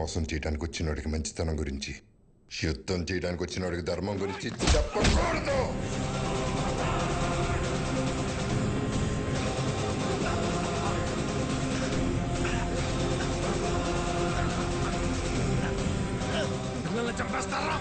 మోసం చేయడానికి వచ్చినోడికి మంచితనం గురించి, యుద్ధం చేయడానికి వచ్చినోడికి ధర్మం గురించి చెప్పకూడదు. పిల్లల్ని చంపేస్తారా?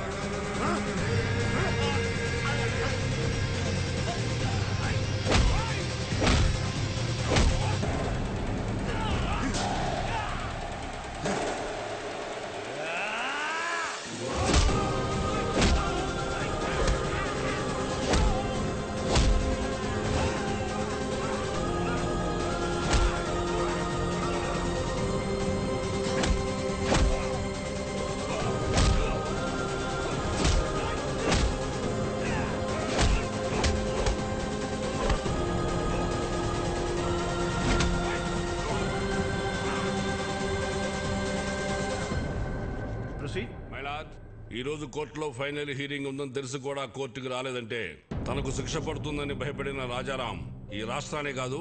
ఈ రోజు కోర్టులో ఫైనల్ హీరింగ్ ఉందని తెలిసి కూడా కోర్టుకు రాలేదంటే తనకు శిక్ష పడుతుందని భయపడిన రాజారాం ఈ రాష్ట్రాన్ని కాదు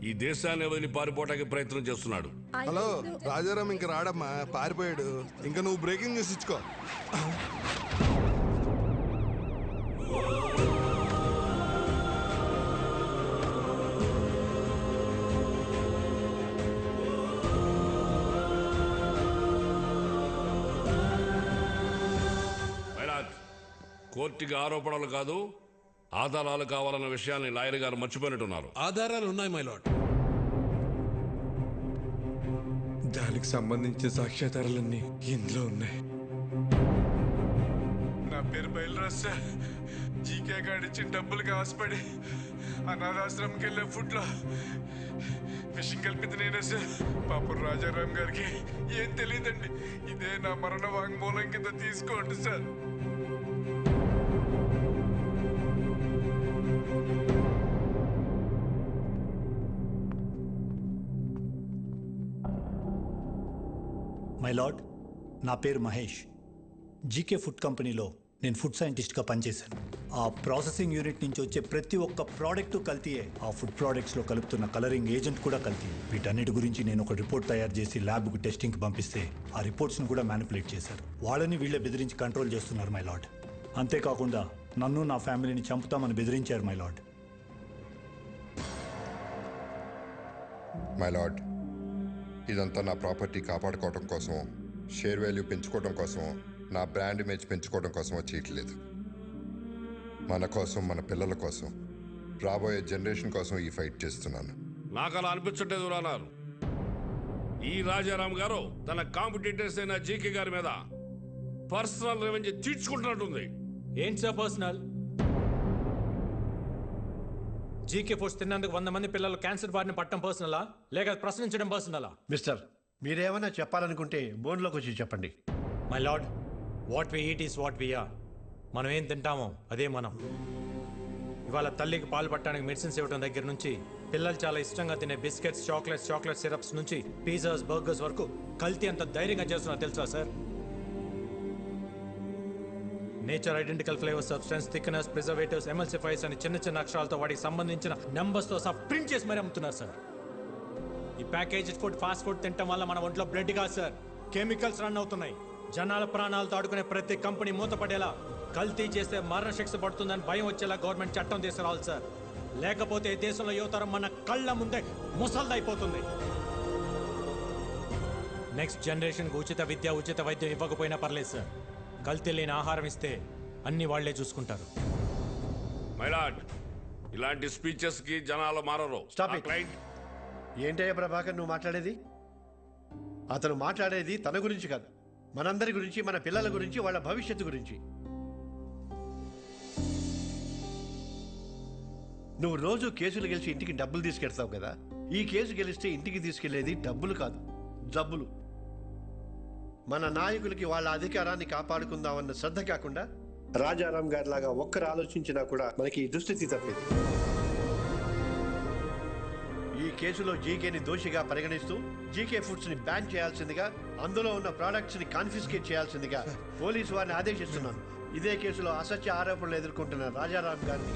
ఈ దేశాన్ని వదిలి పారిపోవడానికి ప్రయత్నం చేస్తున్నాడు. హలో, రాజారాం ఇంక రాడమ్మా, పారిపోయాడు. ఇంకా నువ్వు బ్రేకింగ్ న్యూస్ ఇచ్చుకో. కోర్టుకి ఆరోపణలు కాదు ఆధారాలు కావాలన్న విషయాన్ని లాయర్ గారు మర్చిపోయినట్టున్నారు. ఆధారాలు ఉన్నాయి మై లార్డ్. దానికి సంబంధించిన సాక్ష్యాధారాలన్నీ ఇందులో ఉన్నాయి. నా పేరు బయలురాజ్ సార్. జీకే గాడిచ్చిన డబ్బులకి ఆశపడి అనాథాశ్రమంకి వెళ్ళే ఫుడ్లో విషయం కలిపింది నేనే సార్. పాపం రాజారాం గారికి ఏం తెలియదండి. ఇదే నా మరణ వాంగ్మూలం కింద తీసుకోండి సార్. మై లార్డ్, నా పేరు మహేష్. జీకే ఫుడ్ కంపెనీలో నేను ఫుడ్ సైంటిస్ట్గా పనిచేశాను. ఆ ప్రాసెసింగ్ యూనిట్ నుంచి వచ్చే ప్రతి ఒక్క ప్రోడక్ట్ కల్తీయే. ఆ ఫుడ్ ప్రోడక్ట్స్లో కలుపుతున్న కలరింగ్ ఏజెంట్ కూడా కల్తీ. వీటన్నిటి గురించి నేను ఒక రిపోర్ట్ తయారు చేసి ల్యాబ్కు టెస్టింగ్కి పంపిస్తే ఆ రిపోర్ట్స్ను కూడా మ్యానిపులేట్ చేశారు. వాళ్ళని వీళ్ళే బెదిరించి కంట్రోల్ చేస్తున్నారు మై లార్డ్. అంతేకాకుండా నన్ను నా ఫ్యామిలీని చంపుతామని బెదిరించారు మై లార్డ్. మై లార్డ్, ఇదంతా నా ప్రాపర్టీ కాపాడుకోవడం కోసం, షేర్ వాల్యూ పెంచుకోవడం కోసం, నా బ్రాండ్ ఇమేజ్ పెంచుకోవడం కోసం చేయట్లేదు. మన కోసం, మన పిల్లల కోసం, రాబోయే జనరేషన్ కోసం ఈ ఫైట్ చేస్తున్నాను. నాకు అలా అనిపించట్లేదు రానారు. ఈ రాజారాం గారు తన కాంపిటీటర్స్ అయిన జీకే గారి మీద పర్సనల్ రెవెంజ్ తీర్చుకుంటున్నట్టుంది. ఏంటి సార్ పర్సనల్? జీకే ఫుడ్స్ తిన్నందుకు 100 మంది పిల్లలు క్యాన్సర్ బారిన పట్టడం పర్సనలా, లేక ప్రశ్నించడం పర్సనలా? మిస్టర్, మీరేమైనా చెప్పాలనుకుంటే బోన్లోకి వచ్చి చెప్పండి. My lord, what we eat is what we are. మనం ఏం తింటామో అదే మనం. ఇవాళ తల్లికి పాలు పట్టడానికి మెడిసిన్స్ ఇవ్వడం దగ్గర నుంచి పిల్లలు చాలా ఇష్టంగా తినే బిస్కెట్స్, చాక్లెట్ సిరప్స్ నుంచి పిజ్జాస్, బర్గర్స్ వరకు కల్తీ అంత ధైర్యంగా చేస్తున్నా తెలుసా sir? Nature identical flavour, substance, thickness, preservatives, ఎమల్సిఫైర్స్ అని చిన్న అక్షరాలతో వాటికి సంబంధించిన నెంబర్స్తో సహా ప్రింట్ చేసి మరీ అమ్ముతున్నారు సార్. ఈ ప్యాకేజ్డ్ ఫుడ్, ఫాస్ట్ ఫుడ్ తినడం వల్ల మన ఒంట్లో బ్లడ్ కాదు సార్, కెమికల్స్ రన్ అవుతున్నాయి. జనాల ప్రాణాలతో ఆడుకునే ప్రతి కంపెనీ మూతపడేలా, కల్తీ చేస్తే మరణశిక్ష పడుతుందని భయం వచ్చేలా గవర్నమెంట్ చట్టం తీసుకురావాలి సార్. లేకపోతే దేశంలో యువతరం మన కళ్ళ ముందే ముసల్దైపోతుంది. నెక్స్ట్ జనరేషన్కి ఉచిత విద్య, ఉచిత వైద్యం ఇవ్వకపోయినా పర్లేదు సార్. కల్తీ లేని ఆహారం ఇస్తే అన్ని వాళ్లే చూసుకుంటారు. మైలాడ్, ఇలాంటి స్పీచెస్ కి జనాలు మారరు. ఏంటయ్యా ప్రభాకర్ నువ్వు మాట్లాడేది? అతను మాట్లాడేది తన గురించి కాదు, మనందరి గురించి, మన పిల్లల గురించి, వాళ్ళ భవిష్యత్తు గురించి. నువ్వు రోజు కేసులు గెలిచి ఇంటికి డబ్బులు తీసుకెళ్తావు కదా, ఈ కేసు గెలిస్తే ఇంటికి తీసుకెళ్లేది డబ్బులు కాదు, జబ్బులు. మన నాయకులకి వాళ్ళ అధికారాన్ని కాపాడుకుందామన్న శ్రద్ధ కాకుండా రాజారాం గారి లాగా ఒక్కరు ఆలోచించినా కూడా మనకి ఈ దుస్థితి తప్పేది. ఈ కేసులో జీకేని దోషిగా పరిగణిస్తూ జీకే ఫుడ్స్ ని బ్యాన్ చేయాల్సిందిగా, అందులో ఉన్న ప్రోడక్ట్స్ ని కాన్ఫిస్కేట్ చేయాల్సిందిగా పోలీసు వారిని ఆదేశిస్తున్నాను. ఇదే కేసులో అసత్య ఆరోపణలు ఎదుర్కొంటున్న రాజారాం గారిని